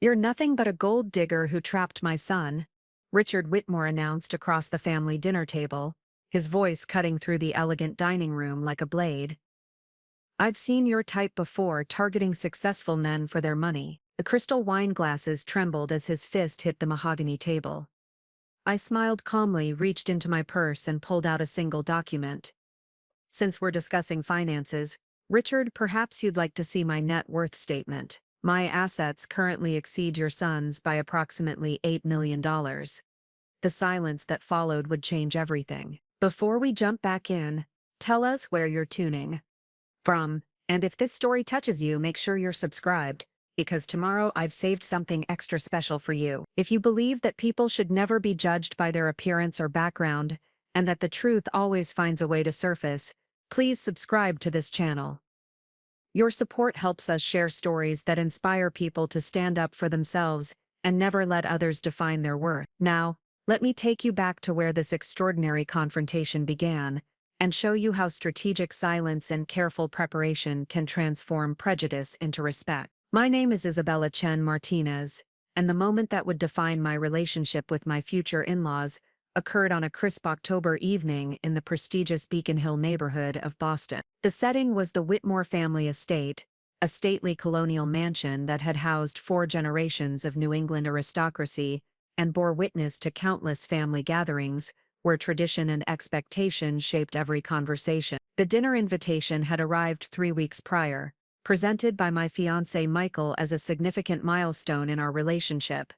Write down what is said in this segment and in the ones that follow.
"You're nothing but a gold digger who trapped my son," Richard Whitmore announced across the family dinner table, his voice cutting through the elegant dining room like a blade. "I've seen your type before, targeting successful men for their money." The crystal wine glasses trembled as his fist hit the mahogany table. I smiled calmly, reached into my purse and pulled out a single document. "Since we're discussing finances, Richard, perhaps you'd like to see my net worth statement. My assets currently exceed your son's by approximately $8 million. The silence that followed would change everything. "Before we jump back in, tell us where you're tuning from, and if this story touches you, make sure you're subscribed, because tomorrow I've saved something extra special for you. If you believe that people should never be judged by their appearance or background, and that the truth always finds a way to surface, please subscribe to this channel. Your support helps us share stories that inspire people to stand up for themselves and never let others define their worth." Now, let me take you back to where this extraordinary confrontation began, and show you how strategic silence and careful preparation can transform prejudice into respect. My name is Isabella Chen Martinez, and the moment that would define my relationship with my future in-laws occurred on a crisp October evening in the prestigious Beacon Hill neighborhood of Boston. The setting was the Whitmore family estate, a stately colonial mansion that had housed 4 generations of New England aristocracy and bore witness to countless family gatherings where tradition and expectation shaped every conversation. The dinner invitation had arrived 3 weeks prior, presented by my fiancé Michael as a significant milestone in our relationship.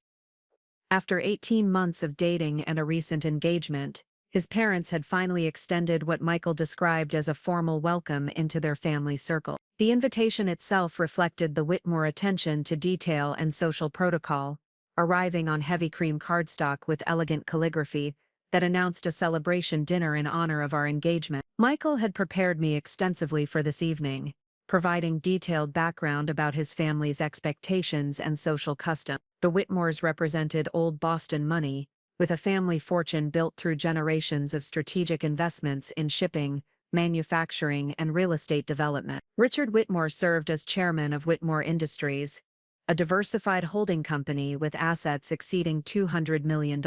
After 18 months of dating and a recent engagement, his parents had finally extended what Michael described as a formal welcome into their family circle. The invitation itself reflected the Whitmore attention to detail and social protocol, arriving on heavy cream cardstock with elegant calligraphy that announced a celebration dinner in honor of our engagement. Michael had prepared me extensively for this evening, providing detailed background about his family's expectations and social customs. The Whitmores represented old Boston money, with a family fortune built through generations of strategic investments in shipping, manufacturing, and real estate development. Richard Whitmore served as chairman of Whitmore Industries, a diversified holding company with assets exceeding $200 million.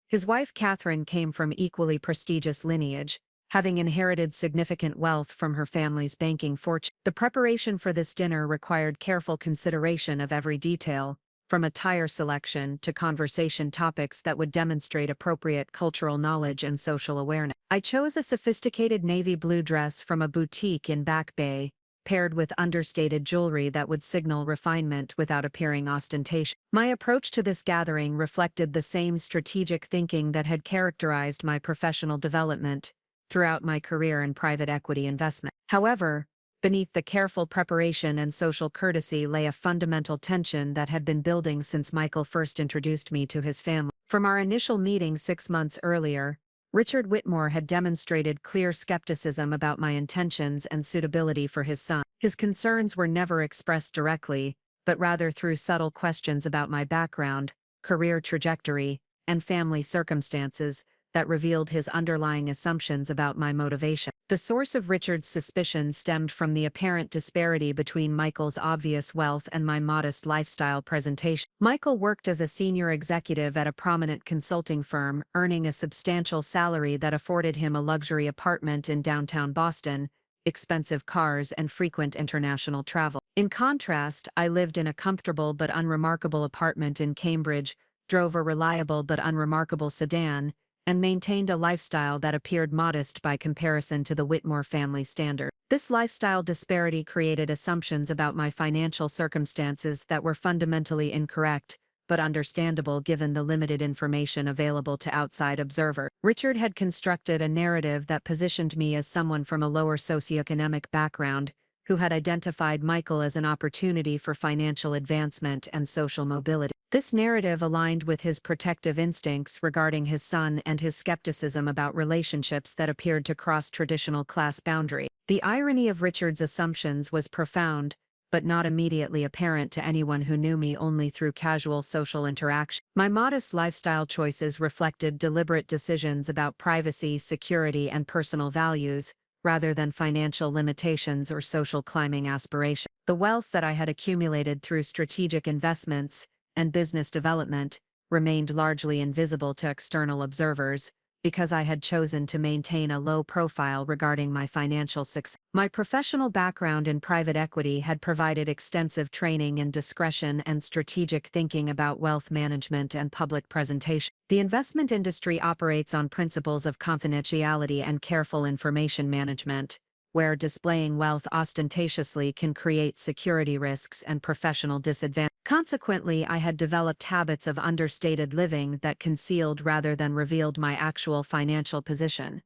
His wife Catherine came from equally prestigious lineage, having inherited significant wealth from her family's banking fortune. The preparation for this dinner required careful consideration of every detail, from attire selection to conversation topics that would demonstrate appropriate cultural knowledge and social awareness. I chose a sophisticated navy blue dress from a boutique in Back Bay, paired with understated jewelry that would signal refinement without appearing ostentatious. My approach to this gathering reflected the same strategic thinking that had characterized my professional development throughout my career in private equity investment. However, beneath the careful preparation and social courtesy lay a fundamental tension that had been building since Michael first introduced me to his family. From our initial meeting 6 months earlier, Richard Whitmore had demonstrated clear skepticism about my intentions and suitability for his son. His concerns were never expressed directly, but rather through subtle questions about my background, career trajectory, and family circumstances that revealed his underlying assumptions about my motivation. The source of Richard's suspicions stemmed from the apparent disparity between Michael's obvious wealth and my modest lifestyle presentation. Michael worked as a senior executive at a prominent consulting firm, earning a substantial salary that afforded him a luxury apartment in downtown Boston, expensive cars, and frequent international travel. In contrast, I lived in a comfortable but unremarkable apartment in Cambridge, drove a reliable but unremarkable sedan, and maintained a lifestyle that appeared modest by comparison to the Whitmore family standard. This lifestyle disparity created assumptions about my financial circumstances that were fundamentally incorrect, but understandable given the limited information available to outside observers. Richard had constructed a narrative that positioned me as someone from a lower socioeconomic background, who had identified Michael as an opportunity for financial advancement and social mobility. This narrative aligned with his protective instincts regarding his son and his skepticism about relationships that appeared to cross traditional class boundaries. The irony of Richard's assumptions was profound, but not immediately apparent to anyone who knew me only through casual social interaction. My modest lifestyle choices reflected deliberate decisions about privacy, security, and personal values, rather than financial limitations or social climbing aspirations. The wealth that I had accumulated through strategic investments, and business development, remained largely invisible to external observers, because I had chosen to maintain a low profile regarding my financial success. My professional background in private equity had provided extensive training in discretion and strategic thinking about wealth management and public presentation. The investment industry operates on principles of confidentiality and careful information management, where displaying wealth ostentatiously can create security risks and professional disadvantage. Consequently, I had developed habits of understated living that concealed rather than revealed my actual financial position.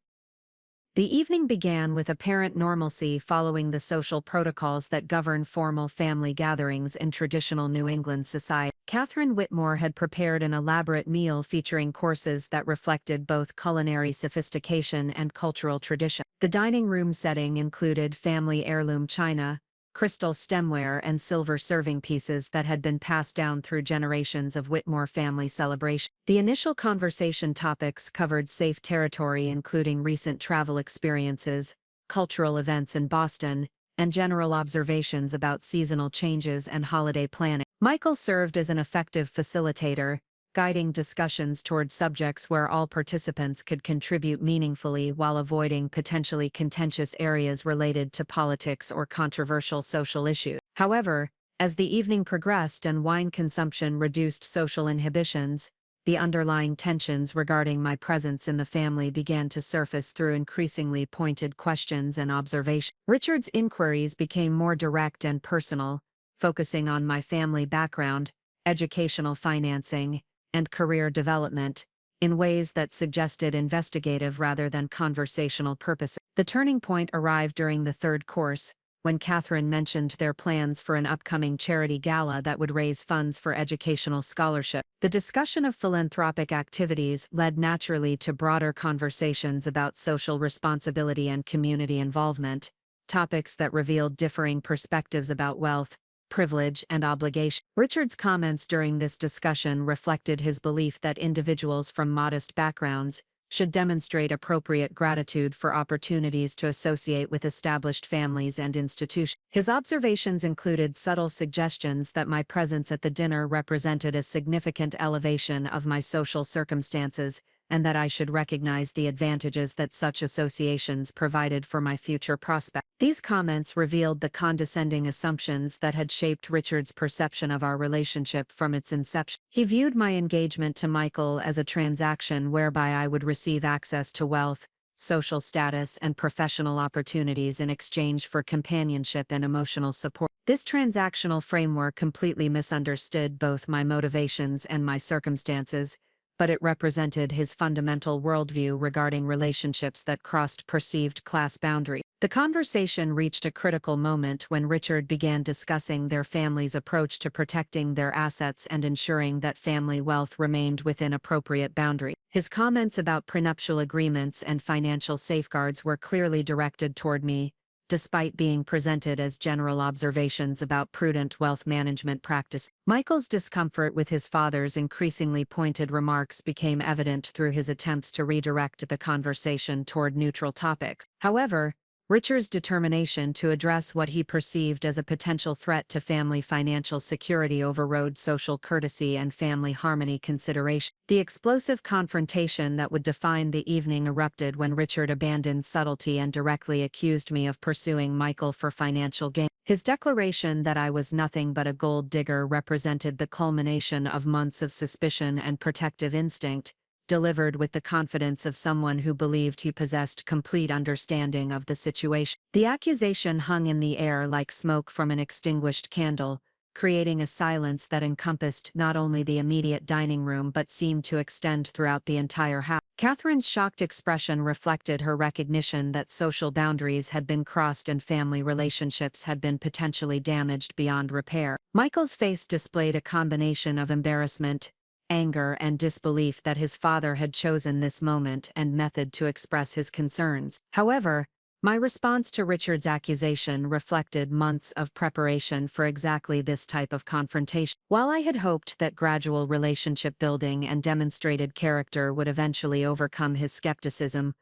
The evening began with apparent normalcy following the social protocols that govern formal family gatherings in traditional New England society. Catherine Whitmore had prepared an elaborate meal featuring courses that reflected both culinary sophistication and cultural tradition. The dining room setting included family heirloom china, crystal stemware and silver serving pieces that had been passed down through generations of Whitmore family celebration. The initial conversation topics covered safe territory including recent travel experiences, cultural events in Boston, and general observations about seasonal changes and holiday planning. Michael served as an effective facilitator, guiding discussions toward subjects where all participants could contribute meaningfully while avoiding potentially contentious areas related to politics or controversial social issues. However, as the evening progressed and wine consumption reduced social inhibitions, the underlying tensions regarding my presence in the family began to surface through increasingly pointed questions and observations. Richard's inquiries became more direct and personal, focusing on my family background, educational financing, and career development, in ways that suggested investigative rather than conversational purposes. The turning point arrived during the third course, when Catherine mentioned their plans for an upcoming charity gala that would raise funds for educational scholarship. The discussion of philanthropic activities led naturally to broader conversations about social responsibility and community involvement, topics that revealed differing perspectives about wealth, privilege, and obligation. Richard's comments during this discussion reflected his belief that individuals from modest backgrounds should demonstrate appropriate gratitude for opportunities to associate with established families and institutions. His observations included subtle suggestions that my presence at the dinner represented a significant elevation of my social circumstances, and that I should recognize the advantages that such associations provided for my future prospects. These comments revealed the condescending assumptions that had shaped Richard's perception of our relationship from its inception. He viewed my engagement to Michael as a transaction whereby I would receive access to wealth, social status, and professional opportunities in exchange for companionship and emotional support. This transactional framework completely misunderstood both my motivations and my circumstances, but it represented his fundamental worldview regarding relationships that crossed perceived class boundaries. The conversation reached a critical moment when Richard began discussing their family's approach to protecting their assets and ensuring that family wealth remained within appropriate boundaries. His comments about prenuptial agreements and financial safeguards were clearly directed toward me, despite being presented as general observations about prudent wealth management practice. Michael's discomfort with his father's increasingly pointed remarks became evident through his attempts to redirect the conversation toward neutral topics. However, Richard's determination to address what he perceived as a potential threat to family financial security overrode social courtesy and family harmony consideration. The explosive confrontation that would define the evening erupted when Richard abandoned subtlety and directly accused me of pursuing Michael for financial gain. His declaration that I was nothing but a gold digger represented the culmination of months of suspicion and protective instinct, delivered with the confidence of someone who believed he possessed complete understanding of the situation. The accusation hung in the air like smoke from an extinguished candle, creating a silence that encompassed not only the immediate dining room but seemed to extend throughout the entire house. Catherine's shocked expression reflected her recognition that social boundaries had been crossed and family relationships had been potentially damaged beyond repair. Michael's face displayed a combination of embarrassment, anger, and disbelief that his father had chosen this moment and method to express his concerns. However, my response to Richard's accusation reflected months of preparation for exactly this type of confrontation. While I had hoped that gradual relationship building and demonstrated character would eventually overcome his skepticism,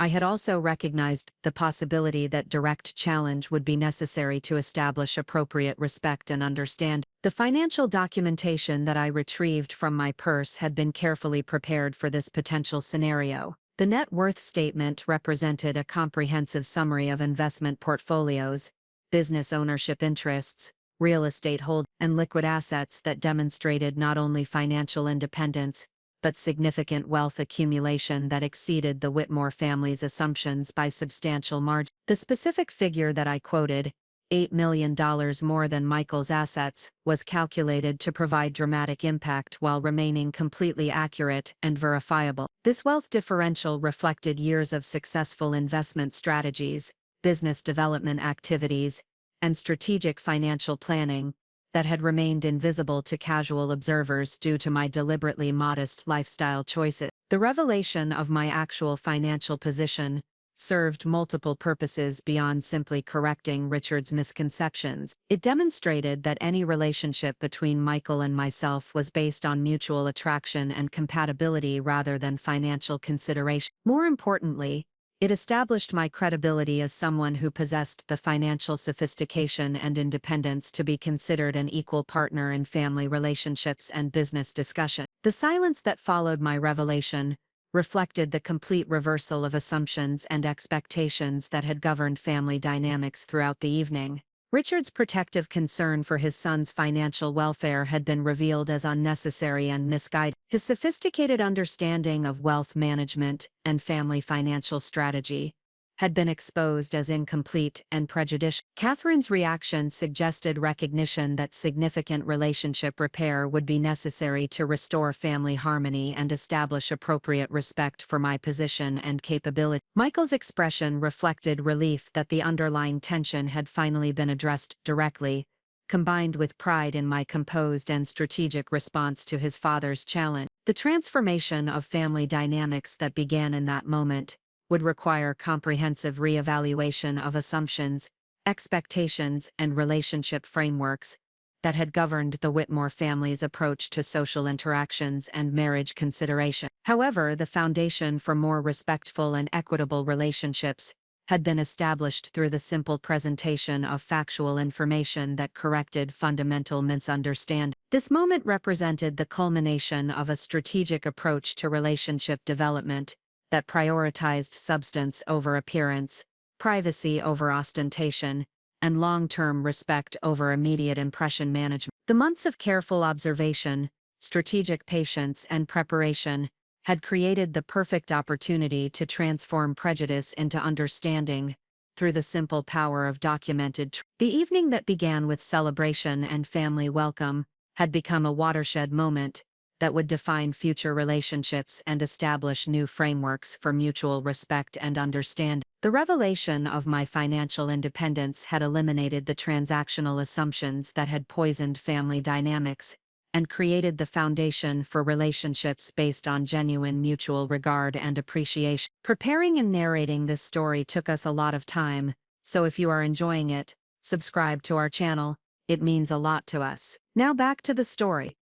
I had also recognized the possibility that direct challenge would be necessary to establish appropriate respect and understand. The financial documentation that I retrieved from my purse had been carefully prepared for this potential scenario. The net worth statement represented a comprehensive summary of investment portfolios, business ownership interests, real estate hold, and liquid assets that demonstrated not only financial independence, but significant wealth accumulation that exceeded the Whitmore family's assumptions by substantial margin. The specific figure that I quoted, $8 million more than Michael's assets, was calculated to provide dramatic impact while remaining completely accurate and verifiable. This wealth differential reflected years of successful investment strategies, business development activities, and strategic financial planning that had remained invisible to casual observers due to my deliberately modest lifestyle choices. The revelation of my actual financial position served multiple purposes beyond simply correcting Richard's misconceptions. It demonstrated that any relationship between Michael and myself was based on mutual attraction and compatibility rather than financial consideration. More importantly, it established my credibility as someone who possessed the financial sophistication and independence to be considered an equal partner in family relationships and business discussion. The silence that followed my revelation reflected the complete reversal of assumptions and expectations that had governed family dynamics throughout the evening. Richard's protective concern for his son's financial welfare had been revealed as unnecessary and misguided. His sophisticated understanding of wealth management and family financial strategy had been exposed as incomplete and prejudicial. Catherine's reaction suggested recognition that significant relationship repair would be necessary to restore family harmony and establish appropriate respect for my position and capability. Michael's expression reflected relief that the underlying tension had finally been addressed directly, combined with pride in my composed and strategic response to his father's challenge. The transformation of family dynamics that began in that moment would require comprehensive reevaluation of assumptions, expectations, and relationship frameworks that had governed the Whitmore family's approach to social interactions and marriage consideration. However, the foundation for more respectful and equitable relationships had been established through the simple presentation of factual information that corrected fundamental misunderstandings. This moment represented the culmination of a strategic approach to relationship development that prioritized substance over appearance, privacy over ostentation, and long-term respect over immediate impression management. The months of careful observation, strategic patience, and preparation had created the perfect opportunity to transform prejudice into understanding through the simple power of documented truth. The evening that began with celebration and family welcome had become a watershed moment that would define future relationships and establish new frameworks for mutual respect and understanding. The revelation of my financial independence had eliminated the transactional assumptions that had poisoned family dynamics and created the foundation for relationships based on genuine mutual regard and appreciation. Preparing and narrating this story took us a lot of time, so if you are enjoying it, subscribe to our channel. It means a lot to us. Now back to the story.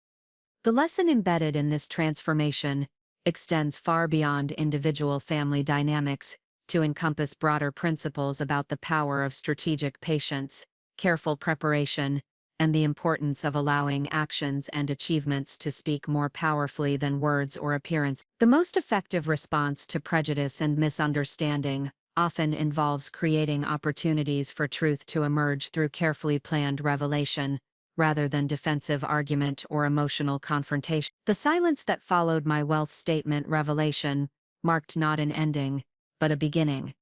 The lesson embedded in this transformation extends far beyond individual family dynamics to encompass broader principles about the power of strategic patience, careful preparation, and the importance of allowing actions and achievements to speak more powerfully than words or appearance. The most effective response to prejudice and misunderstanding often involves creating opportunities for truth to emerge through carefully planned revelation, rather than defensive argument or emotional confrontation. The silence that followed my wealth statement revelation marked not an ending, but a beginning.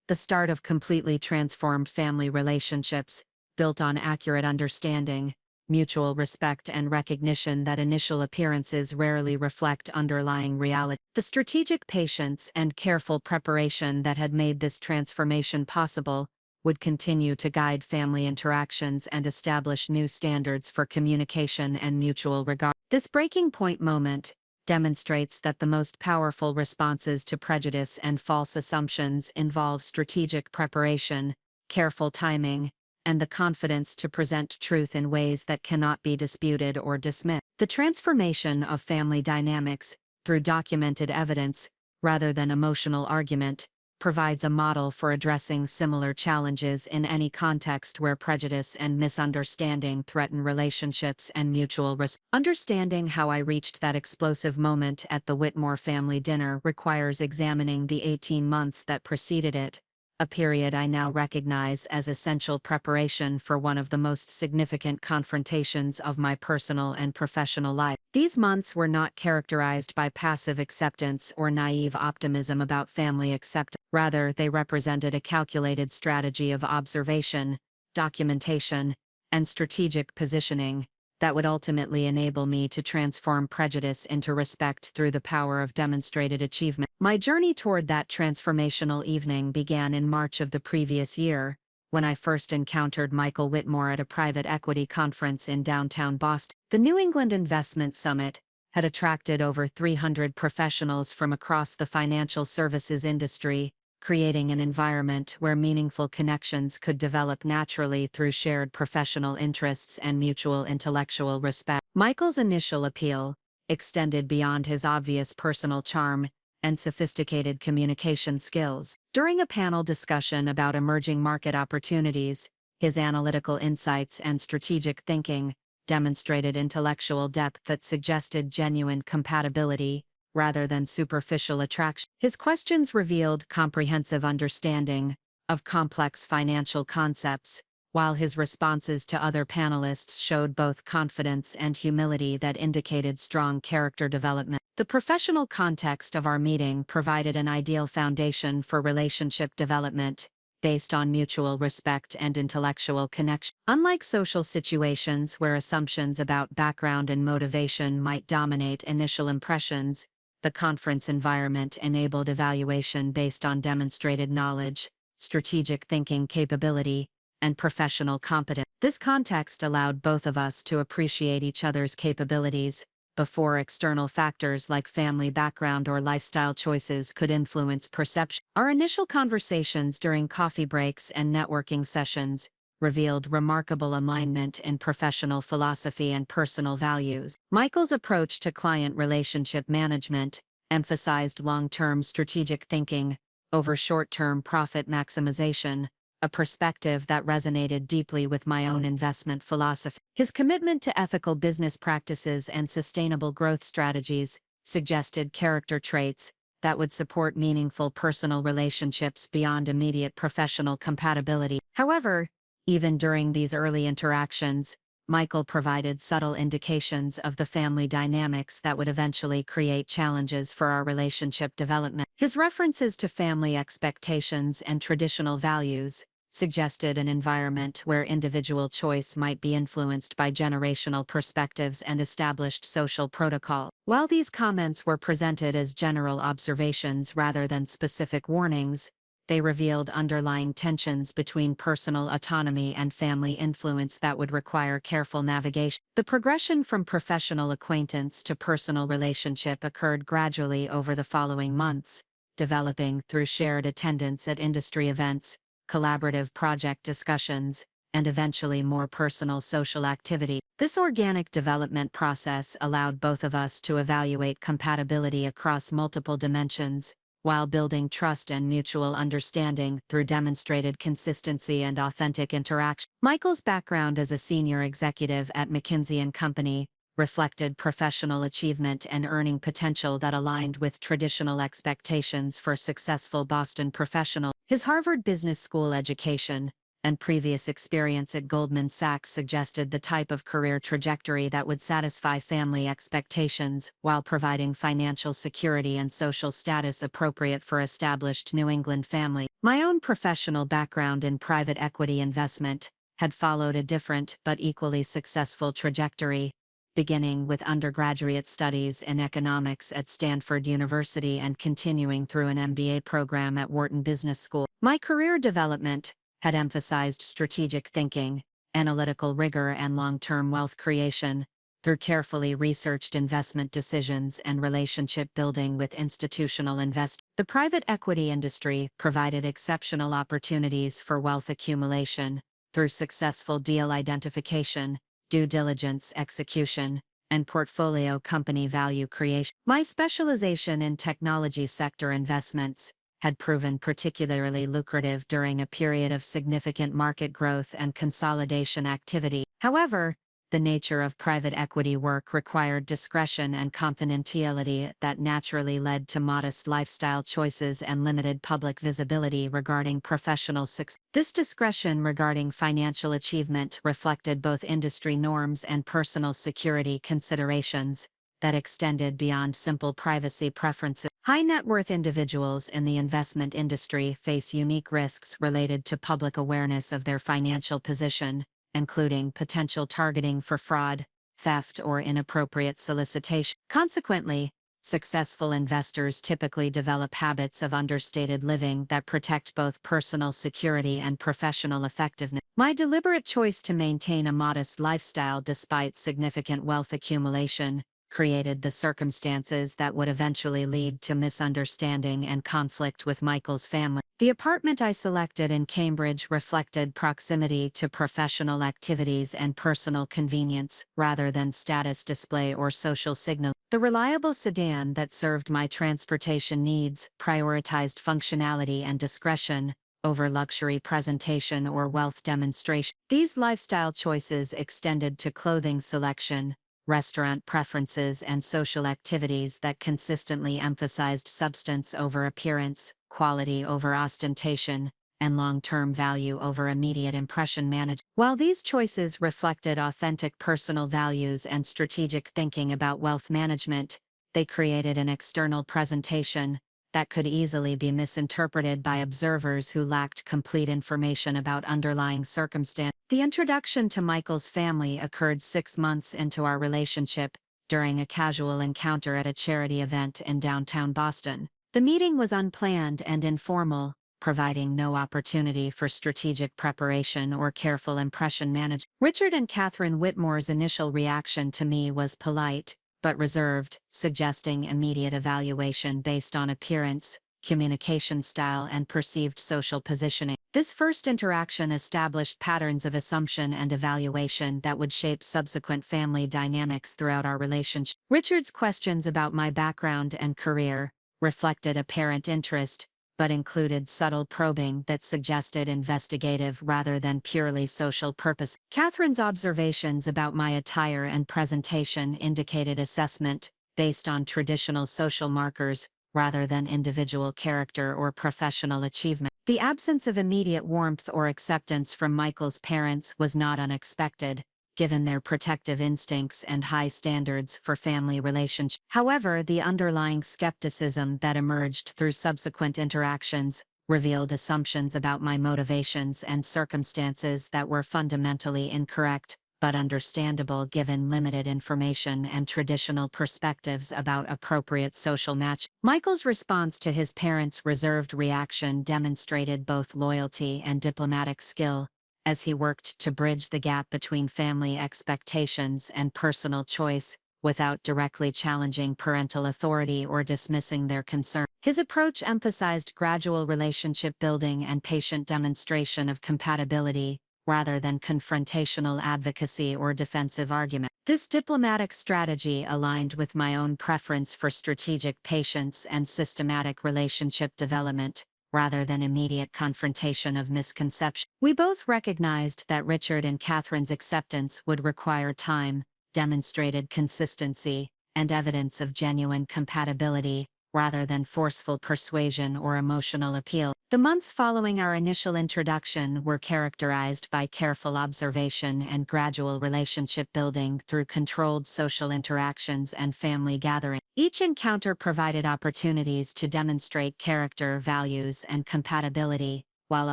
The start of completely transformed family relationships, built on accurate understanding, mutual respect, and recognition that initial appearances rarely reflect underlying reality. The strategic patience and careful preparation that had made this transformation possible would continue to guide family interactions and establish new standards for communication and mutual regard. This breaking point moment demonstrates that the most powerful responses to prejudice and false assumptions involve strategic preparation, careful timing, and the confidence to present truth in ways that cannot be disputed or dismissed. The transformation of family dynamics, through documented evidence, rather than emotional argument, provides a model for addressing similar challenges in any context where prejudice and misunderstanding threaten relationships and mutual respect. Understanding how I reached that explosive moment at the Whitmore family dinner requires examining the 18 months that preceded it, a period I now recognize as essential preparation for one of the most significant confrontations of my personal and professional life. These months were not characterized by passive acceptance or naive optimism about family acceptance. Rather, they represented a calculated strategy of observation, documentation, and strategic positioning that would ultimately enable me to transform prejudice into respect through the power of demonstrated achievement. My journey toward that transformational evening began in March of the previous year, when I first encountered Michael Whitmore at a private equity conference in downtown Boston. The New England Investment Summit had attracted over 300 professionals from across the financial services industry, creating an environment where meaningful connections could develop naturally through shared professional interests and mutual intellectual respect. Michael's initial appeal extended beyond his obvious personal charm and sophisticated communication skills. During a panel discussion about emerging market opportunities, his analytical insights and strategic thinking demonstrated intellectual depth that suggested genuine compatibility rather than superficial attraction. His questions revealed comprehensive understanding of complex financial concepts, while his responses to other panelists showed both confidence and humility that indicated strong character development. The professional context of our meeting provided an ideal foundation for relationship development, based on mutual respect and intellectual connection. Unlike social situations where assumptions about background and motivation might dominate initial impressions, the conference environment enabled evaluation based on demonstrated knowledge, strategic thinking capability, and professional competence. This context allowed both of us to appreciate each other's capabilities before external factors like family background or lifestyle choices could influence perception. Our initial conversations during coffee breaks and networking sessions revealed remarkable alignment in professional philosophy and personal values. Michael's approach to client relationship management emphasized long-term strategic thinking over short-term profit maximization, a perspective that resonated deeply with my own investment philosophy. His commitment to ethical business practices and sustainable growth strategies suggested character traits that would support meaningful personal relationships beyond immediate professional compatibility. However, even during these early interactions, Michael provided subtle indications of the family dynamics that would eventually create challenges for our relationship development. His references to family expectations and traditional values suggested an environment where individual choice might be influenced by generational perspectives and established social protocol. While these comments were presented as general observations rather than specific warnings, they revealed underlying tensions between personal autonomy and family influence that would require careful navigation. The progression from professional acquaintance to personal relationship occurred gradually over the following months, developing through shared attendance at industry events, collaborative project discussions, and eventually more personal social activity. This organic development process allowed both of us to evaluate compatibility across multiple dimensions, while building trust and mutual understanding through demonstrated consistency and authentic interaction. Michael's background as a senior executive at McKinsey & Company reflected professional achievement and earning potential that aligned with traditional expectations for successful Boston professionals. His Harvard Business School education and previous experience at Goldman Sachs suggested the type of career trajectory that would satisfy family expectations while providing financial security and social status appropriate for established New England family. My own professional background in private equity investment had followed a different but equally successful trajectory, beginning with undergraduate studies in economics at Stanford University and continuing through an MBA program at Wharton Business School. My career development had emphasized strategic thinking, analytical rigor, and long-term wealth creation through carefully researched investment decisions and relationship building with institutional investors. The private equity industry provided exceptional opportunities for wealth accumulation through successful deal identification, due diligence execution, and portfolio company value creation. My specialization in technology sector investments had proven particularly lucrative during a period of significant market growth and consolidation activity. However, the nature of private equity work required discretion and confidentiality that naturally led to modest lifestyle choices and limited public visibility regarding professional success. This discretion regarding financial achievement reflected both industry norms and personal security considerations that extended beyond simple privacy preferences. High net worth individuals in the investment industry face unique risks related to public awareness of their financial position, including potential targeting for fraud, theft, or inappropriate solicitation. Consequently, successful investors typically develop habits of understated living that protect both personal security and professional effectiveness. My deliberate choice to maintain a modest lifestyle despite significant wealth accumulation created the circumstances that would eventually lead to misunderstanding and conflict with Michael's family. The apartment I selected in Cambridge reflected proximity to professional activities and personal convenience, rather than status display or social signal. The reliable sedan that served my transportation needs prioritized functionality and discretion over luxury presentation or wealth demonstration. These lifestyle choices extended to clothing selection, restaurant preferences, and social activities that consistently emphasized substance over appearance, quality over ostentation, and long-term value over immediate impression management. While these choices reflected authentic personal values and strategic thinking about wealth management, they created an external presentation that could easily be misinterpreted by observers who lacked complete information about underlying circumstances. The introduction to Michael's family occurred 6 months into our relationship, during a casual encounter at a charity event in downtown Boston. The meeting was unplanned and informal, providing no opportunity for strategic preparation or careful impression management. Richard and Catherine Whitmore's initial reaction to me was polite, but reserved, suggesting immediate evaluation based on appearance, communication style, and perceived social positioning. This first interaction established patterns of assumption and evaluation that would shape subsequent family dynamics throughout our relationship. Richard's questions about my background and career reflected apparent interest, but included subtle probing that suggested investigative rather than purely social purpose. Catherine's observations about my attire and presentation indicated assessment based on traditional social markers rather than individual character or professional achievement. The absence of immediate warmth or acceptance from Michael's parents was not unexpected, given their protective instincts and high standards for family relationships. However, the underlying skepticism that emerged through subsequent interactions revealed assumptions about my motivations and circumstances that were fundamentally incorrect, but understandable given limited information and traditional perspectives about appropriate social match. Michael's response to his parents' reserved reaction demonstrated both loyalty and diplomatic skill, as he worked to bridge the gap between family expectations and personal choice, without directly challenging parental authority or dismissing their concern. His approach emphasized gradual relationship building and patient demonstration of compatibility, rather than confrontational advocacy or defensive argument. This diplomatic strategy aligned with my own preference for strategic patience and systematic relationship development, rather than immediate confrontation of misconception. We both recognized that Richard and Catherine's acceptance would require time, demonstrated consistency, and evidence of genuine compatibility, rather than forceful persuasion or emotional appeal. The months following our initial introduction were characterized by careful observation and gradual relationship building through controlled social interactions and family gatherings. Each encounter provided opportunities to demonstrate character, values, and compatibility, while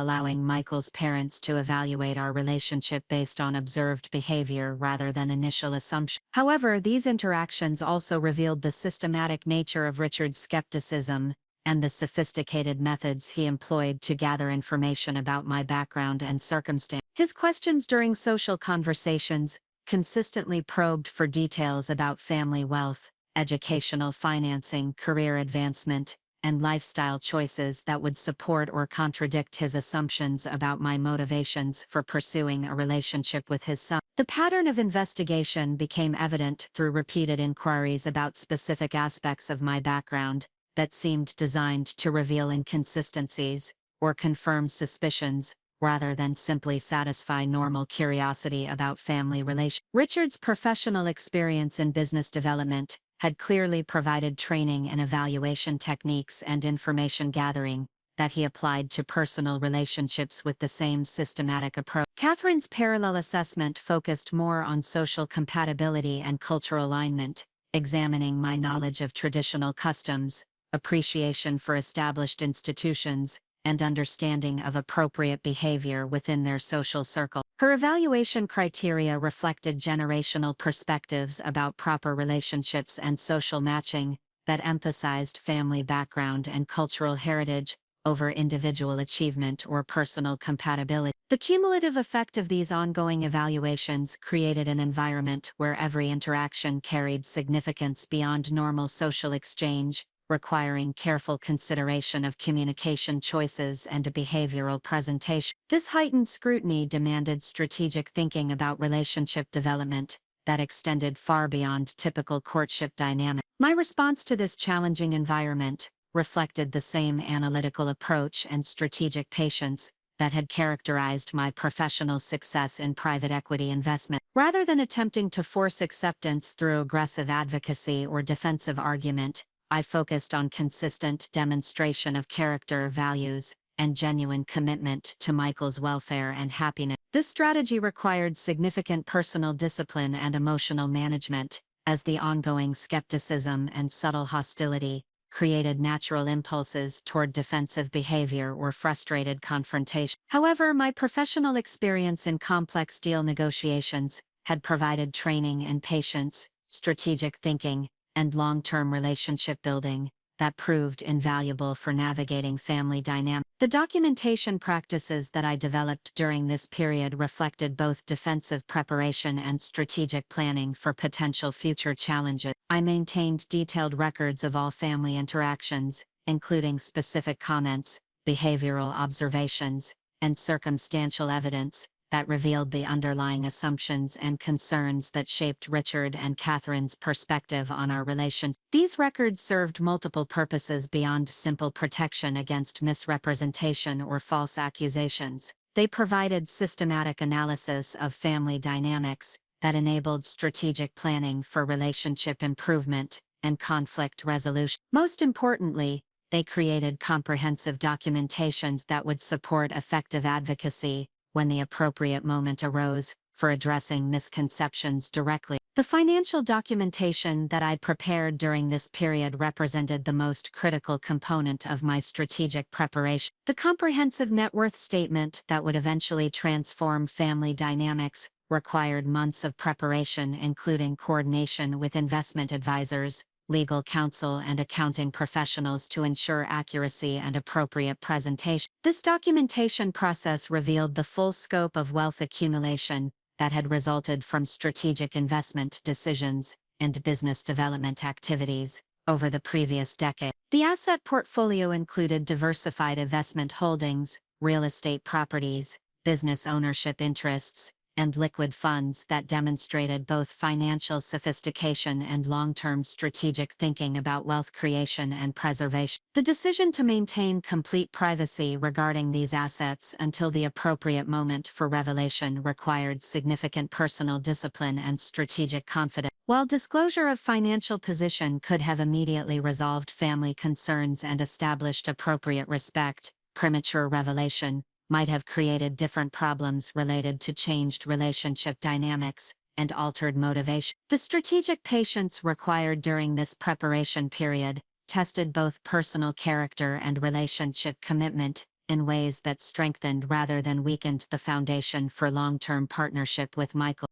allowing Michael's parents to evaluate our relationship based on observed behavior rather than initial assumptions. However, these interactions also revealed the systematic nature of Richard's skepticism and the sophisticated methods he employed to gather information about my background and circumstance. His questions during social conversations consistently probed for details about family wealth, educational financing, career advancement, and lifestyle choices that would support or contradict his assumptions about my motivations for pursuing a relationship with his son. The pattern of investigation became evident through repeated inquiries about specific aspects of my background, that seemed designed to reveal inconsistencies or confirm suspicions, rather than simply satisfy normal curiosity about family relations. Richard's professional experience in business development had clearly provided training in evaluation techniques and information gathering that he applied to personal relationships with the same systematic approach. Catherine's parallel assessment focused more on social compatibility and cultural alignment, examining my knowledge of traditional customs, appreciation for established institutions, and understanding of appropriate behavior within their social circle. Her evaluation criteria reflected generational perspectives about proper relationships and social matching that emphasized family background and cultural heritage over individual achievement or personal compatibility. The cumulative effect of these ongoing evaluations created an environment where every interaction carried significance beyond normal social exchange, requiring careful consideration of communication choices and a behavioral presentation. This heightened scrutiny demanded strategic thinking about relationship development that extended far beyond typical courtship dynamics. My response to this challenging environment reflected the same analytical approach and strategic patience that had characterized my professional success in private equity investment. Rather than attempting to force acceptance through aggressive advocacy or defensive argument, I focused on consistent demonstration of character, values, and genuine commitment to Michael's welfare and happiness. This strategy required significant personal discipline and emotional management, as the ongoing skepticism and subtle hostility created natural impulses toward defensive behavior or frustrated confrontation. However, my professional experience in complex deal negotiations had provided training in patience, strategic thinking, and long-term relationship building that proved invaluable for navigating family dynamics. The documentation practices that I developed during this period reflected both defensive preparation and strategic planning for potential future challenges. I maintained detailed records of all family interactions, including specific comments, behavioral observations, and circumstantial evidence that revealed the underlying assumptions and concerns that shaped Richard and Catherine's perspective on our relation. These records served multiple purposes beyond simple protection against misrepresentation or false accusations. They provided systematic analysis of family dynamics that enabled strategic planning for relationship improvement and conflict resolution. Most importantly, they created comprehensive documentation that would support effective advocacy when the appropriate moment arose for addressing misconceptions directly. The financial documentation that I prepared during this period represented the most critical component of my strategic preparation. The comprehensive net worth statement that would eventually transform family dynamics required months of preparation, including coordination with investment advisors, legal counsel, and accounting professionals to ensure accuracy and appropriate presentation. This documentation process revealed the full scope of wealth accumulation that had resulted from strategic investment decisions and business development activities over the previous decade. The asset portfolio included diversified investment holdings, real estate properties, business ownership interests, and liquid funds that demonstrated both financial sophistication and long-term strategic thinking about wealth creation and preservation. The decision to maintain complete privacy regarding these assets until the appropriate moment for revelation required significant personal discipline and strategic confidence. While disclosure of financial position could have immediately resolved family concerns and established appropriate respect, premature revelation might have created different problems related to changed relationship dynamics and altered motivation. The strategic patience required during this preparation period tested both personal character and relationship commitment in ways that strengthened rather than weakened the foundation for long-term partnership with Michael.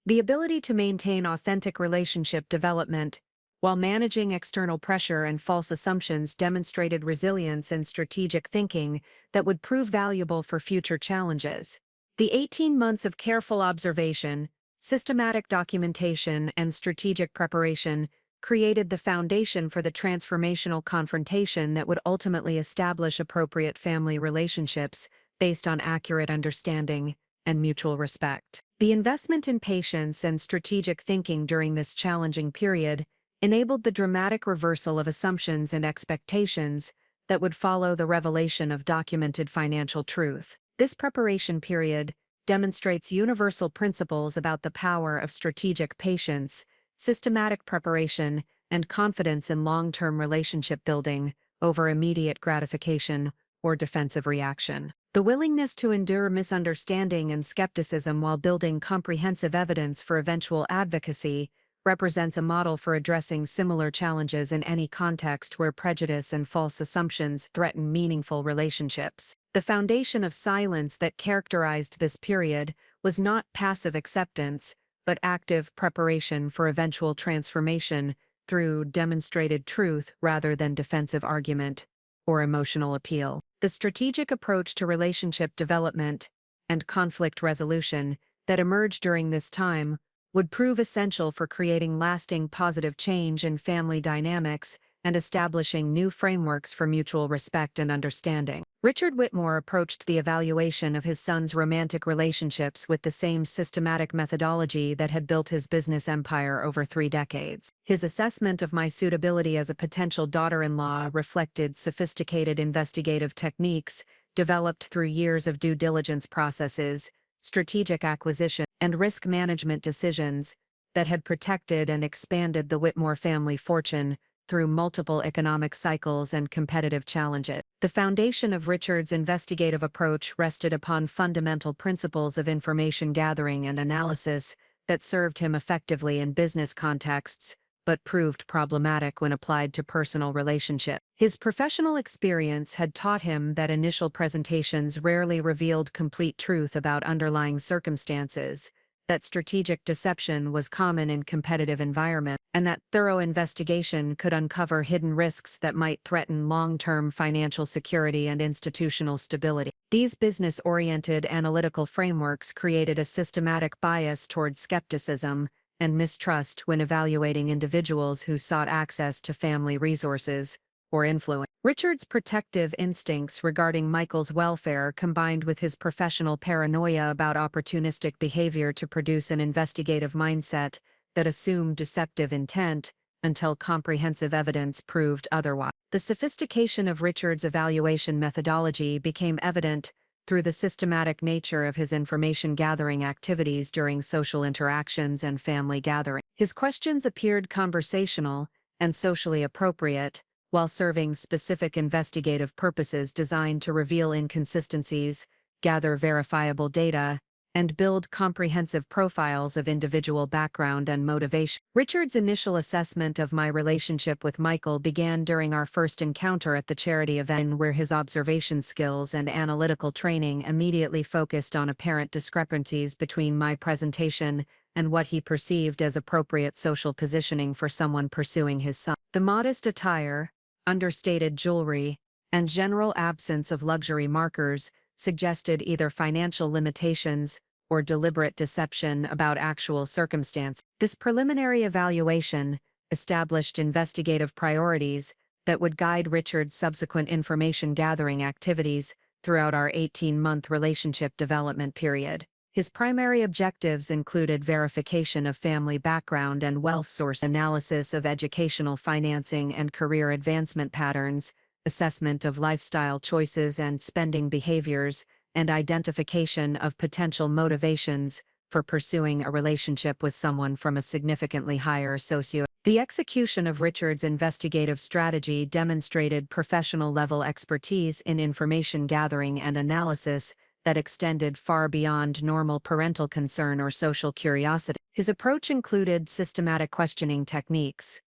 The ability to maintain authentic relationship development while managing external pressure and false assumptions demonstrated resilience and strategic thinking that would prove valuable for future challenges. The 18 months of careful observation, systematic documentation, and strategic preparation created the foundation for the transformational confrontation that would ultimately establish appropriate family relationships based on accurate understanding and mutual respect. The investment in patience and strategic thinking during this challenging period enabled the dramatic reversal of assumptions and expectations that would follow the revelation of documented financial truth. This preparation period demonstrates universal principles about the power of strategic patience, systematic preparation, and confidence in long-term relationship building over immediate gratification or defensive reaction. The willingness to endure misunderstanding and skepticism while building comprehensive evidence for eventual advocacy represents a model for addressing similar challenges in any context where prejudice and false assumptions threaten meaningful relationships. The foundation of silence that characterized this period was not passive acceptance, but active preparation for eventual transformation through demonstrated truth rather than defensive argument or emotional appeal. The strategic approach to relationship development and conflict resolution that emerged during this time would prove essential for creating lasting positive change in family dynamics and establishing new frameworks for mutual respect and understanding. Richard Whitmore approached the evaluation of his son's romantic relationships with the same systematic methodology that had built his business empire over 3 decades. His assessment of my suitability as a potential daughter-in-law reflected sophisticated investigative techniques developed through years of due diligence processes, strategic acquisition, and risk management decisions that had protected and expanded the Whitmore family fortune through multiple economic cycles and competitive challenges. The foundation of Richard's investigative approach rested upon fundamental principles of information gathering and analysis that served him effectively in business contexts, but proved problematic when applied to personal relationships. His professional experience had taught him that initial presentations rarely revealed complete truth about underlying circumstances, that strategic deception was common in competitive environments, and that thorough investigation could uncover hidden risks that might threaten long-term financial security and institutional stability. These business-oriented analytical frameworks created a systematic bias toward skepticism and mistrust when evaluating individuals who sought access to family resources or influence. Richard's protective instincts regarding Michael's welfare combined with his professional paranoia about opportunistic behavior to produce an investigative mindset that assumed deceptive intent until comprehensive evidence proved otherwise. The sophistication of Richard's evaluation methodology became evident through the systematic nature of his information gathering activities during social interactions and family gatherings. His questions appeared conversational and socially appropriate, while serving specific investigative purposes designed to reveal inconsistencies, gather verifiable data, and build comprehensive profiles of individual background and motivation. Richard's initial assessment of my relationship with Michael began during our first encounter at the charity event, where his observation skills and analytical training immediately focused on apparent discrepancies between my presentation and what he perceived as appropriate social positioning for someone pursuing his son. The modest attire, understated jewelry, and general absence of luxury markers suggested either financial limitations or deliberate deception about actual circumstance. This preliminary evaluation established investigative priorities that would guide Richard's subsequent information gathering activities throughout our 18-month relationship development period. His primary objectives included verification of family background and wealth source, analysis of educational financing and career advancement patterns, assessment of lifestyle choices and spending behaviors, and identification of potential motivations for pursuing a relationship with someone from a significantly higher socio. The execution of Richard's investigative strategy demonstrated professional-level expertise in information gathering and analysis that extended far beyond normal parental concern or social curiosity. His approach included systematic questioning techniques,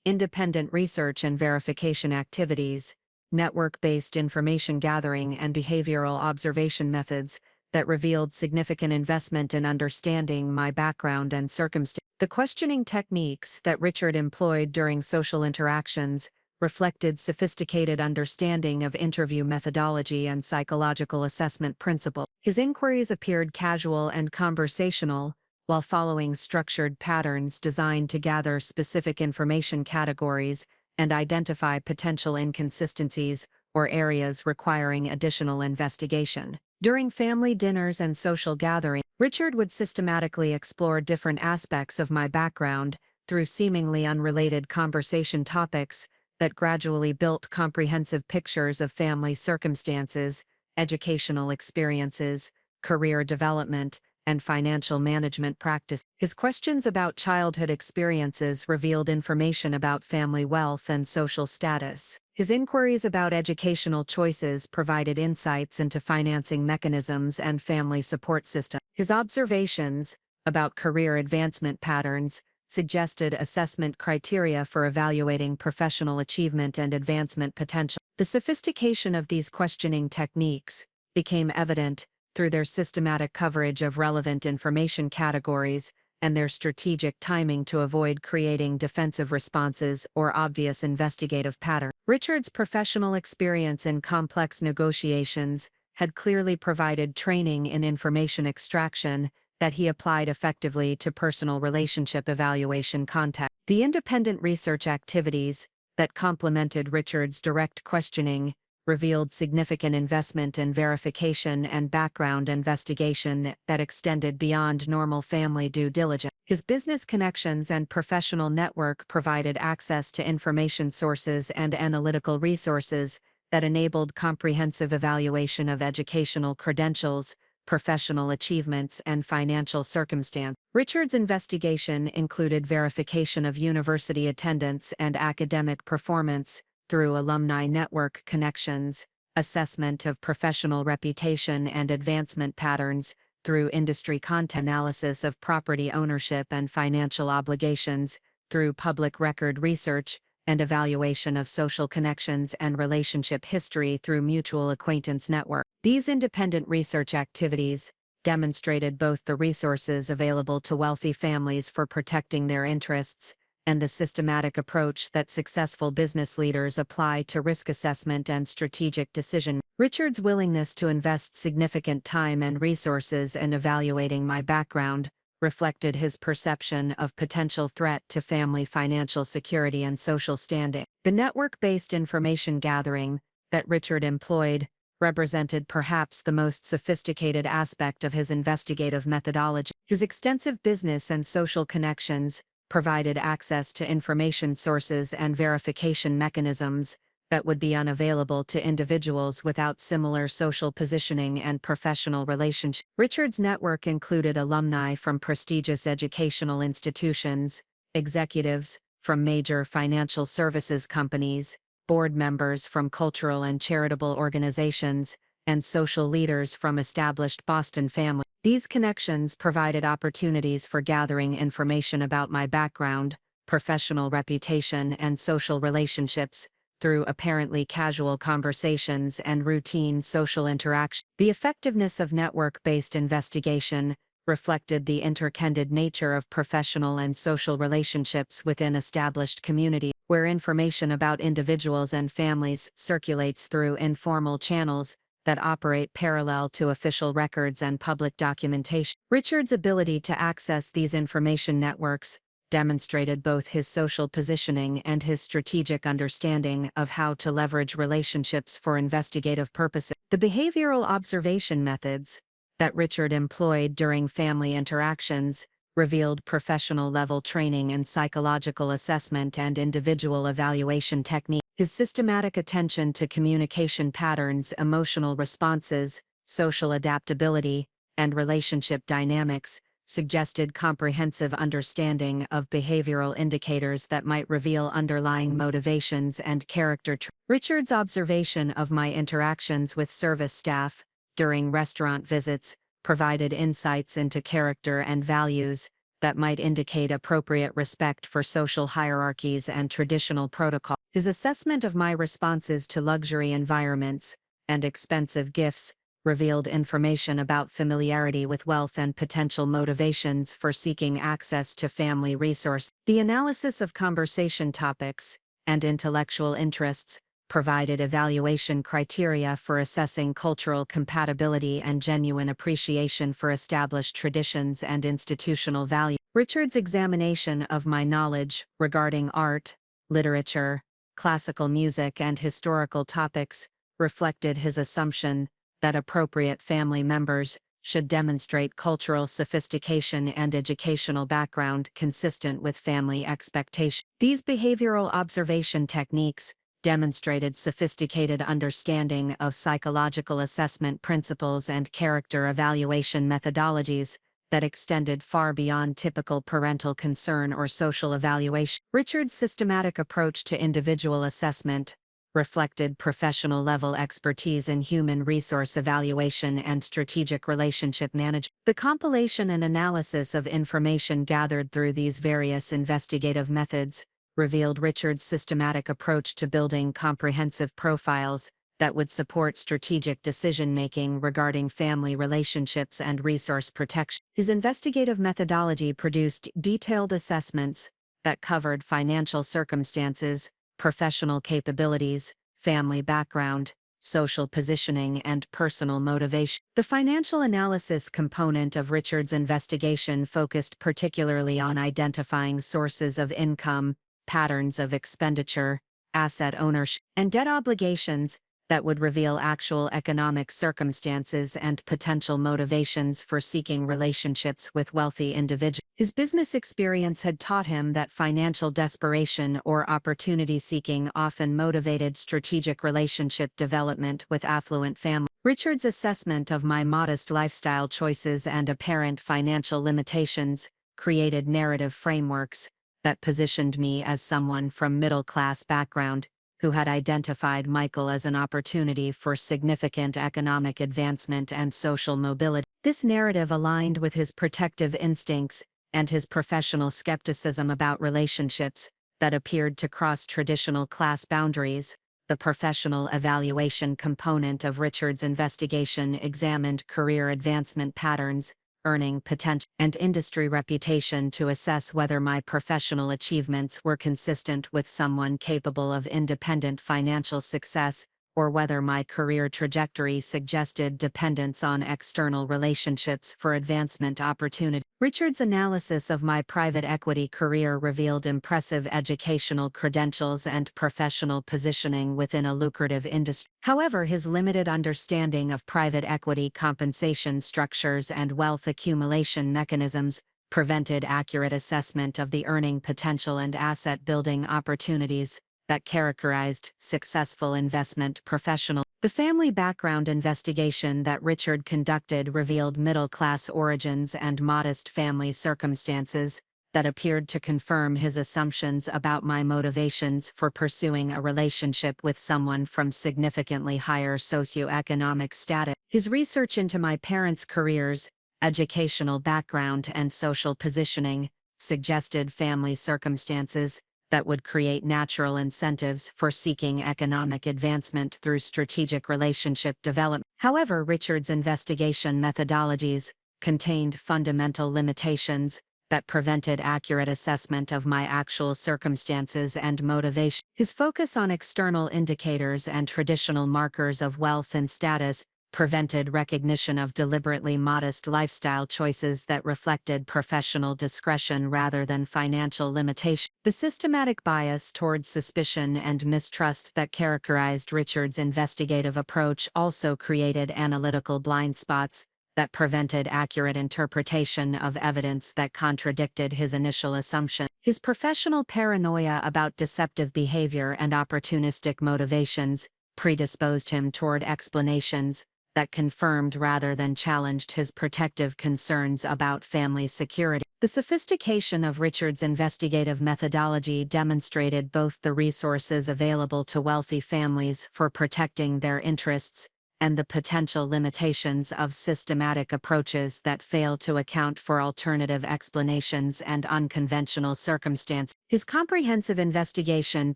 independent research and verification activities, network-based information gathering and behavioral observation methods that revealed significant investment in understanding my background and circumstances. The questioning techniques that Richard employed during social interactions reflected sophisticated understanding of interview methodology and psychological assessment principles. His inquiries appeared casual and conversational, while following structured patterns designed to gather specific information categories and identify potential inconsistencies or areas requiring additional investigation. During family dinners and social gatherings, Richard would systematically explore different aspects of my background through seemingly unrelated conversation topics that gradually built comprehensive pictures of family circumstances, educational experiences, career development, and financial management practice. His questions about childhood experiences revealed information about family wealth and social status. His inquiries about educational choices provided insights into financing mechanisms and family support systems. His observations about career advancement patterns suggested assessment criteria for evaluating professional achievement and advancement potential. The sophistication of these questioning techniques became evident through their systematic coverage of relevant information categories and their strategic timing to avoid creating defensive responses or obvious investigative patterns. Richard's professional experience in complex negotiations had clearly provided training in information extraction that he applied effectively to personal relationship evaluation context. The independent research activities that complemented Richard's direct questioning revealed significant investment in verification and background investigation that extended beyond normal family due diligence. His business connections and professional network provided access to information sources and analytical resources that enabled comprehensive evaluation of educational credentials, professional achievements, and financial circumstance. Richard's investigation included verification of university attendance and academic performance through alumni network connections, assessment of professional reputation and advancement patterns through industry content, analysis of property ownership and financial obligations through public record research, and evaluation of social connections and relationship history through mutual acquaintance network. These independent research activities demonstrated both the resources available to wealthy families for protecting their interests and the systematic approach that successful business leaders apply to risk assessment and strategic decision. Richard's willingness to invest significant time and resources in evaluating my background reflected his perception of potential threat to family financial security and social standing. The network-based information gathering that Richard employed represented perhaps the most sophisticated aspect of his investigative methodology. His extensive business and social connections provided access to information sources and verification mechanisms that would be unavailable to individuals without similar social positioning and professional relationships. Richard's network included alumni from prestigious educational institutions, executives from major financial services companies, board members from cultural and charitable organizations, and social leaders from established Boston families. These connections provided opportunities for gathering information about my background, professional reputation, and social relationships through apparently casual conversations and routine social interaction. The effectiveness of network-based investigation reflected the interconnected nature of professional and social relationships within established communities, where information about individuals and families circulates through informal channels that operate parallel to official records and public documentation. Richard's ability to access these information networks demonstrated both his social positioning and his strategic understanding of how to leverage relationships for investigative purposes. The behavioral observation methods that Richard employed during family interactions revealed professional-level training in psychological assessment and individual evaluation techniques. His systematic attention to communication patterns, emotional responses, social adaptability, and relationship dynamics suggested comprehensive understanding of behavioral indicators that might reveal underlying motivations and character traits. Richard's observation of my interactions with service staff during restaurant visits provided insights into character and values that might indicate appropriate respect for social hierarchies and traditional protocol. His assessment of my responses to luxury environments and expensive gifts revealed information about familiarity with wealth and potential motivations for seeking access to family resources. The analysis of conversation topics and intellectual interests provided evaluation criteria for assessing cultural compatibility and genuine appreciation for established traditions and institutional values. Richard's examination of my knowledge regarding art, literature, classical music, and historical topics reflected his assumption that appropriate family members should demonstrate cultural sophistication and educational background consistent with family expectations. These behavioral observation techniques demonstrated sophisticated understanding of psychological assessment principles and character evaluation methodologies that extended far beyond typical parental concern or social evaluation. Richard's systematic approach to individual assessment reflected professional-level expertise in human resource evaluation and strategic relationship management. The compilation and analysis of information gathered through these various investigative methods revealed Richard's systematic approach to building comprehensive profiles that would support strategic decision-making regarding family relationships and resource protection. His investigative methodology produced detailed assessments that covered financial circumstances, professional capabilities, family background, social positioning, and personal motivation. The financial analysis component of Richard's investigation focused particularly on identifying sources of income, patterns of expenditure, asset ownership, and debt obligations that would reveal actual economic circumstances and potential motivations for seeking relationships with wealthy individuals. His business experience had taught him that financial desperation or opportunity seeking often motivated strategic relationship development with affluent families. Richard's assessment of my modest lifestyle choices and apparent financial limitations created narrative frameworks that positioned me as someone from middle-class background who had identified Michael as an opportunity for significant economic advancement and social mobility. This narrative aligned with his protective instincts and his professional skepticism about relationships that appeared to cross traditional class boundaries. The professional evaluation component of Richard's investigation examined career advancement patterns, earning potential, and industry reputation to assess whether my professional achievements were consistent with someone capable of independent financial success, or whether my career trajectory suggested dependence on external relationships for advancement opportunity. Richard's analysis of my private equity career revealed impressive educational credentials and professional positioning within a lucrative industry. However, his limited understanding of private equity compensation structures and wealth accumulation mechanisms prevented accurate assessment of the earning potential and asset-building opportunities that characterized successful investment professionals. The family background investigation that Richard conducted revealed middle-class origins and modest family circumstances that appeared to confirm his assumptions about my motivations for pursuing a relationship with someone from significantly higher socioeconomic status. His research into my parents' careers, educational background, and social positioning suggested family circumstances that would create natural incentives for seeking economic advancement through strategic relationship development. However, Richard's investigation methodologies contained fundamental limitations that prevented accurate assessment of my actual circumstances and motivation. His focus on external indicators and traditional markers of wealth and status prevented recognition of deliberately modest lifestyle choices that reflected professional discretion rather than financial limitation. The systematic bias towards suspicion and mistrust that characterized Richard's investigative approach also created analytical blind spots that prevented accurate interpretation of evidence that contradicted his initial assumption. His professional paranoia about deceptive behavior and opportunistic motivations predisposed him toward explanations that confirmed rather than challenged his protective concerns about family security. The sophistication of Richard's investigative methodology demonstrated both the resources available to wealthy families for protecting their interests and the potential limitations of systematic approaches that fail to account for alternative explanations and unconventional circumstances. His comprehensive investigation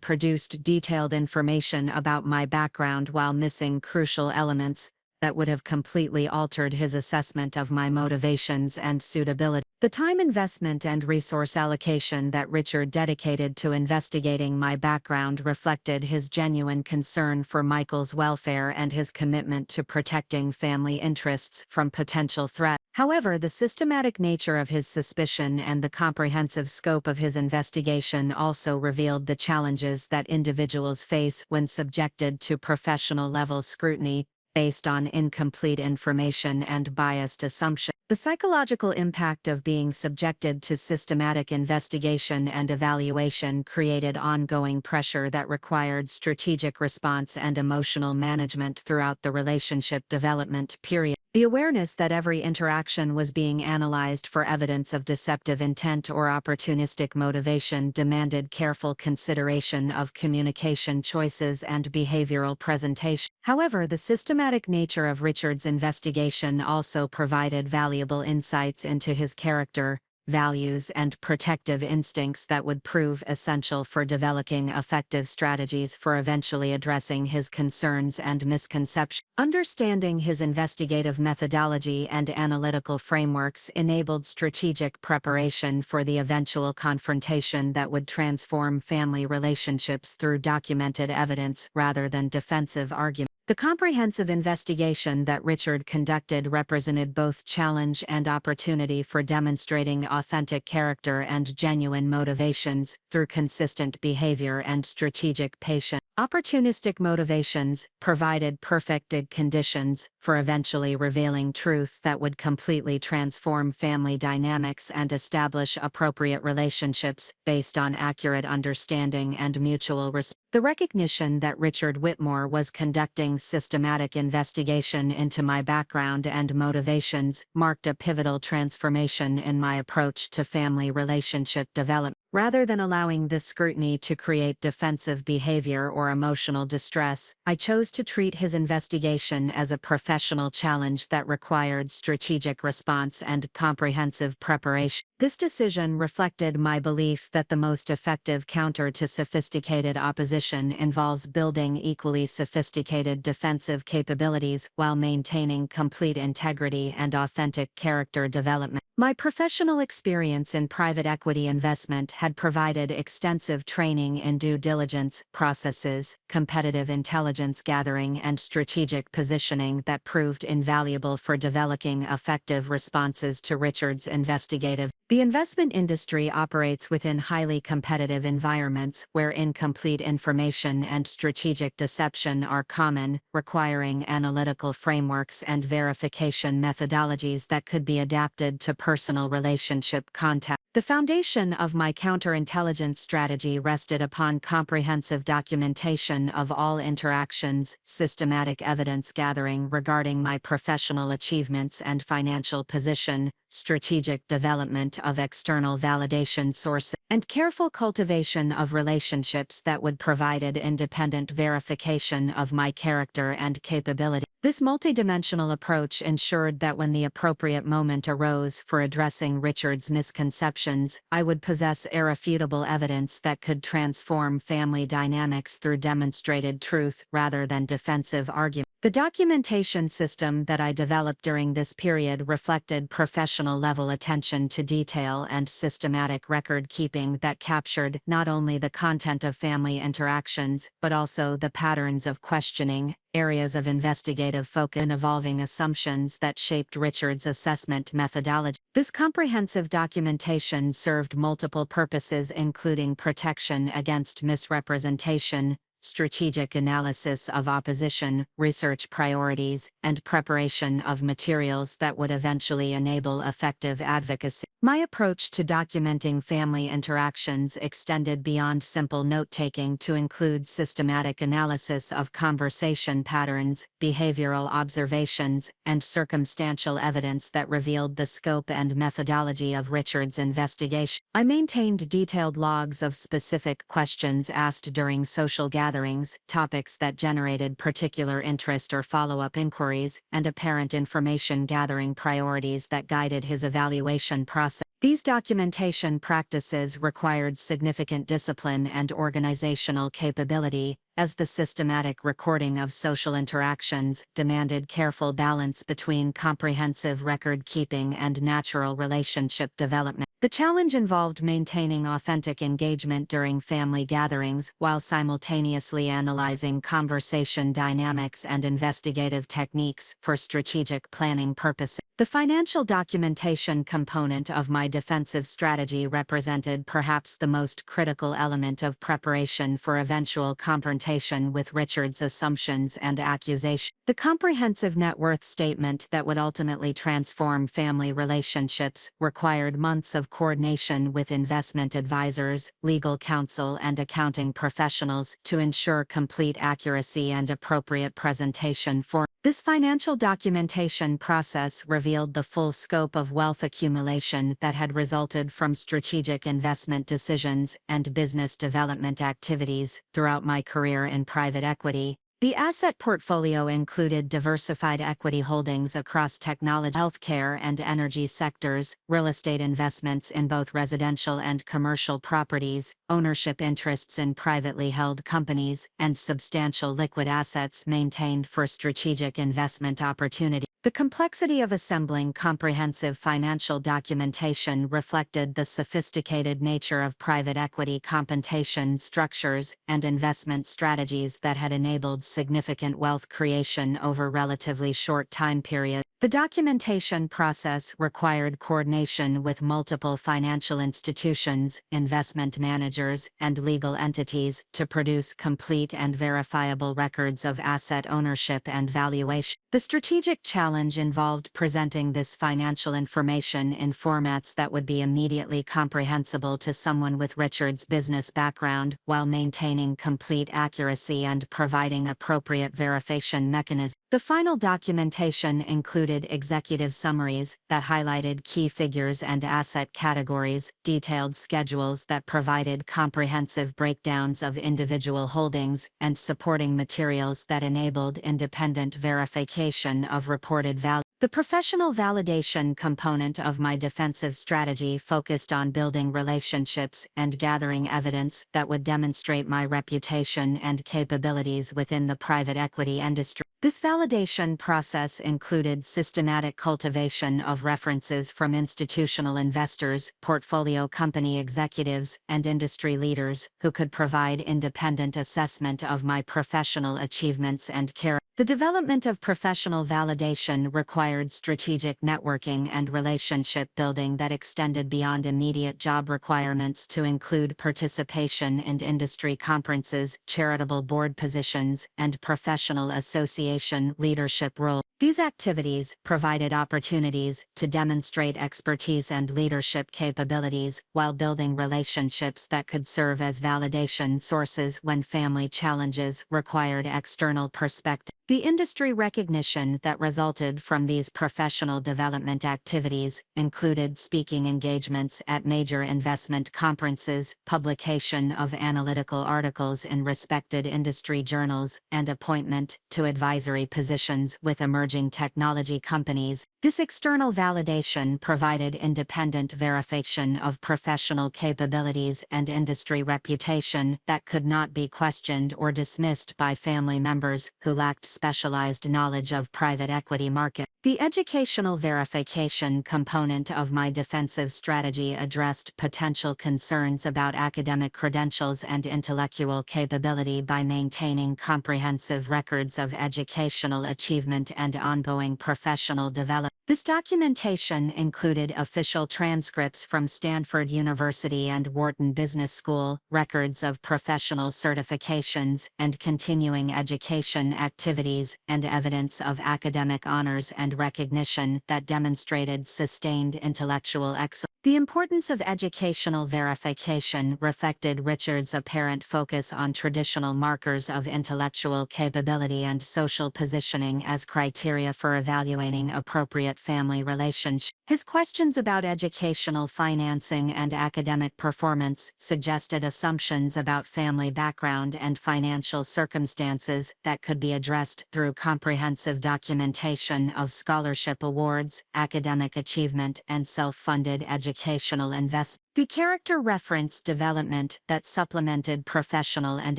produced detailed information about my background while missing crucial elements that would have completely altered his assessment of my motivations and suitability. The time investment and resource allocation that Richard dedicated to investigating my background reflected his genuine concern for Michael's welfare and his commitment to protecting family interests from potential threat. However, the systematic nature of his suspicion and the comprehensive scope of his investigation also revealed the challenges that individuals face when subjected to professional-level scrutiny, based on incomplete information and biased assumptions. The psychological impact of being subjected to systematic investigation and evaluation created ongoing pressure that required strategic response and emotional management throughout the relationship development period. The awareness that every interaction was being analyzed for evidence of deceptive intent or opportunistic motivation demanded careful consideration of communication choices and behavioral presentation. However, the systematic nature of Richard's investigation also provided valuable insights into his character, values, and protective instincts that would prove essential for developing effective strategies for eventually addressing his concerns and misconceptions. Understanding his investigative methodology and analytical frameworks enabled strategic preparation for the eventual confrontation that would transform family relationships through documented evidence rather than defensive arguments. The comprehensive investigation that Richard conducted represented both challenge and opportunity for demonstrating authentic character and genuine motivations through consistent behavior and strategic patience. Opportunistic motivations provided perfected conditions for eventually revealing truth that would completely transform family dynamics and establish appropriate relationships based on accurate understanding and mutual respect. The recognition that Richard Whitmore was conducting systematic investigation into my background and motivations marked a pivotal transformation in my approach to family relationship development. Rather than allowing this scrutiny to create defensive behavior or emotional distress, I chose to treat his investigation as a professional challenge that required strategic response and comprehensive preparation. This decision reflected my belief that the most effective counter to sophisticated opposition involves building equally sophisticated defensive capabilities while maintaining complete integrity and authentic character development. My professional experience in private equity investment had provided extensive training in due diligence processes, competitive intelligence gathering, and strategic positioning that proved invaluable for developing effective responses to Richard's investigative. The investment industry operates within highly competitive environments where incomplete information and strategic deception are common, requiring analytical frameworks and verification methodologies that could be adapted to personal relationship context. The foundation of my counterintelligence strategy rested upon comprehensive documentation of all interactions, systematic evidence gathering regarding my professional achievements and financial position, strategic development of external validation sources, and careful cultivation of relationships that would provide independent verification of my character and capability. This multidimensional approach ensured that when the appropriate moment arose for addressing Richard's misconceptions, I would possess irrefutable evidence that could transform family dynamics through demonstrated truth rather than defensive argument. The documentation system that I developed during this period reflected professional-level attention to detail and systematic record-keeping that captured not only the content of family interactions but also the patterns of questioning, areas of investigative focus, and evolving assumptions that shaped Richard's assessment methodology. This comprehensive documentation served multiple purposes, including protection against misrepresentation, strategic analysis of opposition, research priorities, and preparation of materials that would eventually enable effective advocacy. My approach to documenting family interactions extended beyond simple note-taking to include systematic analysis of conversation patterns, behavioral observations, and circumstantial evidence that revealed the scope and methodology of Richard's investigation. I maintained detailed logs of specific questions asked during social gatherings, topics that generated particular interest or follow-up inquiries, and apparent information gathering priorities that guided his evaluation process. These documentation practices required significant discipline and organizational capability, as the systematic recording of social interactions demanded careful balance between comprehensive record-keeping and natural relationship development. The challenge involved maintaining authentic engagement during family gatherings while simultaneously analyzing conversation dynamics and investigative techniques for strategic planning purposes. The financial documentation component of my defensive strategy represented perhaps the most critical element of preparation for eventual confrontation with Richard's assumptions and accusations. The comprehensive net worth statement that would ultimately transform family relationships required months of coordination with investment advisors, legal counsel, and accounting professionals to ensure complete accuracy and appropriate presentation for. This financial documentation process revealed the full scope of wealth accumulation that had resulted from strategic investment decisions and business development activities throughout my career in private equity. The asset portfolio included diversified equity holdings across technology, healthcare, and energy sectors, real estate investments in both residential and commercial properties, ownership interests in privately held companies, and substantial liquid assets maintained for strategic investment opportunities. The complexity of assembling comprehensive financial documentation reflected the sophisticated nature of private equity compensation structures and investment strategies that had enabled significant wealth creation over relatively short time periods. The documentation process required coordination with multiple financial institutions, investment managers, and legal entities to produce complete and verifiable records of asset ownership and valuation. The strategic challenge involved presenting this financial information in formats that would be immediately comprehensible to someone with Richard's business background, while maintaining complete accuracy and providing appropriate verification mechanisms. The final documentation included executive summaries that highlighted key figures and asset categories, detailed schedules that provided comprehensive breakdowns of individual holdings, and supporting materials that enabled independent verification of reported value. The professional validation component of my defensive strategy focused on building relationships and gathering evidence that would demonstrate my reputation and capabilities within the private equity industry. This validation process included systematic cultivation of references from institutional investors, portfolio company executives, and industry leaders who could provide independent assessment of my professional achievements and character. The development of professional validation required strategic networking and relationship building that extended beyond immediate job requirements to include participation in industry conferences, charitable board positions, and professional association leadership roles. These activities provided opportunities to demonstrate expertise and leadership capabilities while building relationships that could serve as validation sources when family challenges required external perspective. The industry recognition that resulted from these professional development activities included speaking engagements at major investment conferences, publication of analytical articles in respected industry journals, and appointment to advisory positions with emerging technology companies. This external validation provided independent verification of professional capabilities and industry reputation that could not be questioned or dismissed by family members who lacked specialized knowledge of private equity market. The educational verification component of my defensive strategy addressed potential concerns about academic credentials and intellectual capability by maintaining comprehensive records of educational achievement and ongoing professional development. This documentation included official transcripts from Stanford University and Wharton Business School, records of professional certifications and continuing education activities, and evidence of academic honors and recognition that demonstrated sustained intellectual excellence. The importance of educational verification reflected Richard's apparent focus on traditional markers of intellectual capability and social positioning as criteria for evaluating appropriate family relationships. His questions about educational financing and academic performance suggested assumptions about family background and financial circumstances that could be addressed through comprehensive documentation of scholarship awards, academic achievement, and self-funded educational investment. The character reference development that supplemented professional and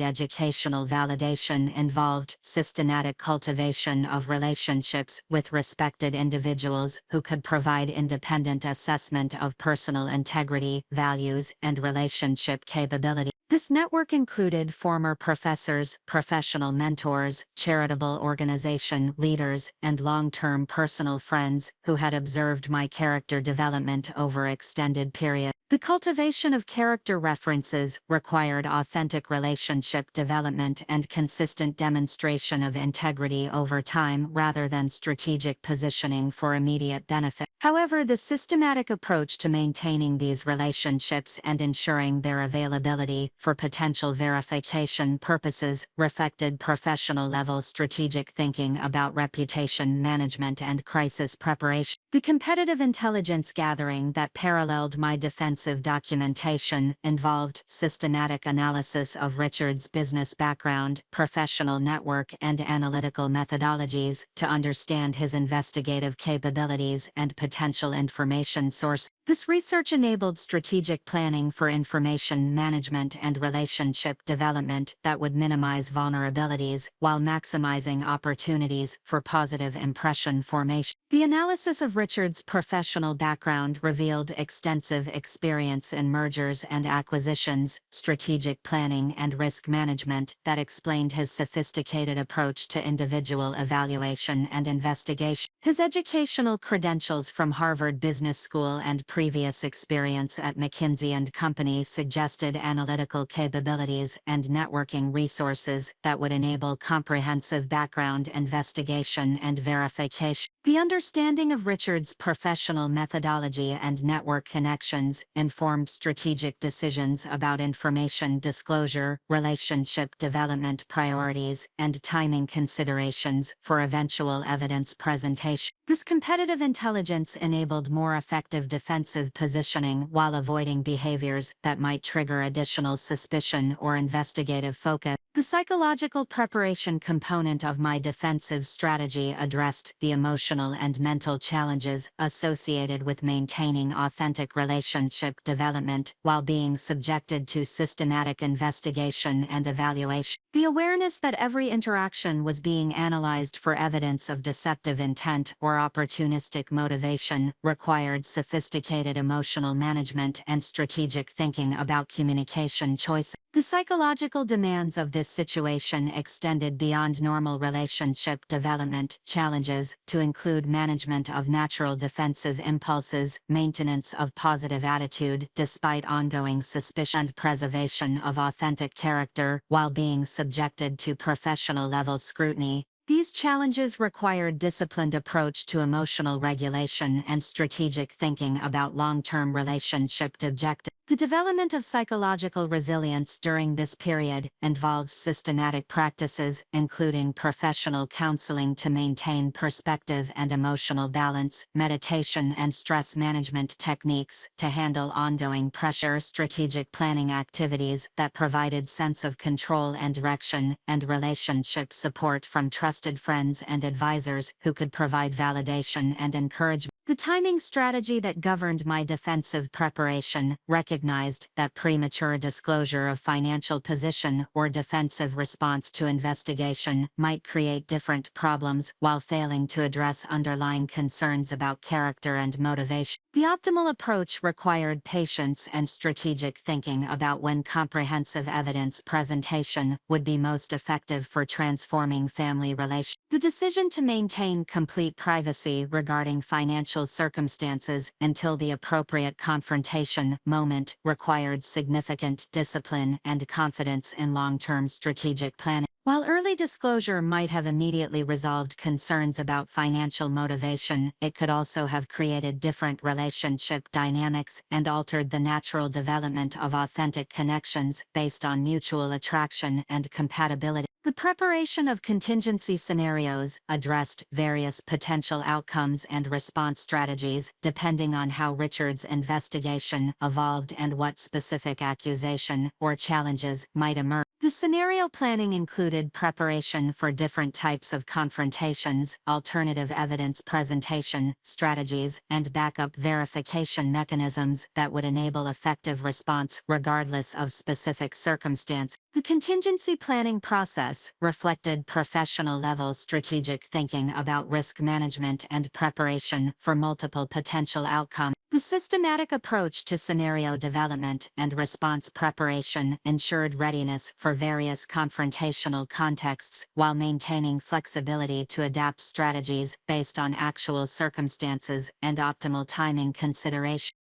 educational validation involved systematic cultivation of relationships with respected individuals who could provide independent assessment of personal integrity, values, and relationship capability. This network included former professors, professional mentors, charitable organization leaders, and long-term personal friends who had observed my character development over extended periods. The cultivation of character references required authentic relationship development and consistent demonstration of integrity over time rather than strategic positioning for immediate benefit. However, the systematic approach to maintaining these relationships and ensuring their availability for potential verification purposes reflected professional-level strategic thinking about reputation management and crisis preparation. The competitive intelligence gathering that paralleled my defensive documentation involved systematic analysis of Richard's business background, professional network, and analytical methodologies to understand his investigative capabilities and potential information source. This research enabled strategic planning for information management and relationship development that would minimize vulnerabilities while maximizing opportunities for positive impression formation. The analysis of Richard's professional background revealed extensive experience in mergers and acquisitions, strategic planning, and risk management that explained his sophisticated approach to individual evaluation and investigation. His educational credentials from Harvard Business School and previous experience at McKinsey & Company suggested analytical capabilities and networking resources that would enable comprehensive background investigation and verification. The understanding of Richard's professional methodology and network connections informed strategic decisions about information disclosure, relationship development priorities, and timing considerations for eventual evidence presentation. This competitive intelligence enabled more effective defensive positioning while avoiding behaviors that might trigger additional suspicion or investigative focus. The psychological preparation component of my defensive strategy addressed the emotional and mental challenges associated with maintaining authentic relationship development while being subjected to systematic investigation and evaluation. The awareness that every interaction was being analyzed for evidence of deceptive intent or opportunistic motivation required sophisticated emotional management and strategic thinking about communication choices. The psychological demands of this situation extended beyond normal relationship development challenges to include management of natural defensive impulses, maintenance of positive attitude despite ongoing suspicion, and preservation of authentic character while being subjected to professional-level scrutiny. These challenges required disciplined approach to emotional regulation and strategic thinking about long-term relationship objectives. The development of psychological resilience during this period involves systematic practices, including professional counseling to maintain perspective and emotional balance, meditation and stress management techniques to handle ongoing pressure, strategic planning activities that provided sense of control and direction, and relationship support from trusted friends and advisors who could provide validation and encouragement. The timing strategy that governed my defensive preparation recognized that premature disclosure of financial position or defensive response to investigation might create different problems while failing to address underlying concerns about character and motivation. The optimal approach required patience and strategic thinking about when comprehensive evidence presentation would be most effective for transforming family relations. The decision to maintain complete privacy regarding financial circumstances until the appropriate confrontation moment required significant discipline and confidence in long-term strategic planning. While early disclosure might have immediately resolved concerns about financial motivation, it could also have created different relationship dynamics and altered the natural development of authentic connections based on mutual attraction and compatibility. The preparation of contingency scenarios addressed various potential outcomes and response strategies depending on how Richard's investigation evolved and what specific accusation or challenges might emerge. The scenario planning included preparation for different types of confrontations, alternative evidence presentation strategies, and backup verification mechanisms that would enable effective response regardless of specific circumstance. The contingency planning process reflected professional-level strategic thinking about risk management and preparation for multiple potential outcomes. The systematic approach to scenario development and response preparation ensured readiness for various confrontational contexts while maintaining flexibility to adapt strategies based on actual circumstances and optimal timing consideration.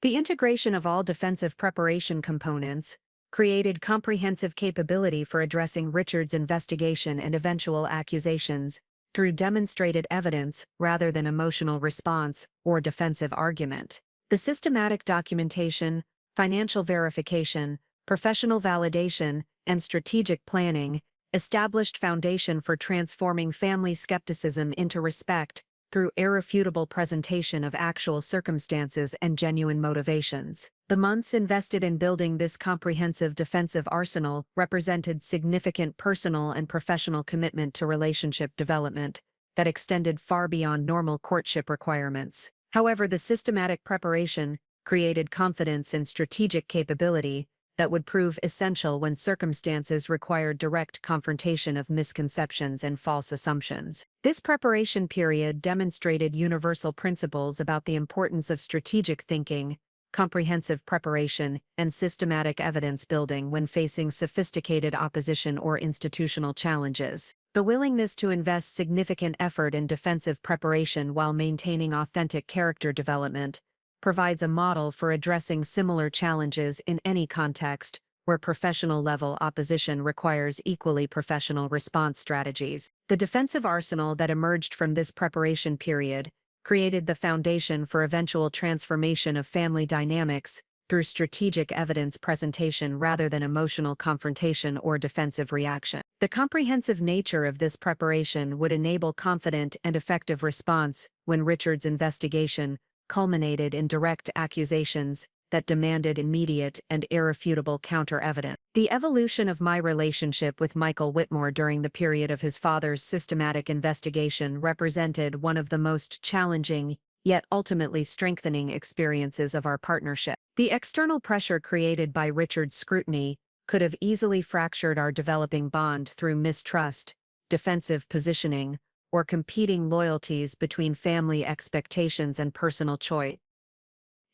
The integration of all defensive preparation components created comprehensive capability for addressing Richard's investigation and eventual accusations through demonstrated evidence rather than emotional response or defensive argument. The systematic documentation, financial verification, professional validation, and strategic planning established foundation for transforming family skepticism into respect through irrefutable presentation of actual circumstances and genuine motivations. The months invested in building this comprehensive defensive arsenal represented significant personal and professional commitment to relationship development that extended far beyond normal courtship requirements. However, the systematic preparation created confidence and strategic capability that would prove essential when circumstances required direct confrontation of misconceptions and false assumptions. This preparation period demonstrated universal principles about the importance of strategic thinking, comprehensive preparation, and systematic evidence building when facing sophisticated opposition or institutional challenges. The willingness to invest significant effort in defensive preparation while maintaining authentic character development provides a model for addressing similar challenges in any context where professional-level opposition requires equally professional response strategies. The defensive arsenal that emerged from this preparation period created the foundation for eventual transformation of family dynamics through strategic evidence presentation rather than emotional confrontation or defensive reaction. The comprehensive nature of this preparation would enable confident and effective response when Richard's investigation culminated in direct accusations that demanded immediate and irrefutable counter-evidence. The evolution of my relationship with Michael Whitmore during the period of his father's systematic investigation represented one of the most challenging, yet ultimately strengthening experiences of our partnership. The external pressure created by Richard's scrutiny could have easily fractured our developing bond through mistrust, defensive positioning, or competing loyalties between family expectations and personal choice.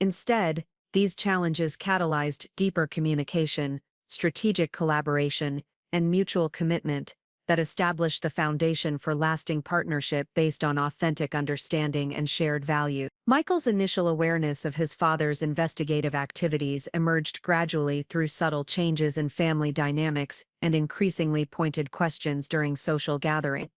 Instead, these challenges catalyzed deeper communication, strategic collaboration, and mutual commitment that established the foundation for lasting partnership based on authentic understanding and shared value. Michael's initial awareness of his father's investigative activities emerged gradually through subtle changes in family dynamics and increasingly pointed questions during social gatherings.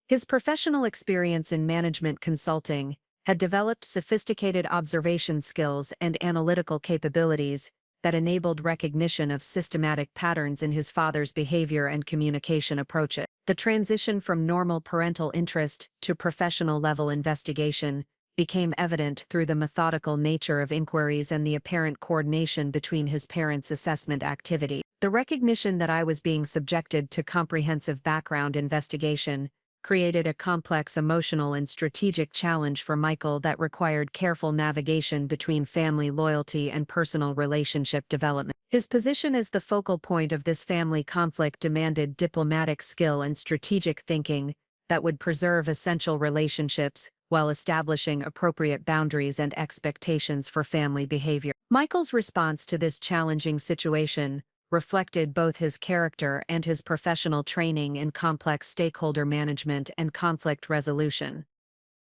His professional experience in management consulting had developed sophisticated observation skills and analytical capabilities that enabled recognition of systematic patterns in his father's behavior and communication approaches. The transition from normal parental interest to professional-level investigation became evident through the methodical nature of inquiries and the apparent coordination between his parents' assessment activity. The recognition that I was being subjected to comprehensive background investigation created a complex emotional and strategic challenge for Michael that required careful navigation between family loyalty and personal relationship development. His position as the focal point of this family conflict demanded diplomatic skill and strategic thinking that would preserve essential relationships while establishing appropriate boundaries and expectations for family behavior. Michael's response to this challenging situation reflected both his character and his professional training in complex stakeholder management and conflict resolution.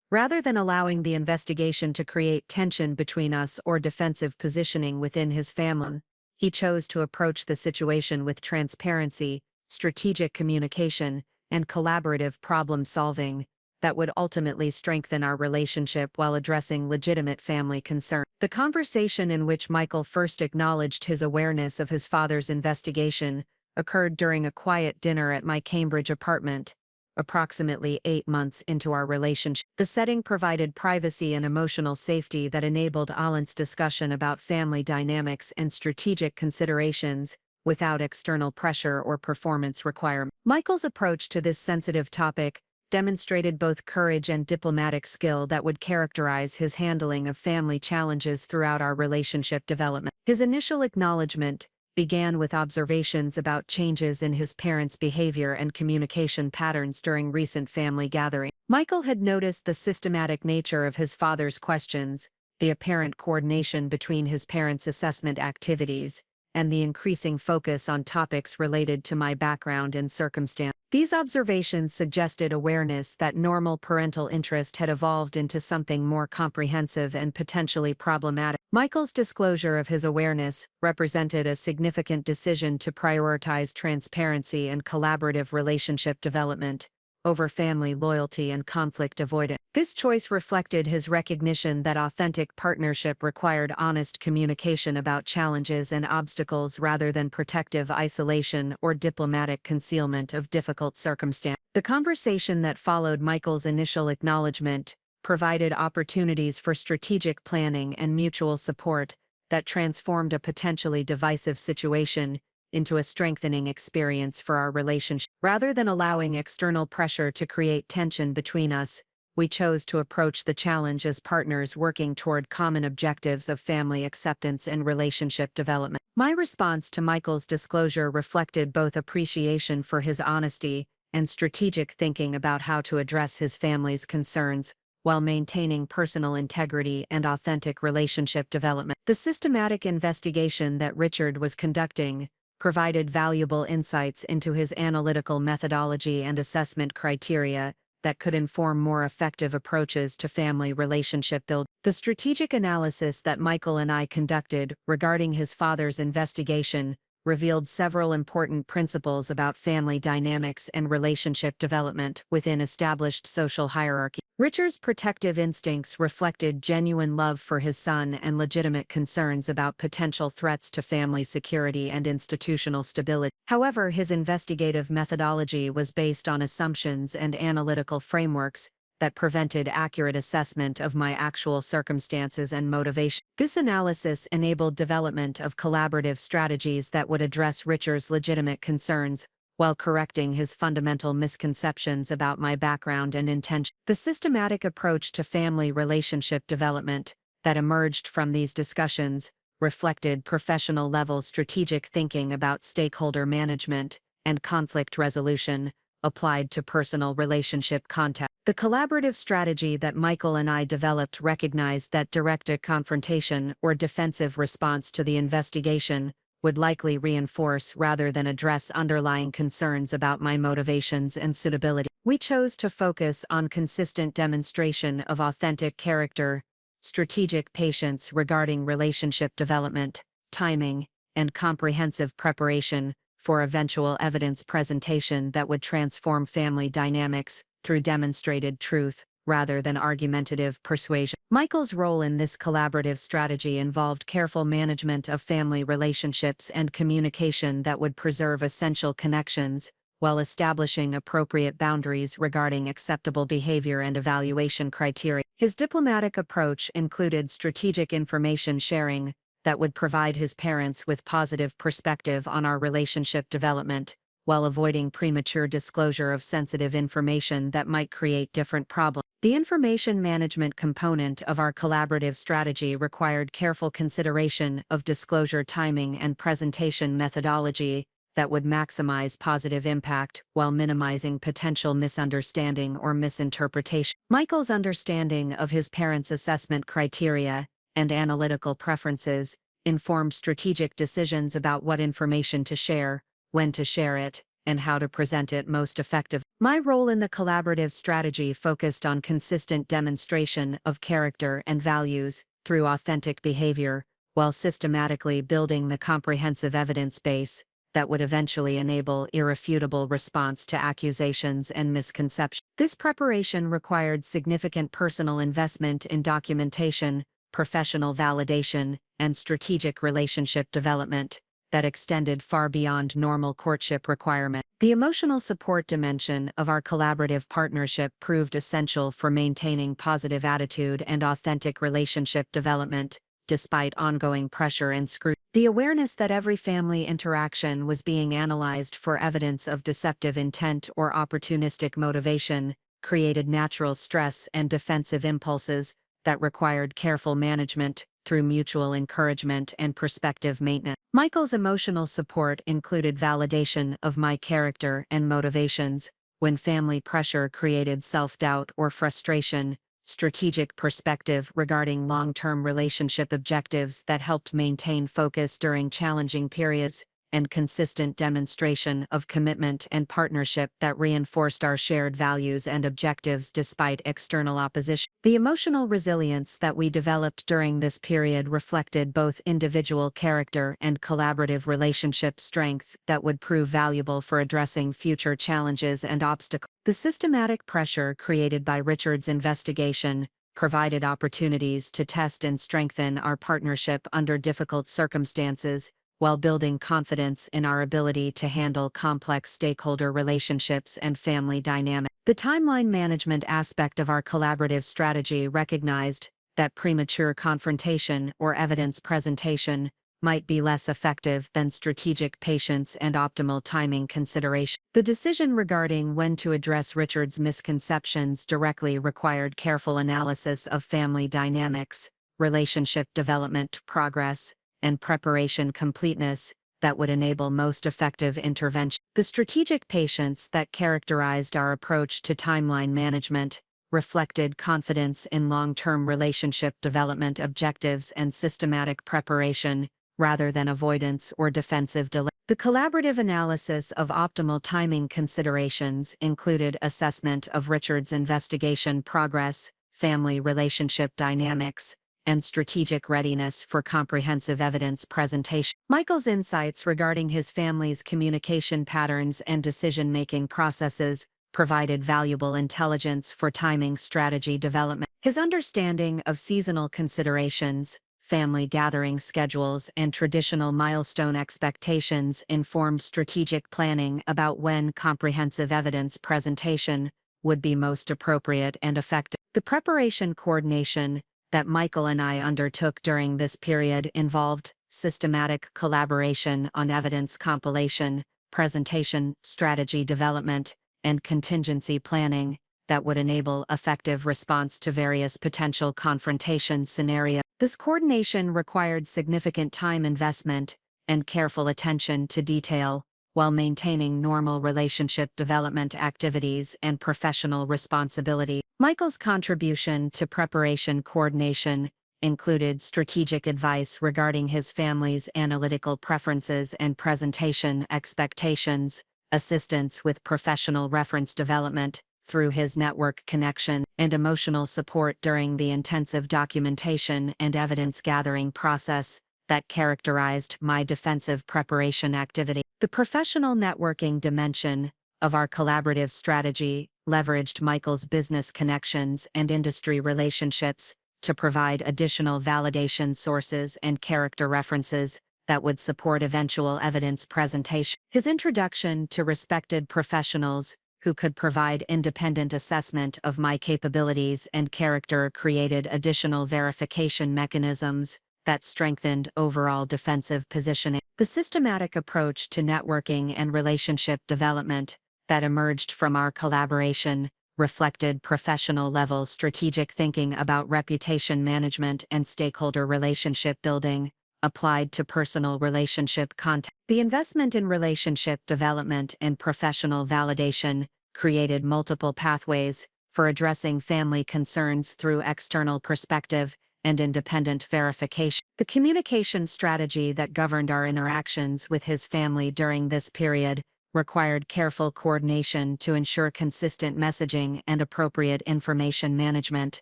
Rather than allowing the investigation to create tension between us or defensive positioning within his family, he chose to approach the situation with transparency, strategic communication, and collaborative problem-solving that would ultimately strengthen our relationship while addressing legitimate family concerns. The conversation in which Michael first acknowledged his awareness of his father's investigation occurred during a quiet dinner at my Cambridge apartment, approximately 8 months into our relationship. The setting provided privacy and emotional safety that enabled balanced discussion about family dynamics and strategic considerations without external pressure or performance requirements. Michael's approach to this sensitive topic demonstrated both courage and diplomatic skill that would characterize his handling of family challenges throughout our relationship development. His initial acknowledgement began with observations about changes in his parents' behavior and communication patterns during recent family gatherings. Michael had noticed the systematic nature of his father's questions, the apparent coordination between his parents' assessment activities, and the increasing focus on topics related to my background and circumstance. These observations suggested awareness that normal parental interest had evolved into something more comprehensive and potentially problematic. Michael's disclosure of his awareness represented a significant decision to prioritize transparency and collaborative relationship development over family loyalty and conflict avoidance. This choice reflected his recognition that authentic partnership required honest communication about challenges and obstacles rather than protective isolation or diplomatic concealment of difficult circumstances. The conversation that followed Michael's initial acknowledgement provided opportunities for strategic planning and mutual support that transformed a potentially divisive situation into a strengthening experience for our relationship. Rather than allowing external pressure to create tension between us, we chose to approach the challenge as partners working toward common objectives of family acceptance and relationship development. My response to Michael's disclosure reflected both appreciation for his honesty and strategic thinking about how to address his family's concerns while maintaining personal integrity and authentic relationship development. The systematic investigation that Richard was conducting provided valuable insights into his analytical methodology and assessment criteria that could inform more effective approaches to family relationship building. The strategic analysis that Michael and I conducted regarding his father's investigation revealed several important principles about family dynamics and relationship development within established social hierarchy. Richard's protective instincts reflected genuine love for his son and legitimate concerns about potential threats to family security and institutional stability. However, his investigative methodology was based on assumptions and analytical frameworks that prevented accurate assessment of my actual circumstances and motivation. This analysis enabled development of collaborative strategies that would address Richard's legitimate concerns while correcting his fundamental misconceptions about my background and intention. The systematic approach to family relationship development that emerged from these discussions reflected professional-level strategic thinking about stakeholder management and conflict resolution applied to personal relationship context. The collaborative strategy that Michael and I developed recognized that direct confrontation or defensive response to the investigation would likely reinforce rather than address underlying concerns about my motivations and suitability. We chose to focus on consistent demonstration of authentic character, strategic patience regarding relationship development, timing, and comprehensive preparation for eventual evidence presentation that would transform family dynamics through demonstrated truth rather than argumentative persuasion. Michael's role in this collaborative strategy involved careful management of family relationships and communication that would preserve essential connections while establishing appropriate boundaries regarding acceptable behavior and evaluation criteria. His diplomatic approach included strategic information sharing that would provide his parents with positive perspective on our relationship development, while avoiding premature disclosure of sensitive information that might create different problems. The information management component of our collaborative strategy required careful consideration of disclosure timing and presentation methodology that would maximize positive impact while minimizing potential misunderstanding or misinterpretation. Michael's understanding of his parents' assessment criteria and analytical preferences informed strategic decisions about what information to share, when to share it, and how to present it most effectively. My role in the collaborative strategy focused on consistent demonstration of character and values through authentic behavior, while systematically building the comprehensive evidence base that would eventually enable irrefutable response to accusations and misconceptions. This preparation required significant personal investment in documentation, professional validation, and strategic relationship development that extended far beyond normal courtship requirements. The emotional support dimension of our collaborative partnership proved essential for maintaining positive attitude and authentic relationship development, despite ongoing pressure and scrutiny. The awareness that every family interaction was being analyzed for evidence of deceptive intent or opportunistic motivation created natural stress and defensive impulses that required careful management through mutual encouragement and perspective maintenance. Michael's emotional support included validation of my character and motivations when family pressure created self-doubt or frustration, strategic perspective regarding long-term relationship objectives that helped maintain focus during challenging periods, and consistent demonstration of commitment and partnership that reinforced our shared values and objectives despite external opposition. The emotional resilience that we developed during this period reflected both individual character and collaborative relationship strength that would prove valuable for addressing future challenges and obstacles. The systematic pressure created by Richard's investigation provided opportunities to test and strengthen our partnership under difficult circumstances, while building confidence in our ability to handle complex stakeholder relationships and family dynamics. The timeline management aspect of our collaborative strategy recognized that premature confrontation or evidence presentation might be less effective than strategic patience and optimal timing consideration. The decision regarding when to address Richard's misconceptions directly required careful analysis of family dynamics, relationship development progress, and preparation completeness that would enable most effective intervention. The strategic patience that characterized our approach to timeline management reflected confidence in long-term relationship development objectives and systematic preparation, rather than avoidance or defensive delay. The collaborative analysis of optimal timing considerations included assessment of Richard's investigation progress, family relationship dynamics, and strategic readiness for comprehensive evidence presentation. Michael's insights regarding his family's communication patterns and decision-making processes provided valuable intelligence for timing strategy development. His understanding of seasonal considerations, family gathering schedules, and traditional milestone expectations informed strategic planning about when comprehensive evidence presentation would be most appropriate and effective. The preparation coordination that Michael and I undertook during this period involved systematic collaboration on evidence compilation, presentation, strategy development, and contingency planning that would enable effective response to various potential confrontation scenarios. This coordination required significant time investment and careful attention to detail, while maintaining normal relationship development activities and professional responsibility. Michael's contribution to preparation coordination included strategic advice regarding his family's analytical preferences and presentation expectations, assistance with professional reference development through his network connection, and emotional support during the intensive documentation and evidence gathering process that characterized my defensive preparation activity. The professional networking dimension of our collaborative strategy leveraged Michael's business connections and industry relationships to provide additional validation sources and character references that would support eventual evidence presentation. His introduction to respected professionals who could provide independent assessment of my capabilities and character created additional verification mechanisms that strengthened overall defensive positioning. The systematic approach to networking and relationship development that emerged from our collaboration reflected professional-level strategic thinking about reputation management and stakeholder relationship building, applied to personal relationship content. The investment in relationship development and professional validation created multiple pathways for addressing family concerns through external perspective and independent verification. The communication strategy that governed our interactions with his family during this period required careful coordination to ensure consistent messaging and appropriate information management,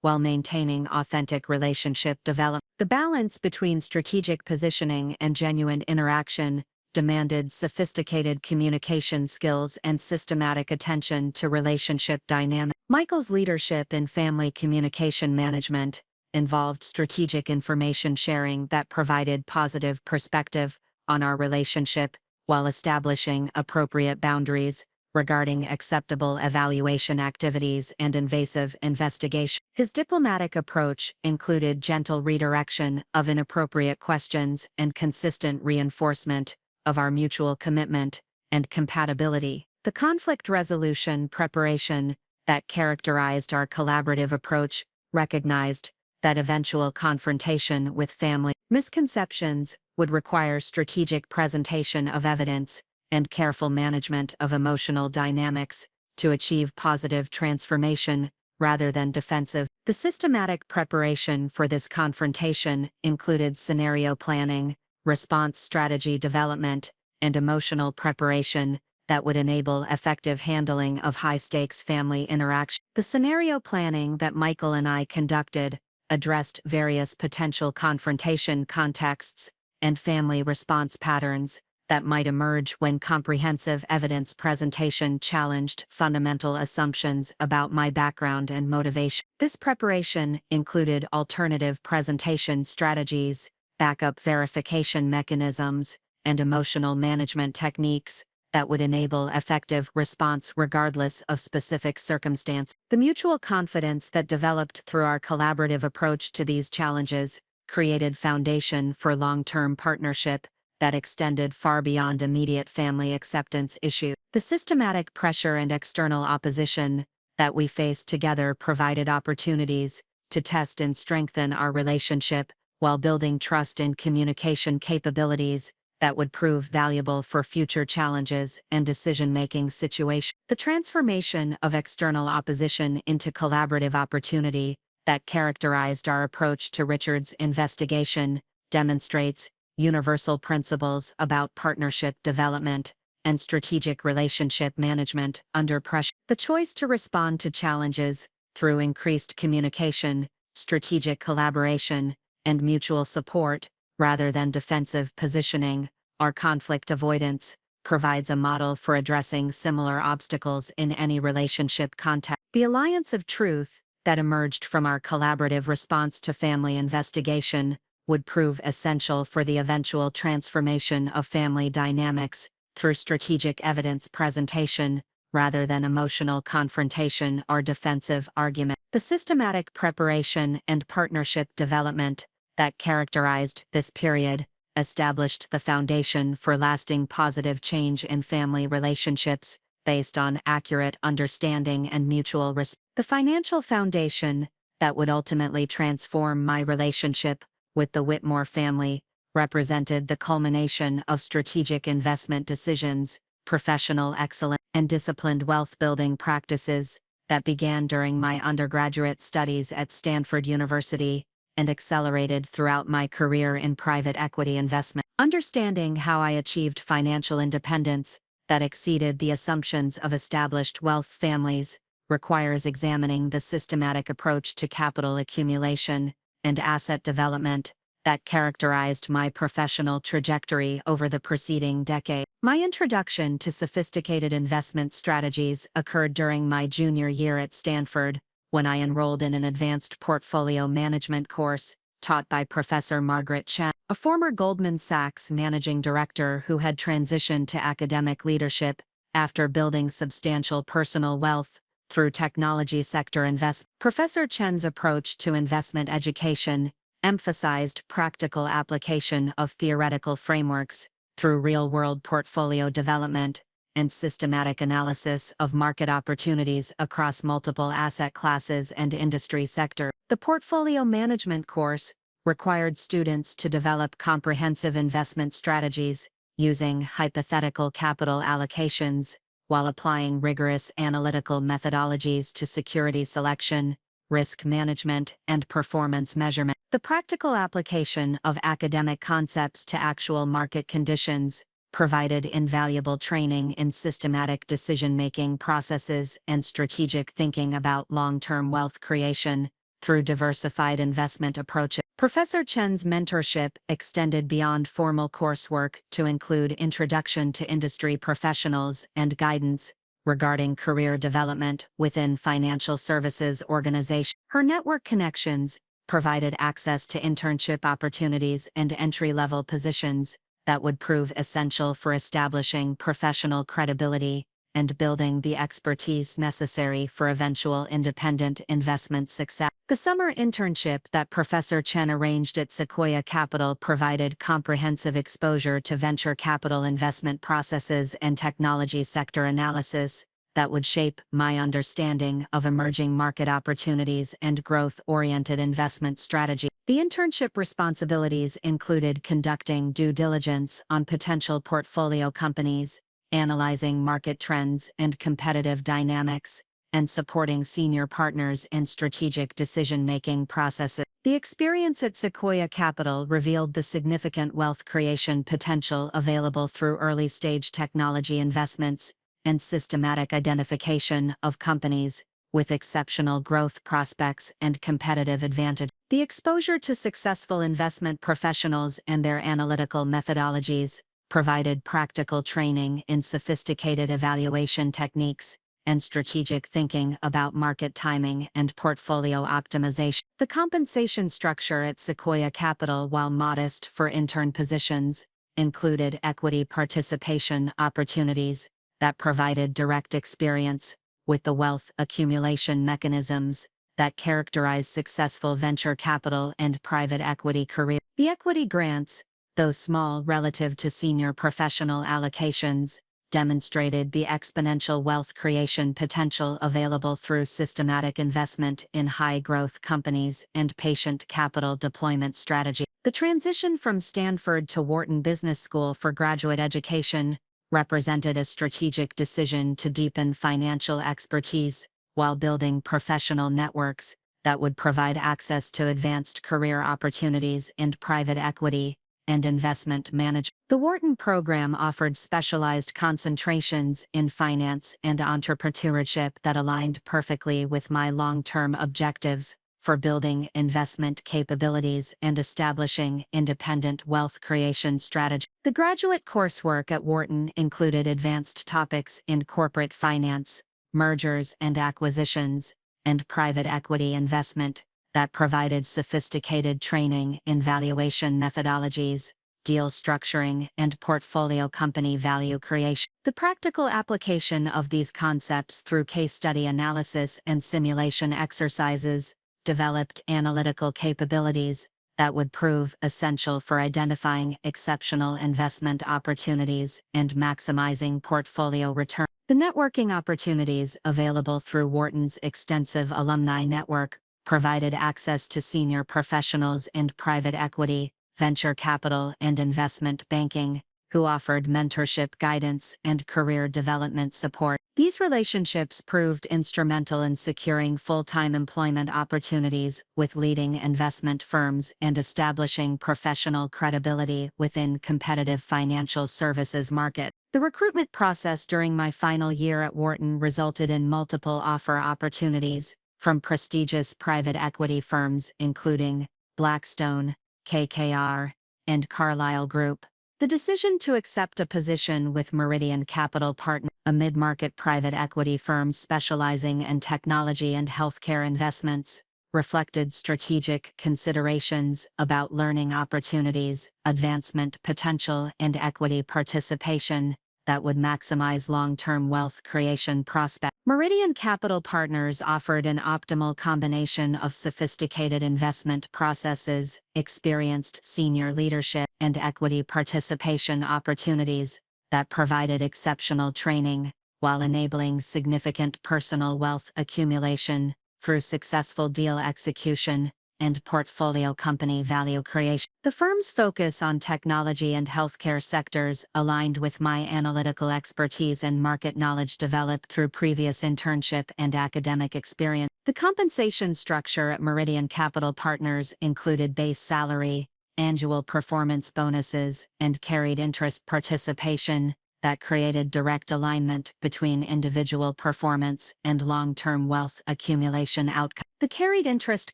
while maintaining authentic relationship development. The balance between strategic positioning and genuine interaction demanded sophisticated communication skills and systematic attention to relationship dynamics. Michael's leadership in family communication management involved strategic information sharing that provided positive perspective on our relationship, while establishing appropriate boundaries regarding acceptable evaluation activities and invasive investigation. His diplomatic approach included gentle redirection of inappropriate questions and consistent reinforcement of our mutual commitment and compatibility. The conflict resolution preparation that characterized our collaborative approach recognized that eventual confrontation with family misconceptions would require strategic presentation of evidence and careful management of emotional dynamics to achieve positive transformation rather than defensive. The systematic preparation for this confrontation included scenario planning, response strategy development, and emotional preparation that would enable effective handling of high-stakes family interaction. The scenario planning that Michael and I conducted addressed various potential confrontation contexts and family response patterns that might emerge when comprehensive evidence presentation challenged fundamental assumptions about my background and motivation. This preparation included alternative presentation strategies, backup verification mechanisms, and emotional management techniques that would enable effective response regardless of specific circumstance. The mutual confidence that developed through our collaborative approach to these challenges created foundation for long-term partnership that extended far beyond immediate family acceptance issues. The systematic pressure and external opposition that we faced together provided opportunities to test and strengthen our relationship while building trust and communication capabilities that would prove valuable for future challenges and decision-making situations. The transformation of external opposition into collaborative opportunity that characterized our approach to Richard's investigation demonstrates universal principles about partnership development and strategic relationship management under pressure. The choice to respond to challenges through increased communication, strategic collaboration, and mutual support, rather than defensive positioning or conflict avoidance, provides a model for addressing similar obstacles in any relationship context. The alliance of truth that emerged from our collaborative response to family investigation would prove essential for the eventual transformation of family dynamics through strategic evidence presentation rather than emotional confrontation or defensive argument. The systematic preparation and partnership development that characterized this period established the foundation for lasting positive change in family relationships based on accurate understanding and mutual respect. The financial foundation that would ultimately transform my relationship with the Whitmore family represented the culmination of strategic investment decisions, professional excellence, and disciplined wealth-building practices that began during my undergraduate studies at Stanford University and accelerated throughout my career in private equity investment. Understanding how I achieved financial independence that exceeded the assumptions of established wealth families requires examining the systematic approach to capital accumulation and asset development that characterized my professional trajectory over the preceding decade. My introduction to sophisticated investment strategies occurred during my junior year at Stanford, when I enrolled in an advanced portfolio management course taught by Professor Margaret Chen, a former Goldman Sachs managing director who had transitioned to academic leadership after building substantial personal wealth through technology sector investment. Professor Chen's approach to investment education emphasized practical application of theoretical frameworks through real-world portfolio development and systematic analysis of market opportunities across multiple asset classes and industry sectors. The portfolio management course required students to develop comprehensive investment strategies using hypothetical capital allocations while applying rigorous analytical methodologies to security selection, risk management, and performance measurement. The practical application of academic concepts to actual market conditions provided invaluable training in systematic decision-making processes and strategic thinking about long-term wealth creation through diversified investment approaches. Professor Chen's mentorship extended beyond formal coursework to include introduction to industry professionals and guidance regarding career development within financial services organizations. Her network connections provided access to internship opportunities and entry-level positions that would prove essential for establishing professional credibility and building the expertise necessary for eventual independent investment success. The summer internship that Professor Chen arranged at Sequoia Capital provided comprehensive exposure to venture capital investment processes and technology sector analysis that would shape my understanding of emerging market opportunities and growth-oriented investment strategy. The internship responsibilities included conducting due diligence on potential portfolio companies, analyzing market trends and competitive dynamics, and supporting senior partners in strategic decision-making processes. The experience at Sequoia Capital revealed the significant wealth creation potential available through early-stage technology investments and systematic identification of companies with exceptional growth prospects and competitive advantage. The exposure to successful investment professionals and their analytical methodologies provided practical training in sophisticated evaluation techniques and strategic thinking about market timing and portfolio optimization. The compensation structure at Sequoia Capital, while modest for intern positions, included equity participation opportunities that provided direct experience with the wealth accumulation mechanisms that characterize successful venture capital and private equity careers. The equity grants, though small relative to senior professional allocations, demonstrated the exponential wealth creation potential available through systematic investment in high-growth companies and patient capital deployment strategy. The transition from Stanford to Wharton Business School for graduate education represented a strategic decision to deepen financial expertise while building professional networks that would provide access to advanced career opportunities in private equity and investment management. The Wharton program offered specialized concentrations in finance and entrepreneurship that aligned perfectly with my long-term objectives for building investment capabilities and establishing independent wealth creation strategy. The graduate coursework at Wharton included advanced topics in corporate finance, mergers and acquisitions, and private equity investment that provided sophisticated training in valuation methodologies, deal structuring, and portfolio company value creation. The practical application of these concepts through case study analysis and simulation exercises developed analytical capabilities that would prove essential for identifying exceptional investment opportunities and maximizing portfolio return. The networking opportunities available through Wharton's extensive alumni network provided access to senior professionals in private equity, venture capital, and investment banking, who offered mentorship guidance and career development support. These relationships proved instrumental in securing full-time employment opportunities with leading investment firms and establishing professional credibility within competitive financial services market. The recruitment process during my final year at Wharton resulted in multiple offer opportunities from prestigious private equity firms including Blackstone, KKR, and Carlyle Group. The decision to accept a position with Meridian Capital Partners, a mid-market private equity firm specializing in technology and healthcare investments, reflected strategic considerations about learning opportunities, advancement potential, and equity participation that would maximize long-term wealth creation prospects. Meridian Capital Partners offered an optimal combination of sophisticated investment processes, experienced senior leadership, and equity participation opportunities that provided exceptional training while enabling significant personal wealth accumulation through successful deal execution and portfolio company value creation. The firm's focus on technology and healthcare sectors aligned with my analytical expertise and market knowledge developed through previous internship and academic experience. The compensation structure at Meridian Capital Partners included base salary, annual performance bonuses, and carried interest participation that created direct alignment between individual performance and long-term wealth accumulation outcomes. The carried interest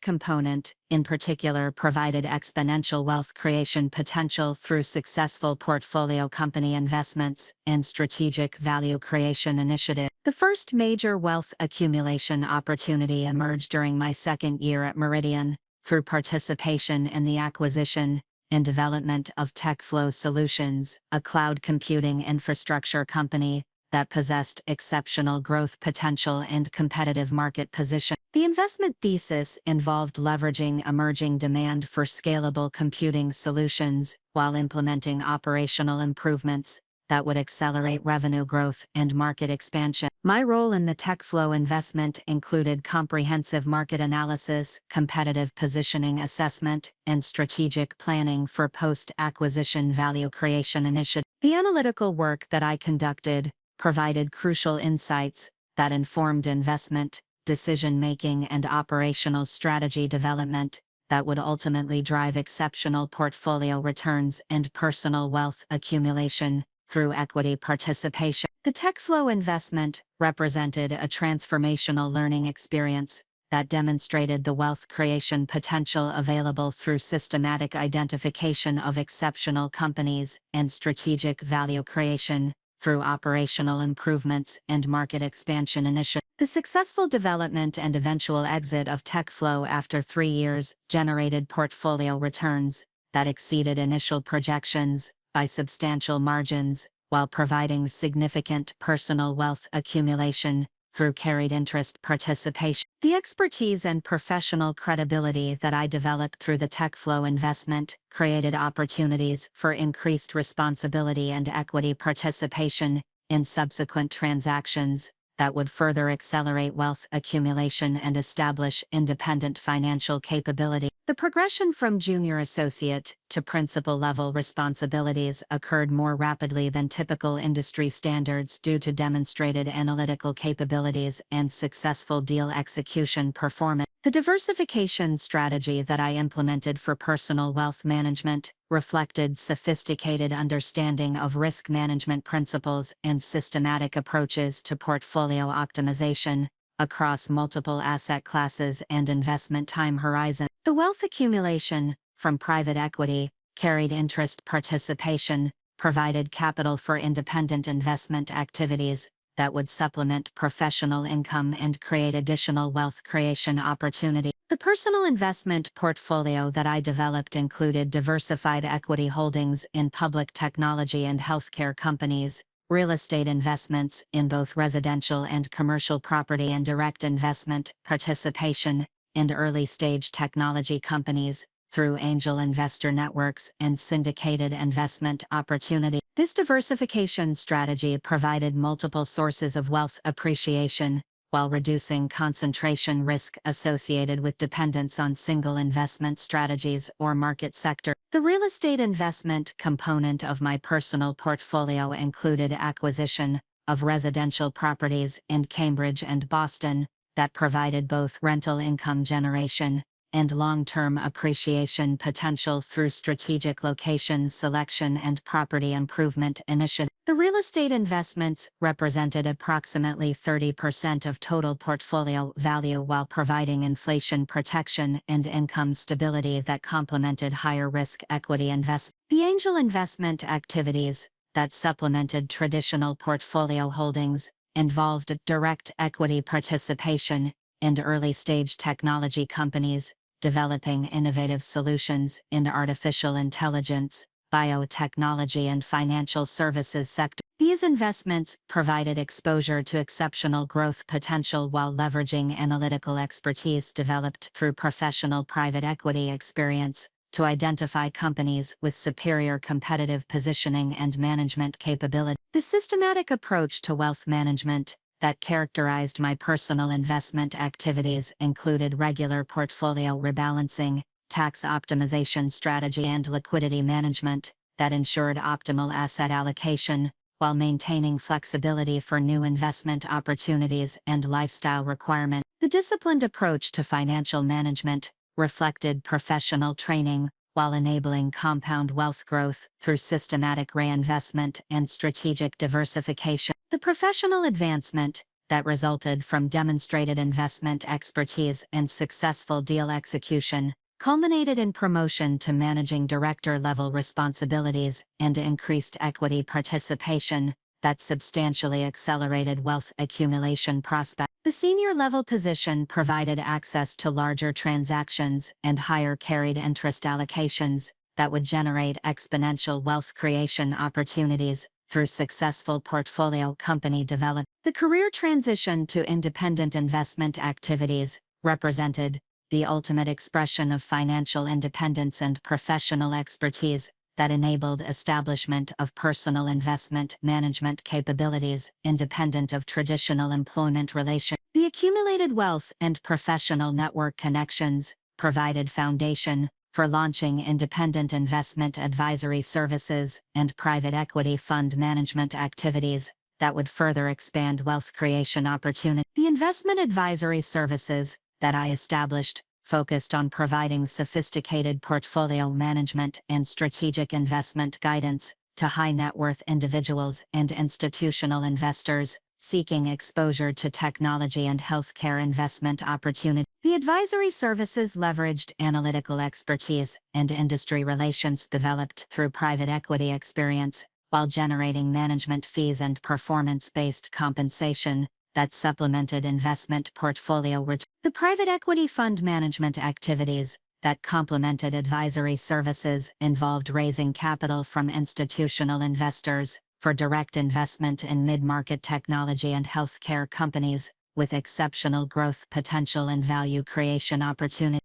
component, in particular, provided exponential wealth creation potential through successful portfolio company investments and strategic value creation initiatives. The first major wealth accumulation opportunity emerged during my second year at Meridian, through participation in the acquisition and development of TechFlow Solutions, a cloud computing infrastructure company that possessed exceptional growth potential and competitive market position. The investment thesis involved leveraging emerging demand for scalable computing solutions while implementing operational improvements that would accelerate revenue growth and market expansion. My role in the tech flow investment included comprehensive market analysis, competitive positioning assessment, and strategic planning for post-acquisition value creation initiatives. The analytical work that I conducted provided crucial insights that informed investment, decision-making, and operational strategy development that would ultimately drive exceptional portfolio returns and personal wealth accumulation through equity participation. The tech flow investment represented a transformational learning experience that demonstrated the wealth creation potential available through systematic identification of exceptional companies and strategic value creation through operational improvements and market expansion initiatives. The successful development and eventual exit of TechFlow after 3 years generated portfolio returns that exceeded initial projections by substantial margins, while providing significant personal wealth accumulation through carried interest participation. The expertise and professional credibility that I developed through the TechFlow investment created opportunities for increased responsibility and equity participation in subsequent transactions that would further accelerate wealth accumulation and establish independent financial capability. The progression from junior associate to principal level responsibilities occurred more rapidly than typical industry standards due to demonstrated analytical capabilities and successful deal execution performance. The diversification strategy that I implemented for personal wealth management reflected sophisticated understanding of risk management principles and systematic approaches to portfolio optimization across multiple asset classes and investment time horizons. The wealth accumulation from private equity, carried interest participation, provided capital for independent investment activities that would supplement professional income and create additional wealth creation opportunity. The personal investment portfolio that I developed included diversified equity holdings in public technology and healthcare companies, real estate investments in both residential and commercial property, and direct investment participation in early-stage technology companies through angel investor networks and syndicated investment opportunity. This diversification strategy provided multiple sources of wealth appreciation while reducing concentration risk associated with dependence on single investment strategies or market sector. The real estate investment component of my personal portfolio included acquisition of residential properties in Cambridge and Boston that provided both rental income generation and long-term appreciation potential through strategic location selection and property improvement initiatives. The real estate investments represented approximately 30% of total portfolio value while providing inflation protection and income stability that complemented higher-risk equity investment. The angel investment activities that supplemented traditional portfolio holdings involved direct equity participation in early-stage technology companies developing innovative solutions in artificial intelligence, biotechnology, and financial services sector. These investments provided exposure to exceptional growth potential while leveraging analytical expertise developed through professional private equity experience to identify companies with superior competitive positioning and management capability. The systematic approach to wealth management that characterized my personal investment activities included regular portfolio rebalancing, tax optimization strategy, and liquidity management that ensured optimal asset allocation while maintaining flexibility for new investment opportunities and lifestyle requirements. The disciplined approach to financial management reflected professional training while enabling compound wealth growth through systematic reinvestment and strategic diversification. The professional advancement that resulted from demonstrated investment expertise and successful deal execution culminated in promotion to managing director-level responsibilities and increased equity participation that substantially accelerated wealth accumulation prospects. The senior-level position provided access to larger transactions and higher carried interest allocations that would generate exponential wealth creation opportunities through successful portfolio company development. The career transition to independent investment activities represented the ultimate expression of financial independence and professional expertise that enabled establishment of personal investment management capabilities independent of traditional employment relations. The accumulated wealth and professional network connections provided foundation for launching independent investment advisory services and private equity fund management activities that would further expand wealth creation opportunities. The investment advisory services that I established focused on providing sophisticated portfolio management and strategic investment guidance to high net worth individuals and institutional investors seeking exposure to technology and healthcare investment opportunities. The advisory services leveraged analytical expertise and industry relations developed through private equity experience, while generating management fees and performance-based compensation that supplemented investment portfolio returns. The private equity fund management activities that complemented advisory services involved raising capital from institutional investors for direct investment in mid-market technology and healthcare companies with exceptional growth potential and value creation opportunity.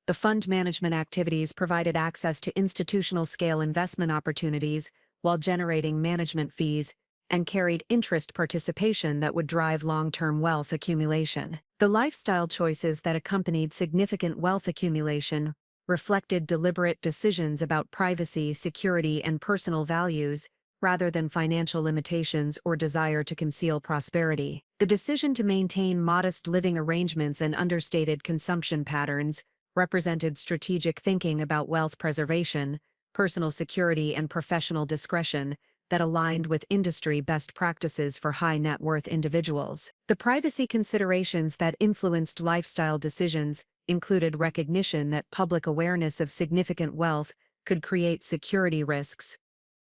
The fund management activities provided access to institutional-scale investment opportunities while generating management fees and carried interest participation that would drive long-term wealth accumulation. The lifestyle choices that accompanied significant wealth accumulation reflected deliberate decisions about privacy, security, and personal values, rather than financial limitations or desire to conceal prosperity. The decision to maintain modest living arrangements and understated consumption patterns represented strategic thinking about wealth preservation, personal security, and professional discretion that aligned with industry best practices for high net worth individuals. The privacy considerations that influenced lifestyle decisions included recognition that public awareness of significant wealth could create security risks,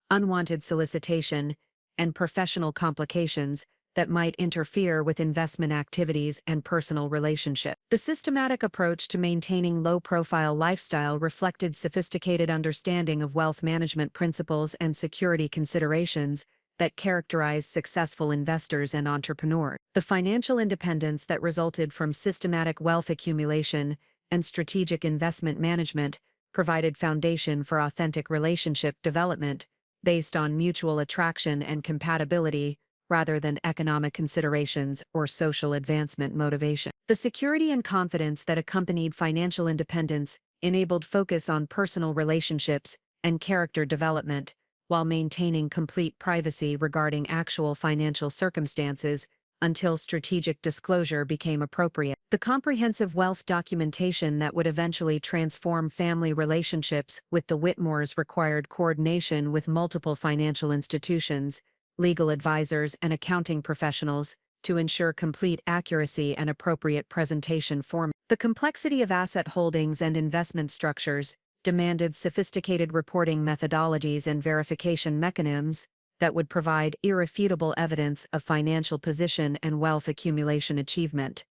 unwanted solicitation, and professional complications that might interfere with investment activities and personal relationships. The systematic approach to maintaining low-profile lifestyle reflected sophisticated understanding of wealth management principles and security considerations that characterize successful investors and entrepreneurs. The financial independence that resulted from systematic wealth accumulation and strategic investment management provided foundation for authentic relationship development based on mutual attraction and compatibility rather than economic considerations or social advancement motivation. The security and confidence that accompanied financial independence enabled focus on personal relationships and character development, while maintaining complete privacy regarding actual financial circumstances until strategic disclosure became appropriate. The comprehensive wealth documentation that would eventually transform family relationships with the Whitmores required coordination with multiple financial institutions, legal advisors, and accounting professionals to ensure complete accuracy and appropriate presentation form. The complexity of asset holdings and investment structures demanded sophisticated reporting methodologies and verification mechanisms that would provide irrefutable evidence of financial position and wealth accumulation achievement.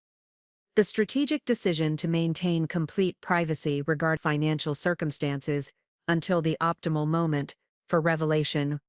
The strategic decision to maintain complete privacy regarding financial circumstances until the optimal moment for revelation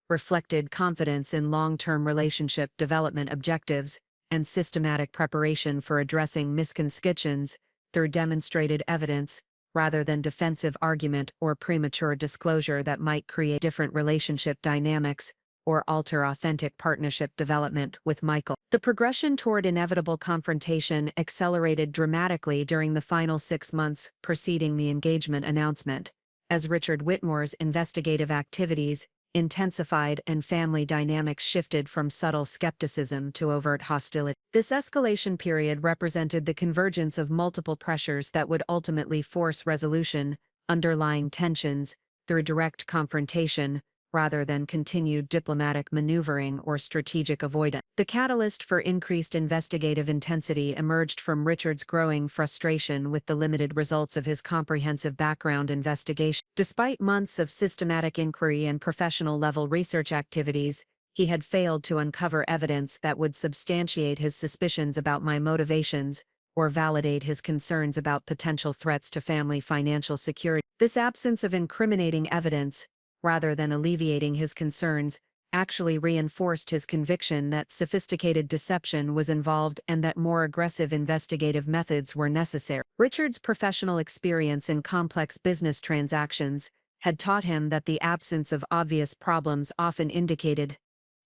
reflected confidence in long-term relationship development objectives and systematic preparation for addressing misconceptions through demonstrated evidence rather than defensive argument or premature disclosure that might create different relationship dynamics or alter authentic partnership development with Michael. The progression toward inevitable confrontation accelerated dramatically during the final 6 months preceding the engagement announcement, as Richard Whitmore's investigative activities intensified and family dynamics shifted from subtle skepticism to overt hostility. This escalation period represented the convergence of multiple pressures that would ultimately force resolution, underlying tensions, through direct confrontation, rather than continued diplomatic maneuvering or strategic avoidance. The catalyst for increased investigative intensity emerged from Richard's growing frustration with the limited results of his comprehensive background investigation. Despite months of systematic inquiry and professional-level research activities, he had failed to uncover evidence that would substantiate his suspicions about my motivations or validate his concerns about potential threats to family financial security. This absence of incriminating evidence, rather than alleviating his concerns, actually reinforced his conviction that sophisticated deception was involved and that more aggressive investigative methods were necessary. Richard's professional experience in complex business transactions had taught him that the absence of obvious problems often indicated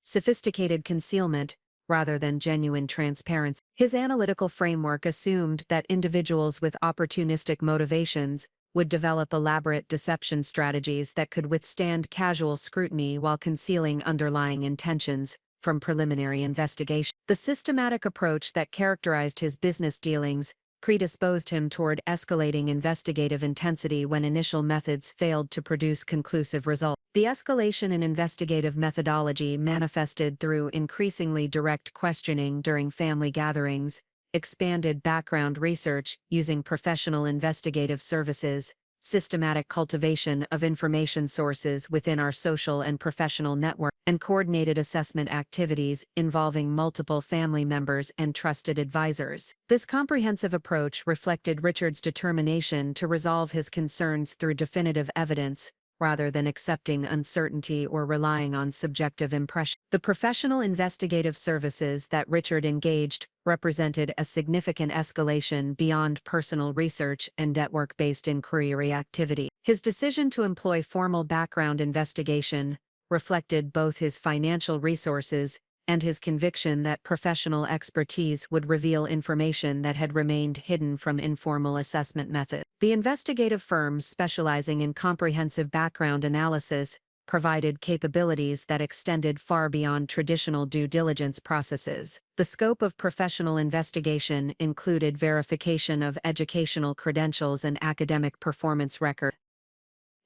sophisticated concealment rather than genuine transparency. His analytical framework assumed that individuals with opportunistic motivations would develop elaborate deception strategies that could withstand casual scrutiny while concealing underlying intentions from preliminary investigation. The systematic approach that characterized his business dealings predisposed him toward escalating investigative intensity when initial methods failed to produce conclusive results. The escalation in investigative methodology manifested through increasingly direct questioning during family gatherings, expanded background research using professional investigative services, systematic cultivation of information sources within our social and professional network, and coordinated assessment activities involving multiple family members and trusted advisors. This comprehensive approach reflected Richard's determination to resolve his concerns through definitive evidence, rather than accepting uncertainty or relying on subjective impression. The professional investigative services that Richard engaged represented a significant escalation beyond personal research and network-based inquiry activity. His decision to employ formal background investigation reflected both his financial resources and his conviction that professional expertise would reveal information that had remained hidden from informal assessment methods. The investigative firms specializing in comprehensive background analysis provided capabilities that extended far beyond traditional due diligence processes. The scope of professional investigation included verification of educational credentials and academic performance records,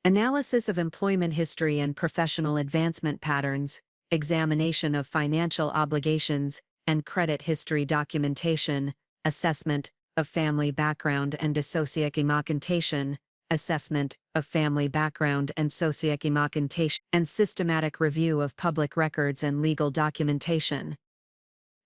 analysis of employment history and professional advancement patterns, examination of financial obligations and credit history documentation, assessment of family background and socioeconomic, assessment of family background and socioeconomic, and systematic review of public records and legal documentation.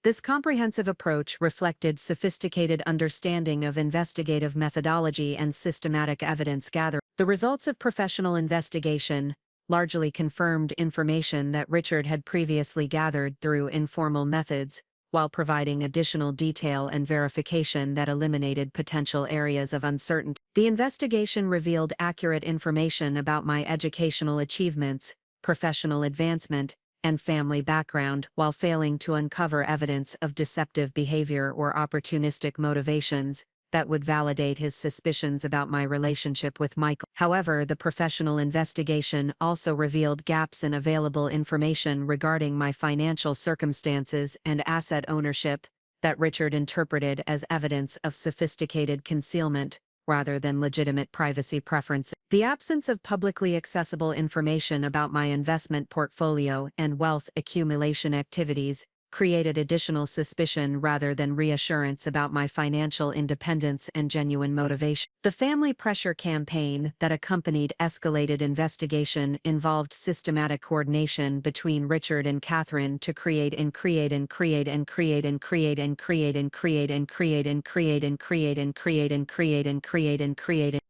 This comprehensive approach reflected sophisticated understanding of investigative methodology and systematic evidence gathering. The results of professional investigation largely confirmed information that Richard had previously gathered through informal methods, while providing additional detail and verification that eliminated potential areas of uncertainty. The investigation revealed accurate information about my educational achievements, professional advancement, and family background while failing to uncover evidence of deceptive behavior or opportunistic motivations that would validate his suspicions about my relationship with Michael. However, the professional investigation also revealed gaps in available information regarding my financial circumstances and asset ownership that Richard interpreted as evidence of sophisticated concealment rather than legitimate privacy preferences. The absence of publicly accessible information about my investment portfolio and wealth accumulation activities created additional suspicion rather than reassurance about my financial independence and genuine motivation. The family pressure campaign that accompanied escalated investigation involved systematic coordination between Richard and Catherine to create.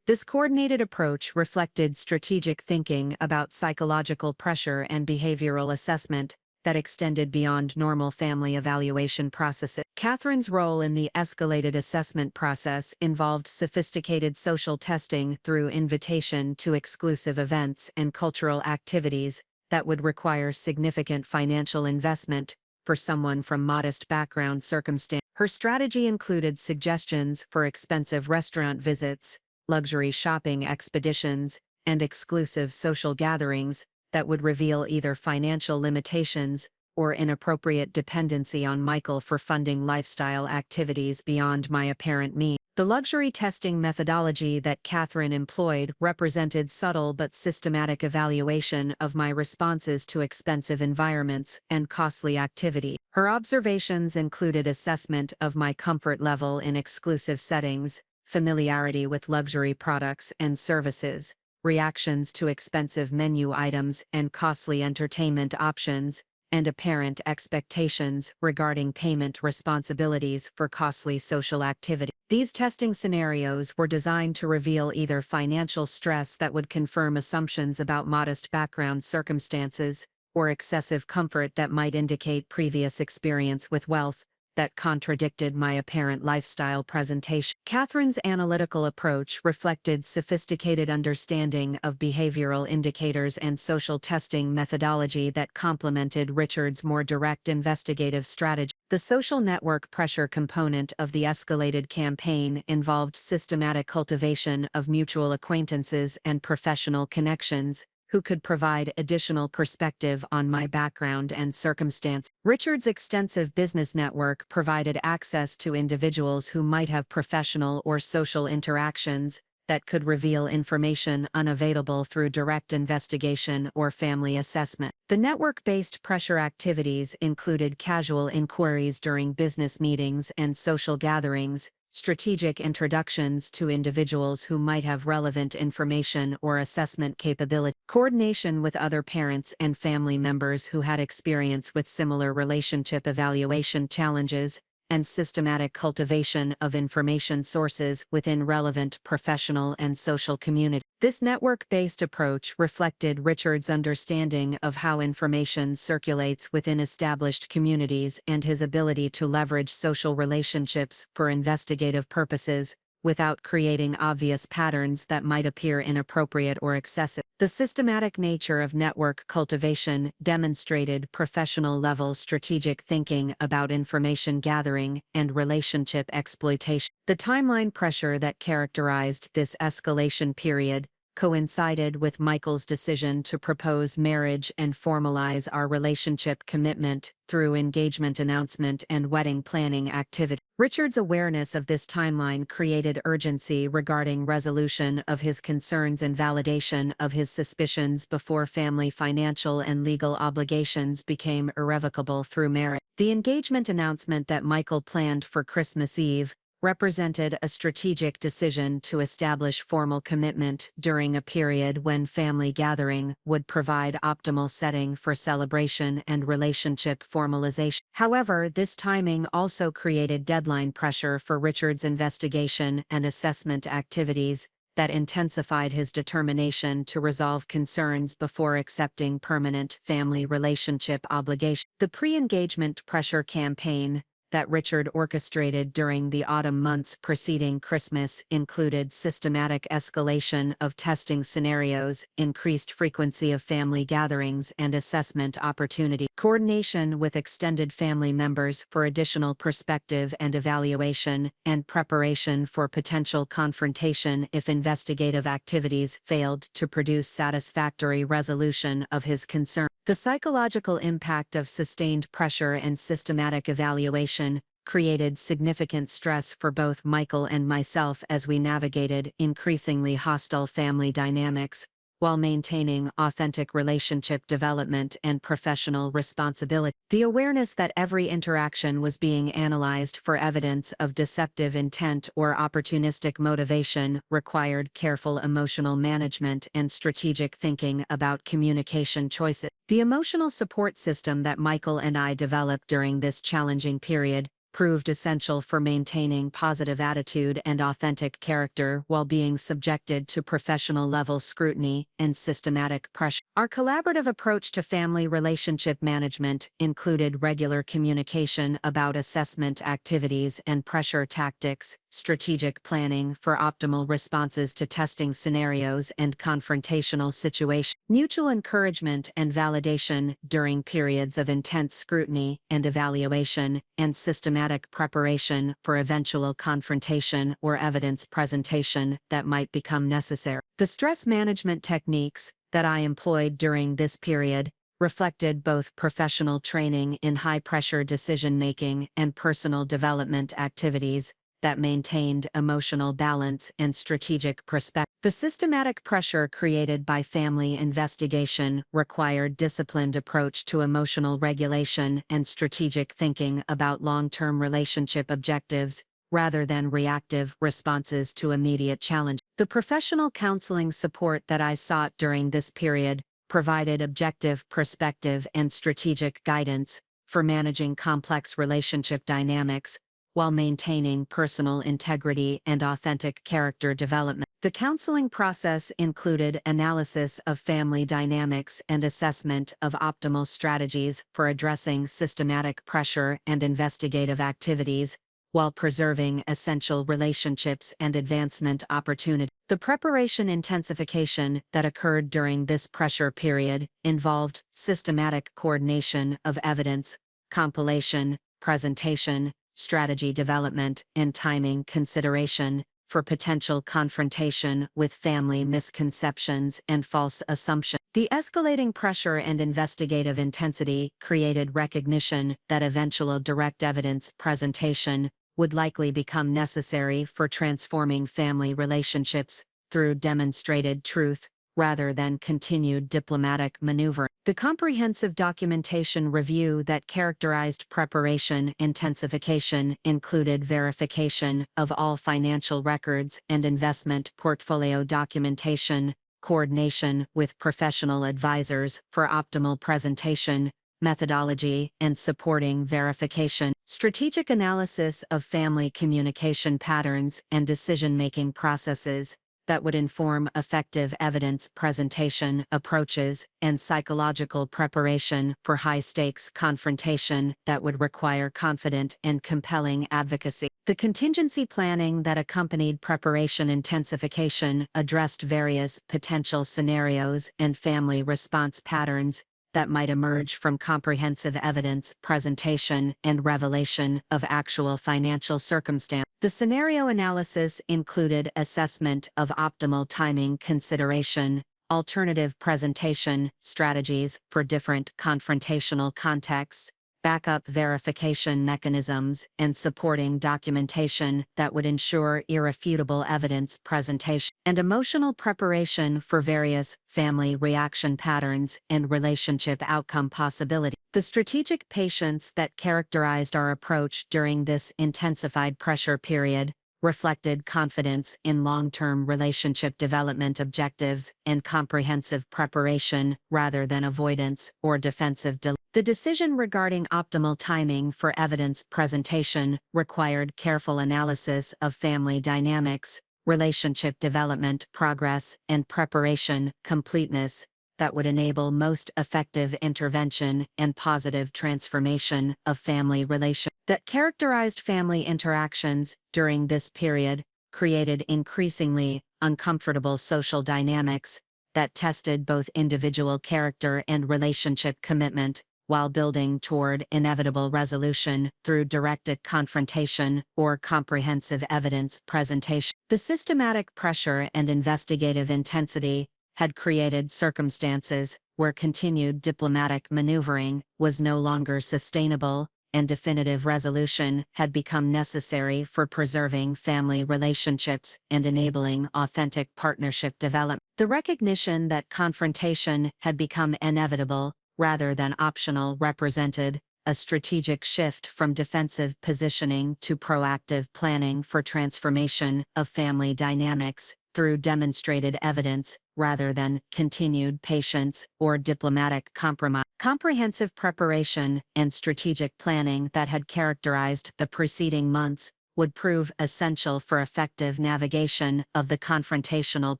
This coordinated approach reflected strategic thinking about psychological pressure and behavioral assessment that extended beyond normal family evaluation processes. Catherine's role in the escalated assessment process involved sophisticated social testing through invitation to exclusive events and cultural activities that would require significant financial investment for someone from modest background circumstance. Her strategy included suggestions for expensive restaurant visits, luxury shopping expeditions, and exclusive social gatherings that would reveal either financial limitations or inappropriate dependency on Michael for funding lifestyle activities beyond my apparent means. The luxury testing methodology that Catherine employed represented subtle but systematic evaluation of my responses to expensive environments and costly activity. Her observations included assessment of my comfort level in exclusive settings, familiarity with luxury products and services, reactions to expensive menu items and costly entertainment options, and apparent expectations regarding payment responsibilities for costly social activity. These testing scenarios were designed to reveal either financial stress that would confirm assumptions about modest background circumstances, or excessive comfort that might indicate previous experience with wealth that contradicted my apparent lifestyle presentation. Catherine's analytical approach reflected sophisticated understanding of behavioral indicators and social testing methodology that complemented Richard's more direct investigative strategy. The social network pressure component of the escalated campaign involved systematic cultivation of mutual acquaintances and professional connections, who could provide additional perspective on my background and circumstance. Richard's extensive business network provided access to individuals who might have professional or social interactions that could reveal information unavailable through direct investigation or family assessment. The network-based pressure activities included casual inquiries during business meetings and social gatherings, strategic introductions to individuals who might have relevant information or assessment capability, coordination with other parents and family members who had experience with similar relationship evaluation challenges, and systematic cultivation of information sources within relevant professional and social community. This network-based approach reflected Richard's understanding of how information circulates within established communities and his ability to leverage social relationships for investigative purposes, without creating obvious patterns that might appear inappropriate or excessive. The systematic nature of network cultivation demonstrated professional-level strategic thinking about information gathering and relationship exploitation. The timeline pressure that characterized this escalation period coincided with Michael's decision to propose marriage and formalize our relationship commitment through engagement announcement and wedding planning activity. Richard's awareness of this timeline created urgency regarding resolution of his concerns and validation of his suspicions before family financial and legal obligations became irrevocable through marriage. The engagement announcement that Michael planned for Christmas Eve represented a strategic decision to establish formal commitment during a period when family gathering would provide optimal setting for celebration and relationship formalization. However, this timing also created deadline pressure for Richard's investigation and assessment activities that intensified his determination to resolve concerns before accepting permanent family relationship obligations. The pre-engagement pressure campaign that Richard orchestrated during the autumn months preceding Christmas included systematic escalation of testing scenarios, increased frequency of family gatherings and assessment opportunity, coordination with extended family members for additional perspective and evaluation, and preparation for potential confrontation if investigative activities failed to produce satisfactory resolution of his concern. The psychological impact of sustained pressure and systematic evaluation created significant stress for both Michael and myself as we navigated increasingly hostile family dynamics, while maintaining authentic relationship development and professional responsibility. The awareness that every interaction was being analyzed for evidence of deceptive intent or opportunistic motivation required careful emotional management and strategic thinking about communication choices. The emotional support system that Michael and I developed during this challenging period proved essential for maintaining positive attitude and authentic character while being subjected to professional-level scrutiny and systematic pressure. Our collaborative approach to family relationship management included regular communication about assessment activities and pressure tactics, strategic planning for optimal responses to testing scenarios and confrontational situations, mutual encouragement and validation during periods of intense scrutiny and evaluation, and systematic preparation for eventual confrontation or evidence presentation that might become necessary. The stress management techniques that I employed during this period reflected both professional training in high-pressure decision-making and personal development activities that maintained emotional balance and strategic perspective. The systematic pressure created by family investigation required disciplined approach to emotional regulation and strategic thinking about long-term relationship objectives, rather than reactive responses to immediate challenge. The professional counseling support that I sought during this period provided objective perspective and strategic guidance for managing complex relationship dynamics, while maintaining personal integrity and authentic character development. The counseling process included analysis of family dynamics and assessment of optimal strategies for addressing systematic pressure and investigative activities, while preserving essential relationships and advancement opportunities. The preparation intensification that occurred during this pressure period involved systematic coordination of evidence, compilation, presentation, strategy development, and timing consideration for potential confrontation with family misconceptions and false assumptions. The escalating pressure and investigative intensity created recognition that eventual direct evidence presentation would likely become necessary for transforming family relationships through demonstrated truth rather than continued diplomatic maneuver. The comprehensive documentation review that characterized preparation intensification included verification of all financial records and investment portfolio documentation, coordination with professional advisors for optimal presentation, methodology, and supporting verification, strategic analysis of family communication patterns and decision-making processes that would inform effective evidence presentation approaches, and psychological preparation for high-stakes confrontation that would require confident and compelling advocacy. The contingency planning that accompanied preparation intensification addressed various potential scenarios and family response patterns that might emerge from comprehensive evidence presentation and revelation of actual financial circumstance. The scenario analysis included assessment of optimal timing consideration, alternative presentation strategies for different confrontational contexts, backup verification mechanisms, and supporting documentation that would ensure irrefutable evidence presentation, and emotional preparation for various family reaction patterns and relationship outcome possibilities. The strategic patience that characterized our approach during this intensified pressure period reflected confidence in long-term relationship development objectives and comprehensive preparation rather than avoidance or defensive delay. The decision regarding optimal timing for evidence presentation required careful analysis of family dynamics, relationship development progress, and preparation completeness that would enable most effective intervention and positive transformation of family relations. That characterized family interactions during this period created increasingly uncomfortable social dynamics that tested both individual character and relationship commitment, while building toward inevitable resolution through directed confrontation or comprehensive evidence presentation. The systematic pressure and investigative intensity had created circumstances where continued diplomatic maneuvering was no longer sustainable, and definitive resolution had become necessary for preserving family relationships and enabling authentic partnership development. The recognition that confrontation had become inevitable rather than optional represented a strategic shift from defensive positioning to proactive planning for transformation of family dynamics through demonstrated evidence rather than continued patience or diplomatic compromise. Comprehensive preparation and strategic planning that had characterized the preceding months would prove essential for effective navigation of the confrontational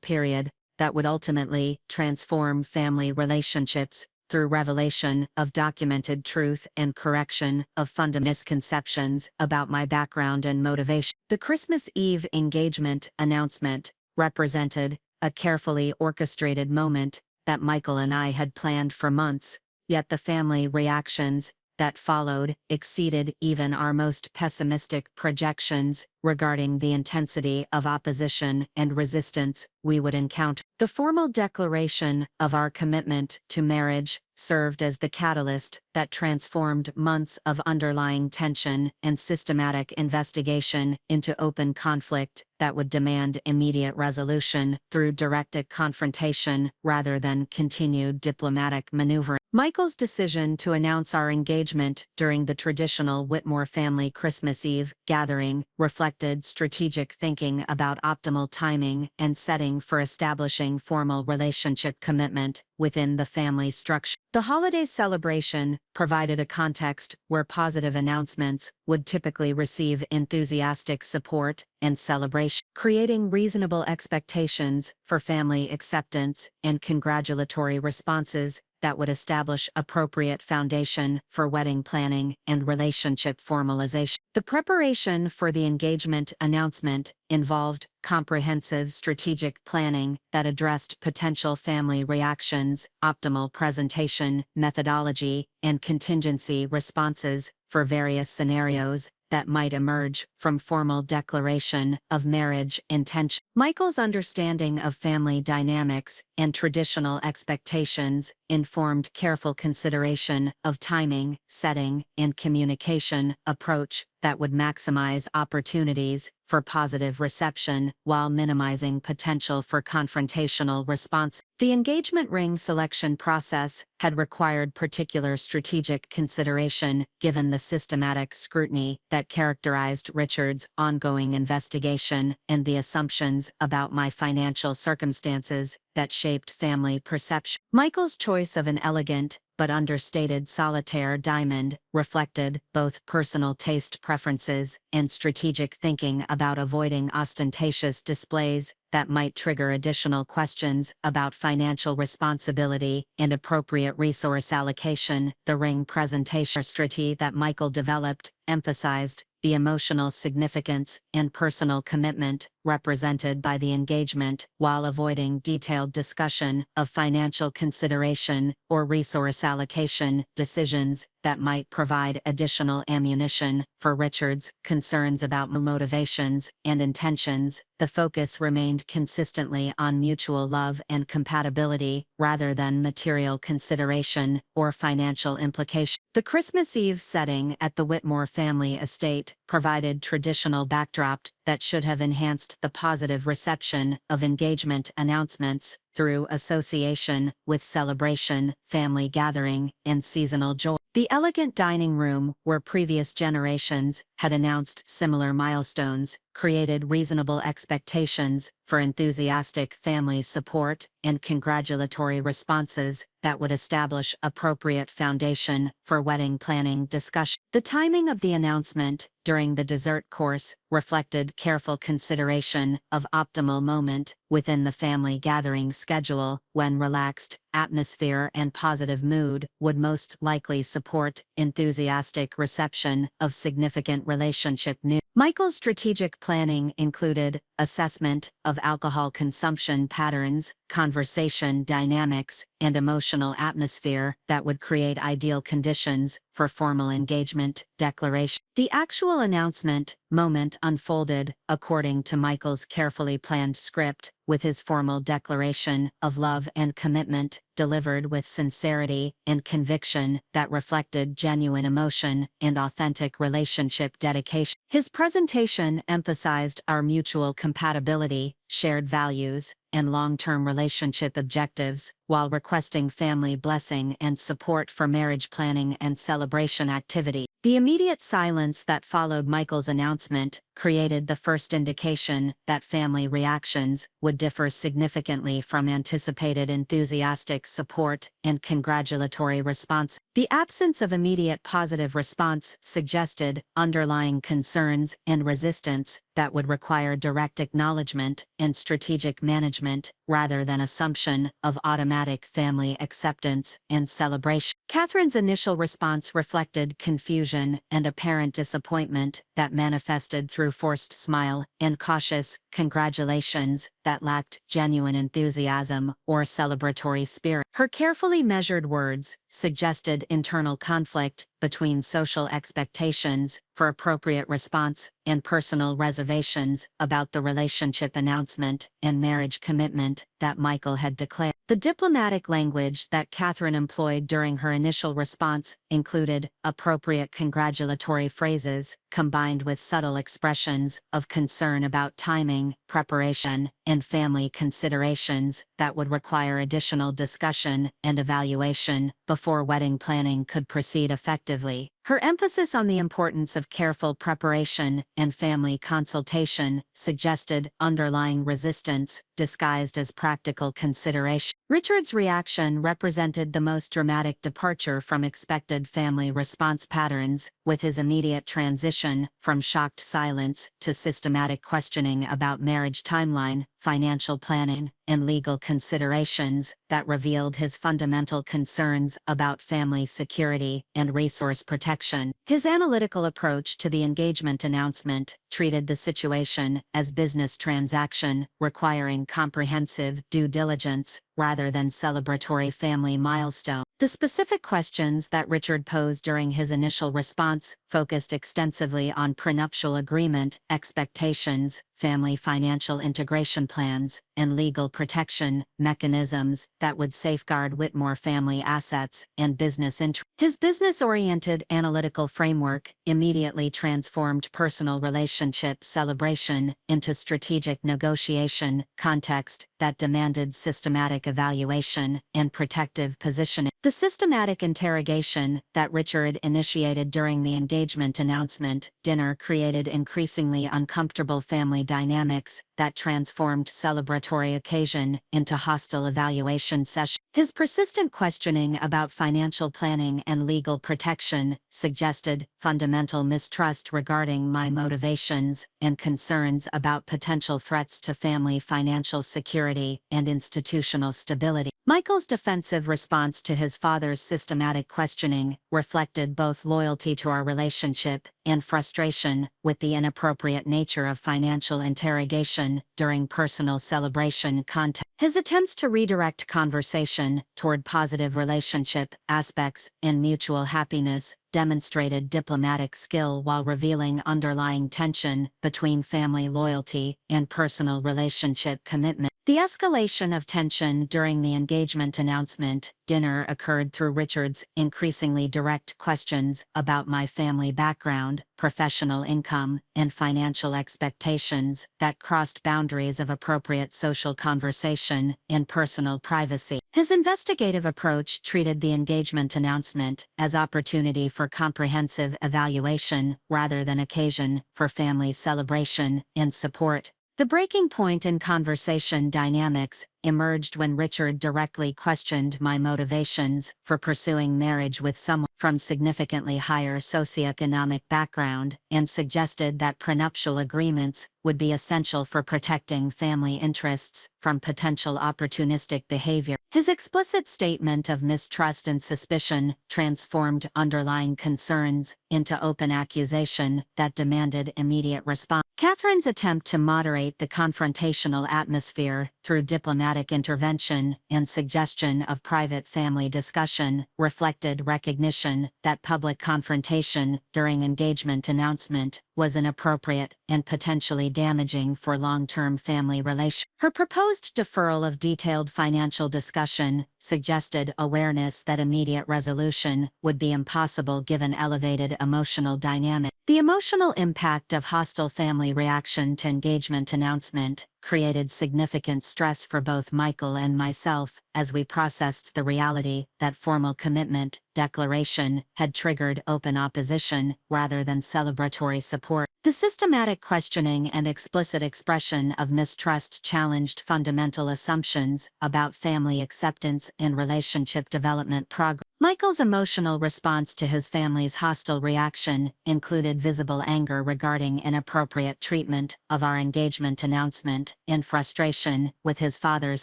period that would ultimately transform family relationships through revelation of documented truth and correction of fundamental misconceptions about my background and motivation. The Christmas Eve engagement announcement represented a carefully orchestrated moment that Michael and I had planned for months, yet the family reactions that followed exceeded even our most pessimistic projections regarding the intensity of opposition and resistance we would encounter. The formal declaration of our commitment to marriage served as the catalyst that transformed months of underlying tension and systematic investigation into open conflict that would demand immediate resolution through directed confrontation rather than continued diplomatic maneuvering. Michael's decision to announce our engagement during the traditional Whitmore family Christmas Eve gathering reflected strategic thinking about optimal timing and setting for establishing formal relationship commitment within the family structure. The holiday celebration provided a context where positive announcements would typically receive enthusiastic support and celebration, creating reasonable expectations for family acceptance and congratulatory responses that would establish appropriate foundation for wedding planning and relationship formalization. The preparation for the engagement announcement involved comprehensive strategic planning that addressed potential family reactions, optimal presentation methodology, and contingency responses for various scenarios that might emerge from formal declaration of marriage intention. Michael's understanding of family dynamics and traditional expectations informed careful consideration of timing, setting, and communication approach that would maximize opportunities for positive reception while minimizing potential for confrontational response. The engagement ring selection process had required particular strategic consideration given the systematic scrutiny that characterized Richard's ongoing investigation and the assumptions about my financial circumstances that shaped family perception. Michael's choice of an elegant but understated solitaire diamond reflected both personal taste preferences and strategic thinking about avoiding ostentatious displays that might trigger additional questions about financial responsibility and appropriate resource allocation. The ring presentation strategy that Michael developed emphasized the emotional significance and personal commitment represented by the engagement while avoiding detailed discussion of financial consideration or resource allocation decisions that might provide additional ammunition for Richard's concerns about motivations and intentions. The focus remained consistently on mutual love and compatibility rather than material consideration or financial implication. The Christmas Eve setting at the Whitmore family estate provided traditional backdrop that should have enhanced the positive reception of engagement announcements through association with celebration, family gathering, and seasonal joy. The elegant dining room, where previous generations had announced similar milestones, created reasonable expectations for enthusiastic family support and congratulatory responses that would establish appropriate foundation for wedding planning discussion. The timing of the announcement during the dessert course reflected careful consideration of optimal moment within the family gathering schedule when relaxed atmosphere and positive mood would most likely support enthusiastic reception of significant relationship news. Michael's strategic planning included assessment of alcohol consumption patterns, conversation dynamics, and emotional atmosphere that would create ideal conditions for formal engagement declaration. The actual announcement moment unfolded according to Michael's carefully planned script, with his formal declaration of love and commitment delivered with sincerity and conviction that reflected genuine emotion and authentic relationship dedication. His presentation emphasized our mutual compatibility, shared values, and long-term relationship objectives, while requesting family blessing and support for marriage planning and celebration activity. The immediate silence that followed Michael's announcement created the first indication that family reactions would differ significantly from anticipated enthusiastic support and congratulatory response. The absence of immediate positive response suggested underlying concerns and resistance that would require direct acknowledgement and strategic management rather than assumption of automatic family acceptance and celebration. Catherine's initial response reflected confusion and apparent disappointment that manifested through forced smile and cautious congratulations that lacked genuine enthusiasm or celebratory spirit. Her carefully measured words suggested internal conflict between social expectations for appropriate response and personal reservations about the relationship announcement and marriage commitment that Michael had declared. The diplomatic language that Catherine employed during her initial response included appropriate congratulatory phrases combined with subtle expressions of concern about timing, preparation, and family considerations that would require additional discussion and evaluation before wedding planning could proceed effectively. Her emphasis on the importance of careful preparation and family consultation suggested underlying resistance disguised as practical consideration. Richard's reaction represented the most dramatic departure from expected family response patterns, with his immediate transition from shocked silence to systematic questioning about marriage timeline, financial planning, and legal considerations that revealed his fundamental concerns about family security and resource protection. His analytical approach to the engagement announcement treated the situation as business transaction requiring comprehensive due diligence rather than celebratory family milestone. The specific questions that Richard posed during his initial response focused extensively on prenuptial agreement, expectations, family financial integration plans, and legal protection mechanisms that would safeguard Whitmore family assets and business interests. His business-oriented analytical framework immediately transformed personal relationship celebration into strategic negotiation context that demanded systematic evaluation and protective positioning. The systematic interrogation that Richard initiated during the engagement announcement dinner created increasingly uncomfortable family dynamics that transformed celebratory occasion into hostile evaluation session. His persistent questioning about financial planning and legal protection suggested fundamental mistrust regarding my motivations and concerns about potential threats to family financial security and institutional stability. Michael's defensive response to his father's systematic questioning reflected both loyalty to our relationship and frustration with the inappropriate nature of financial interrogation during personal celebration context. His attempts to redirect conversation toward positive relationship aspects and mutual happiness demonstrated diplomatic skill while revealing underlying tension between family loyalty and personal relationship commitment. The escalation of tension during the engagement announcement dinner occurred through Richard's increasingly direct questions about my family background, professional income, and financial expectations that crossed boundaries of appropriate social conversation and personal privacy. His investigative approach treated the engagement announcement as opportunity for comprehensive evaluation rather than occasion for family celebration and support. The breaking point in conversation dynamics emerged when Richard directly questioned my motivations for pursuing marriage with someone from significantly higher socioeconomic background and suggested that prenuptial agreements would be essential for protecting family interests from potential opportunistic behavior. His explicit statement of mistrust and suspicion transformed underlying concerns into open accusation that demanded immediate response. Catherine's attempt to moderate the confrontational atmosphere through diplomatic intervention and suggestion of private family discussion reflected recognition that public confrontation during engagement announcement was inappropriate and potentially damaging for long-term family relations. Her proposed deferral of detailed financial discussion suggested awareness that immediate resolution would be impossible given elevated emotional dynamic. The emotional impact of hostile family reaction to engagement announcement created significant stress for both Michael and myself as we processed the reality that formal commitment declaration had triggered open opposition rather than celebratory support. The systematic questioning and explicit expression of mistrust challenged fundamental assumptions about family acceptance and relationship development progress. Michael's emotional response to his family's hostile reaction included visible anger regarding inappropriate treatment of our engagement announcement and frustration with his father's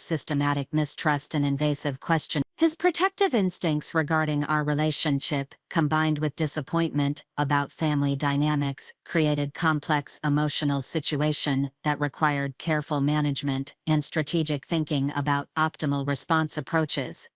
systematic mistrust and invasive question. His protective instincts regarding our relationship, combined with disappointment about family dynamics, created complex emotional situation that required careful management and strategic thinking about optimal response approaches.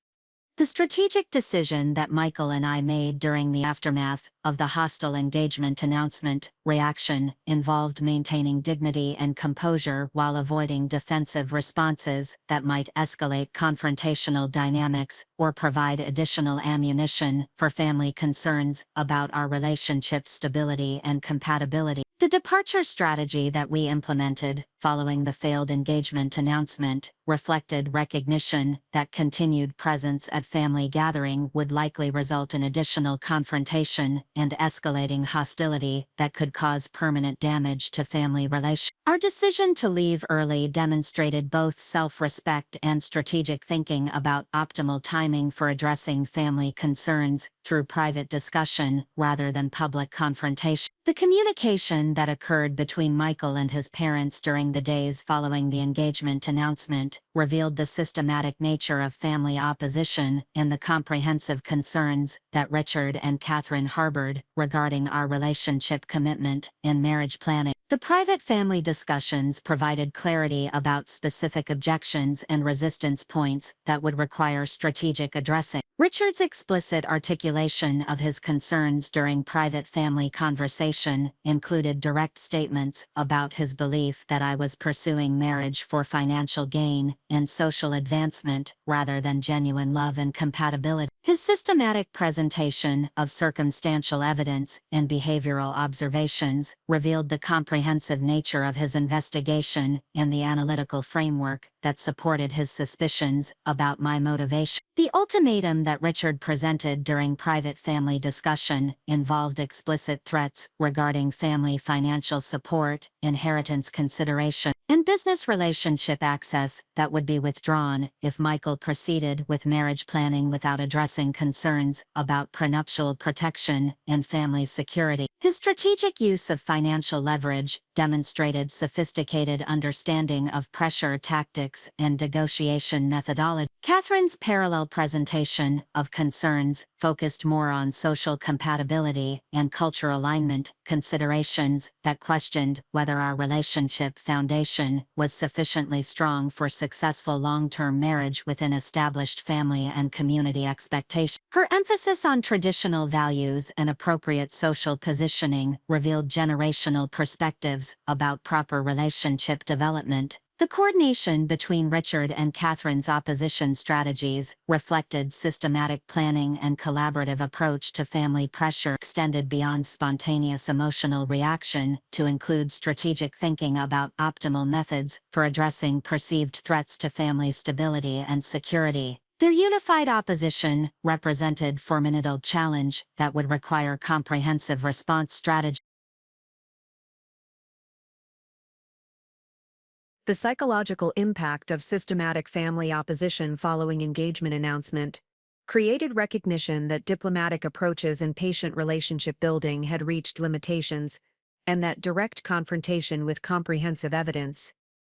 The strategic decision that Michael and I made during the aftermath of the hostile engagement announcement reaction involved maintaining dignity and composure while avoiding defensive responses that might escalate confrontational dynamics or provide additional ammunition for family concerns about our relationship's stability and compatibility. The departure strategy that we implemented, following the failed engagement announcement, reflected recognition that continued presence at family gathering would likely result in additional confrontation and escalating hostility that could cause permanent damage to family relations. Our decision to leave early demonstrated both self-respect and strategic thinking about optimal timing for addressing family concerns through private discussion rather than public confrontation. The communication that occurred between Michael and his parents during the days following the engagement announcement revealed the systematic nature of family opposition and the comprehensive concerns that Richard and Catherine harbored regarding our relationship commitment and marriage planning. The private family discussions provided clarity about specific objections and resistance points that would require strategic addressing. Richard's explicit articulation of his concerns during private family conversation included direct statements about his belief that I was pursuing marriage for financial gain and social advancement rather than genuine love and compatibility. His systematic presentation of circumstantial evidence and behavioral observations revealed the comprehensive nature of his investigation and the analytical framework that supported his suspicions about my motivation. The ultimatum that Richard presented during private family discussion involved explicit threats regarding family financial support, inheritance consideration, and business relationship access that would be withdrawn if Michael proceeded with marriage planning without addressing concerns about prenuptial protection and family security. His strategic use of financial leverage demonstrated sophisticated understanding of pressure tactics and negotiation methodology. Catherine's parallel presentation of concerns focused more on social compatibility and cultural alignment considerations that questioned whether our relationship foundation was sufficiently strong for successful long-term marriage within established family and community expectations. Her emphasis on traditional values and appropriate social positioning revealed generational perspectives about proper relationship development. The coordination between Richard and Catherine's opposition strategies reflected systematic planning and collaborative approach to family pressure extended beyond spontaneous emotional reaction to include strategic thinking about optimal methods for addressing perceived threats to family stability and security. Their unified opposition represented formidable challenge that would require comprehensive response strategy. The psychological impact of systematic family opposition following engagement announcement created recognition that diplomatic approaches in patient relationship building had reached limitations, and that direct confrontation with comprehensive evidence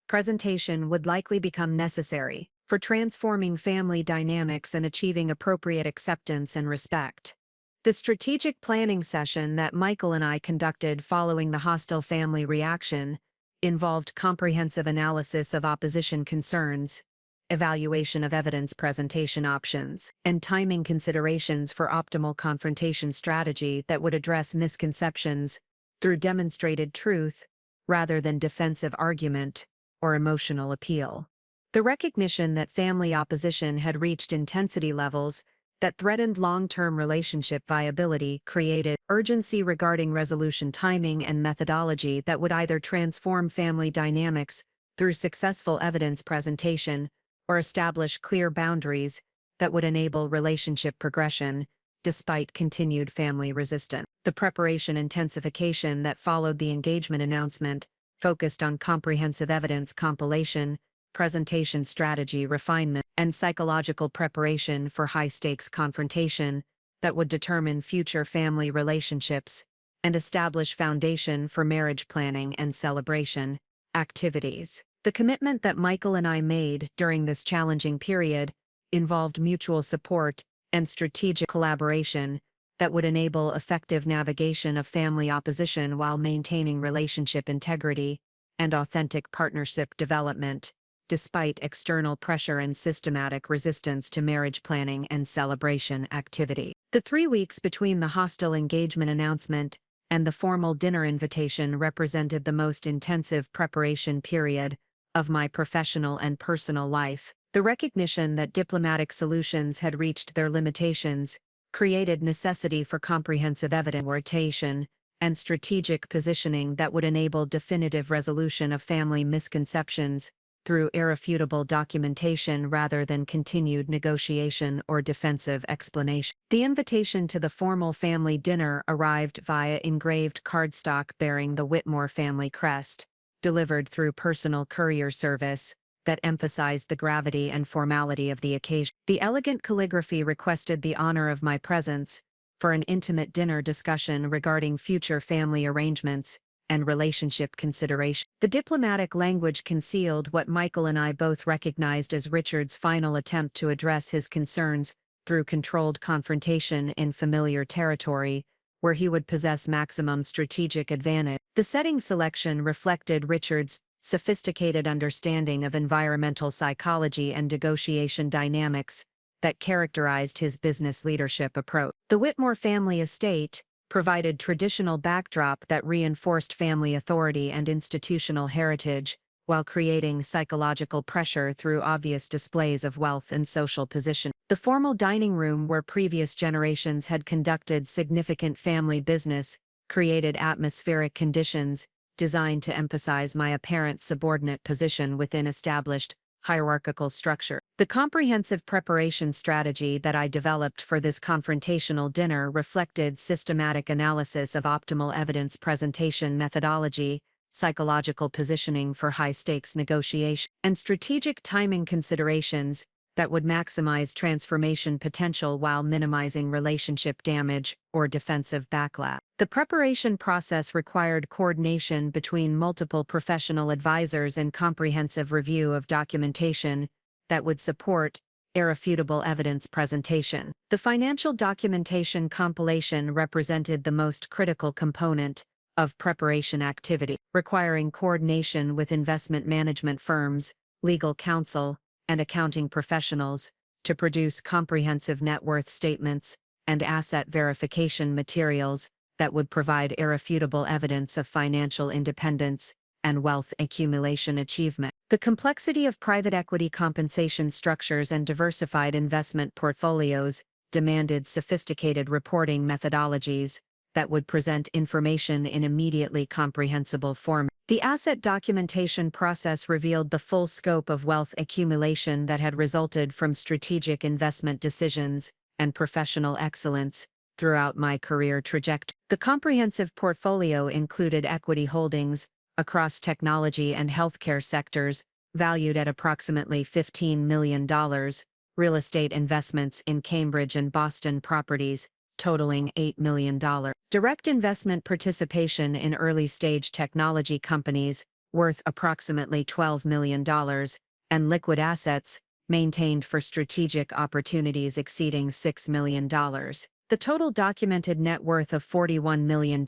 presentation would likely become necessary for transforming family dynamics and achieving appropriate acceptance and respect. The strategic planning session that Michael and I conducted following the hostile family reaction involved comprehensive analysis of opposition concerns, evaluation of evidence presentation options, and timing considerations for optimal confrontation strategy that would address misconceptions through demonstrated truth rather than defensive argument or emotional appeal. The recognition that family opposition had reached intensity levels that threatened long-term relationship viability created urgency regarding resolution timing and methodology that would either transform family dynamics through successful evidence presentation or establish clear boundaries that would enable relationship progression despite continued family resistance. The preparation intensification that followed the engagement announcement focused on comprehensive evidence compilation, presentation strategy refinement, and psychological preparation for high-stakes confrontation that would determine future family relationships and establish foundation for marriage planning and celebration activities. The commitment that Michael and I made during this challenging period involved mutual support and strategic collaboration that would enable effective navigation of family opposition while maintaining relationship integrity and authentic partnership development, despite external pressure and systematic resistance to marriage planning and celebration activity. The 3 weeks between the hostile engagement announcement and the formal dinner invitation represented the most intensive preparation period of my professional and personal life. The recognition that diplomatic solutions had reached their limitations created necessity for comprehensive evidence and strategic positioning that would enable definitive resolution of family misconceptions through irrefutable documentation rather than continued negotiation or defensive explanation. The invitation to the formal family dinner arrived via engraved cardstock bearing the Whitmore family crest, delivered through personal courier service, that emphasized the gravity and formality of the occasion. The elegant calligraphy requested the honor of my presence for an intimate dinner discussion regarding future family arrangements and relationship consideration. The diplomatic language concealed what Michael and I both recognized as Richard's final attempt to address his concerns through controlled confrontation in familiar territory, where he would possess maximum strategic advantage. The setting selection reflected Richard's sophisticated understanding of environmental psychology and negotiation dynamics that characterized his business leadership approach. The Whitmore family estate provided traditional backdrop that reinforced family authority and institutional heritage, while creating psychological pressure through obvious displays of wealth and social position. The formal dining room, where previous generations had conducted significant family business, created atmospheric conditions designed to emphasize my apparent subordinate position within established hierarchical structure. The comprehensive preparation strategy that I developed for this confrontational dinner reflected systematic analysis of optimal evidence presentation methodology, psychological positioning for high-stakes negotiation, and strategic timing considerations that would maximize transformation potential while minimizing relationship damage or defensive backlash. The preparation process required coordination between multiple professional advisors and comprehensive review of documentation that would support irrefutable evidence presentation. The financial documentation compilation represented the most critical component of preparation activity, requiring coordination with investment management firms, legal counsel, and accounting professionals to produce comprehensive net worth statements and asset verification materials that would provide irrefutable evidence of financial independence and wealth accumulation achievement. The complexity of private equity compensation structures and diversified investment portfolios demanded sophisticated reporting methodologies that would present information in immediately comprehensible form. The asset documentation process revealed the full scope of wealth accumulation that had resulted from strategic investment decisions and professional excellence throughout my career trajectory. The comprehensive portfolio included equity holdings across technology and healthcare sectors, valued at approximately $15 million, real estate investments in Cambridge and Boston properties, totaling $8 million. Direct investment participation in early-stage technology companies, worth approximately $12 million, and liquid assets, maintained for strategic opportunities exceeding $6 million. The total documented net worth of $41 million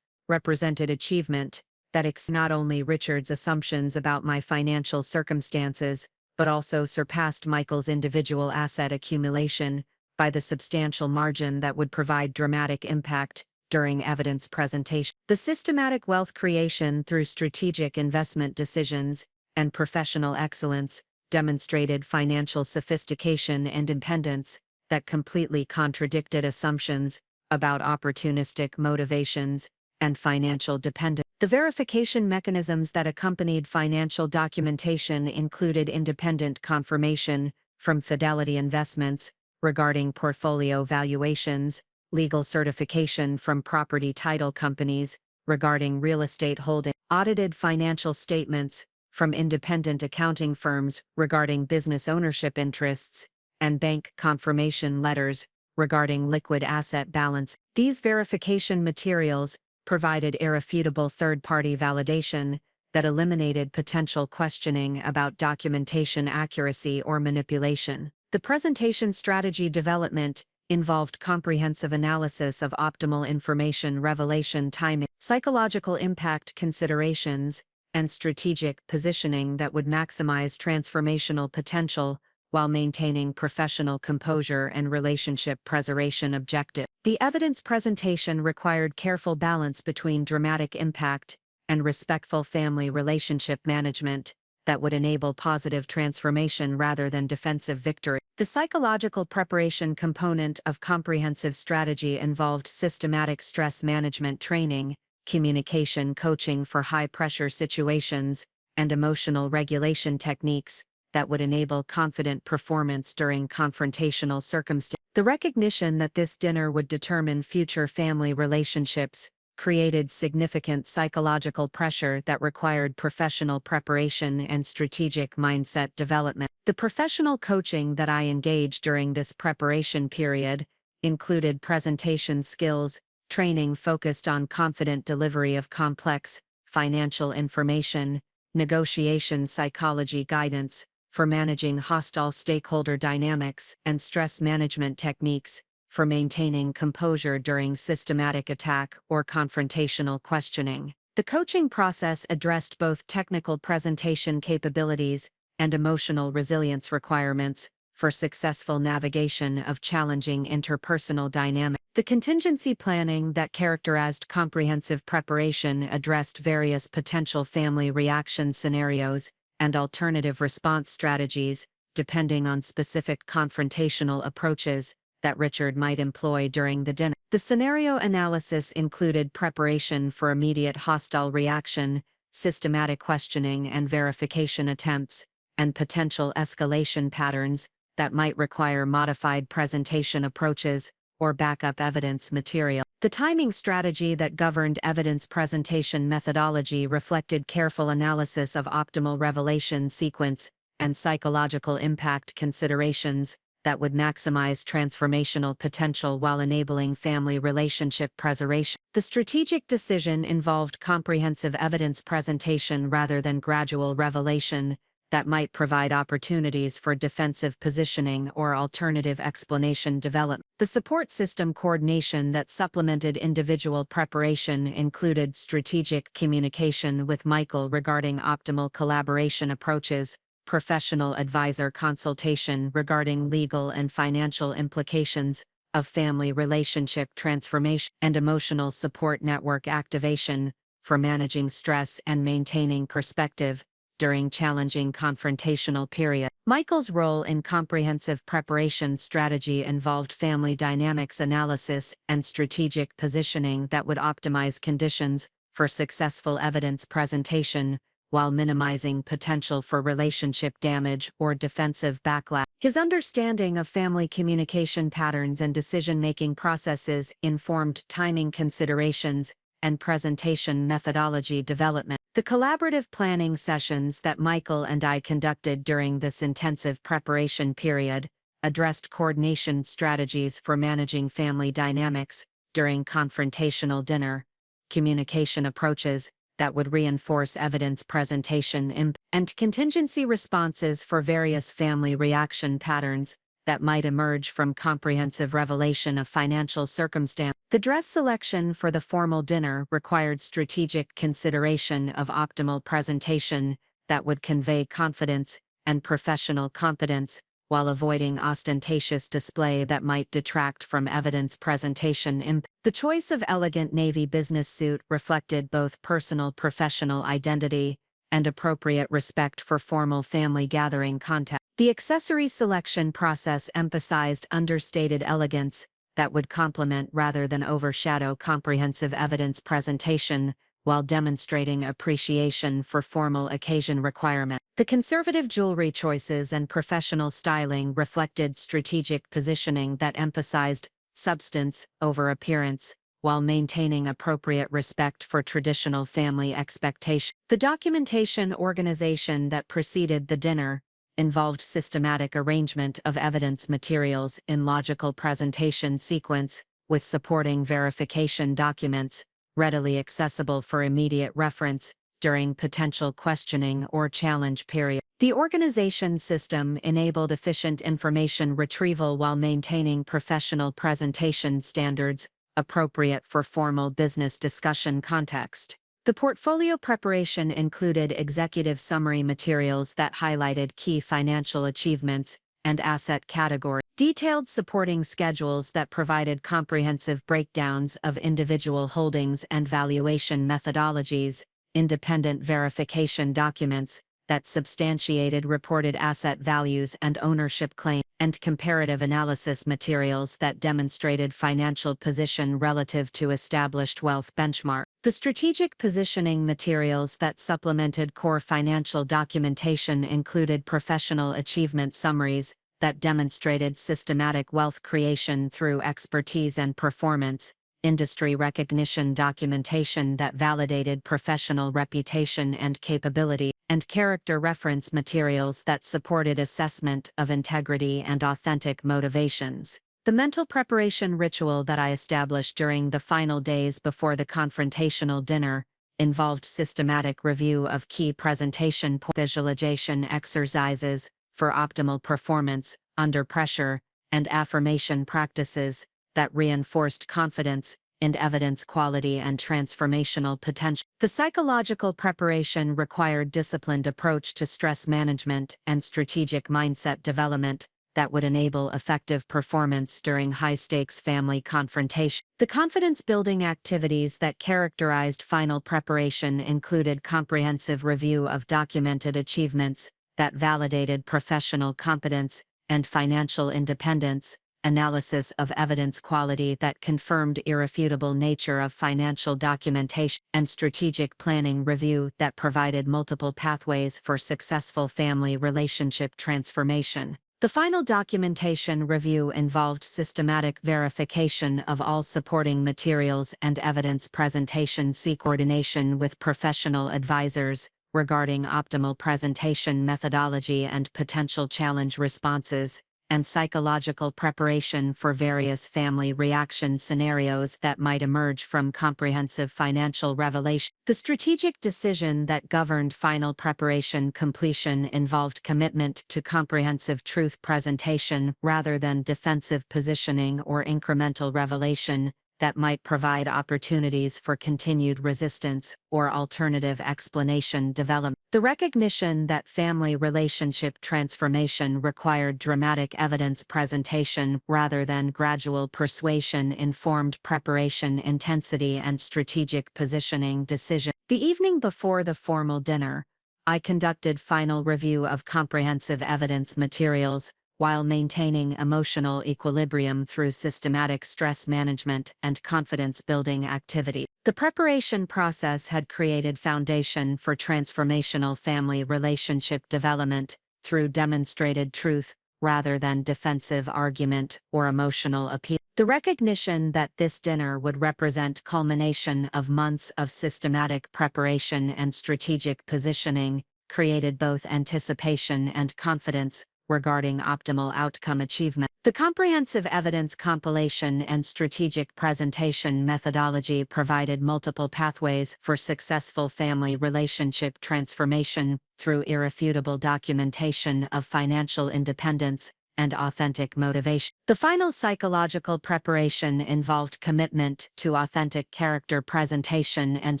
represented achievement that exceeded not only Richard's assumptions about my financial circumstances, but also surpassed Michael's individual asset accumulation by the substantial margin that would provide dramatic impact during evidence presentation. The systematic wealth creation through strategic investment decisions and professional excellence demonstrated financial sophistication and independence that completely contradicted assumptions about opportunistic motivations and financial dependence. The verification mechanisms that accompanied financial documentation included independent confirmation from Fidelity Investments regarding portfolio valuations, legal certification from property title companies regarding real estate holdings, audited financial statements from independent accounting firms regarding business ownership interests, and bank confirmation letters regarding liquid asset balance. These verification materials provided irrefutable third-party validation that eliminated potential questioning about documentation accuracy or manipulation. The presentation strategy development involved comprehensive analysis of optimal information revelation timing, psychological impact considerations, and strategic positioning that would maximize transformational potential while maintaining professional composure and relationship preservation objectives. The evidence presentation required careful balance between dramatic impact and respectful family relationship management that would enable positive transformation rather than defensive victory. The psychological preparation component of comprehensive strategy involved systematic stress management training, communication coaching for high-pressure situations, and emotional regulation techniques that would enable confident performance during confrontational circumstances. The recognition that this dinner would determine future family relationships created significant psychological pressure that required professional preparation and strategic mindset development. The professional coaching that I engaged during this preparation period included presentation skills, training focused on confident delivery of complex financial information, negotiation psychology guidance for managing hostile stakeholder dynamics, and stress management techniques for maintaining composure during systematic attack or confrontational questioning. The coaching process addressed both technical presentation capabilities and emotional resilience requirements for successful navigation of challenging interpersonal dynamics. The contingency planning that characterized comprehensive preparation addressed various potential family reaction scenarios and alternative response strategies, depending on specific confrontational approaches that Richard might employ during the dinner. The scenario analysis included preparation for immediate hostile reaction, systematic questioning and verification attempts, and potential escalation patterns that might require modified presentation approaches or backup evidence material. The timing strategy that governed evidence presentation methodology reflected careful analysis of optimal revelation sequence and psychological impact considerations that would maximize transformational potential while enabling family relationship preservation. The strategic decision involved comprehensive evidence presentation rather than gradual revelation that might provide opportunities for defensive positioning or alternative explanation development. The support system coordination that supplemented individual preparation included strategic communication with Michael regarding optimal collaboration approaches, professional advisor consultation regarding legal and financial implications of family relationship transformation, and emotional support network activation for managing stress and maintaining perspective during challenging confrontational periods. Michael's role in comprehensive preparation strategy involved family dynamics analysis and strategic positioning that would optimize conditions for successful evidence presentation while minimizing potential for relationship damage or defensive backlash. His understanding of family communication patterns and decision-making processes informed timing considerations and presentation methodology development. The collaborative planning sessions that Michael and I conducted during this intensive preparation period addressed coordination strategies for managing family dynamics during confrontational dinner, communication approaches that would reinforce evidence presentation and contingency responses for various family reaction patterns that might emerge from comprehensive revelation of financial circumstance. The dress selection for the formal dinner required strategic consideration of optimal presentation that would convey confidence and professional competence while avoiding ostentatious display that might detract from evidence presentation. The choice of elegant navy business suit reflected both personal professional identity and appropriate respect for formal family gathering context. The accessory selection process emphasized understated elegance that would complement rather than overshadow comprehensive evidence presentation while demonstrating appreciation for formal occasion requirements. The conservative jewelry choices and professional styling reflected strategic positioning that emphasized substance over appearance, while maintaining appropriate respect for traditional family expectations. The documentation organization that preceded the dinner involved systematic arrangement of evidence materials in logical presentation sequence, with supporting verification documents readily accessible for immediate reference during potential questioning or challenge period. The organization system enabled efficient information retrieval while maintaining professional presentation standards appropriate for formal business discussion context. The portfolio preparation included executive summary materials that highlighted key financial achievements and asset categories, detailed supporting schedules that provided comprehensive breakdowns of individual holdings and valuation methodologies, independent verification documents that substantiated reported asset values and ownership claims, and comparative analysis materials that demonstrated financial position relative to established wealth benchmarks. The strategic positioning materials that supplemented core financial documentation included professional achievement summaries that demonstrated systematic wealth creation through expertise and performance, industry recognition documentation that validated professional reputation and capability, and character reference materials that supported assessment of integrity and authentic motivations. The mental preparation ritual that I established during the final days before the confrontational dinner involved systematic review of key presentation visualization exercises for optimal performance under pressure and affirmation practices that reinforced confidence in evidence quality and transformational potential. The psychological preparation required disciplined approach to stress management and strategic mindset development that would enable effective performance during high-stakes family confrontation. The confidence-building activities that characterized final preparation included comprehensive review of documented achievements that validated professional competence and financial independence, analysis of evidence quality that confirmed irrefutable nature of financial documentation, and strategic planning review that provided multiple pathways for successful family relationship transformation. The final documentation review involved systematic verification of all supporting materials and evidence presentation coordination with professional advisors regarding optimal presentation methodology and potential challenge responses, and psychological preparation for various family reaction scenarios that might emerge from comprehensive financial revelation. The strategic decision that governed final preparation completion involved commitment to comprehensive truth presentation rather than defensive positioning or incremental revelation that might provide opportunities for continued resistance or alternative explanation development. The recognition that family relationship transformation required dramatic evidence presentation rather than gradual persuasion informed preparation intensity and strategic positioning decision. The evening before the formal dinner, I conducted final review of comprehensive evidence materials, while maintaining emotional equilibrium through systematic stress management and confidence-building activity. The preparation process had created foundation for transformational family relationship development through demonstrated truth rather than defensive argument or emotional appeal. The recognition that this dinner would represent culmination of months of systematic preparation and strategic positioning created both anticipation and confidence regarding optimal outcome achievement. The comprehensive evidence compilation and strategic presentation methodology provided multiple pathways for successful family relationship transformation through irrefutable documentation of financial independence and authentic motivation. The final psychological preparation involved commitment to authentic character presentation and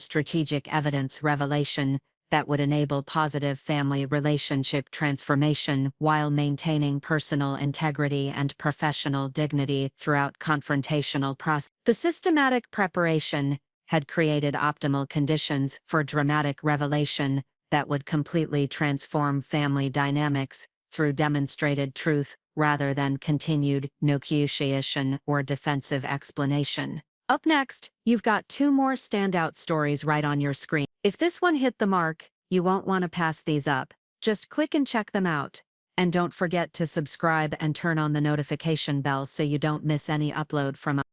strategic evidence revelation that would enable positive family relationship transformation while maintaining personal integrity and professional dignity throughout confrontational process. The systematic preparation had created optimal conditions for dramatic revelation that would completely transform family dynamics through demonstrated truth rather than continued negotiation or defensive explanation. Up next, you've got two more standout stories right on your screen. If this one hit the mark, you won't want to pass these up. Just click and check them out. And don't forget to subscribe and turn on the notification bell so you don't miss any upload from us.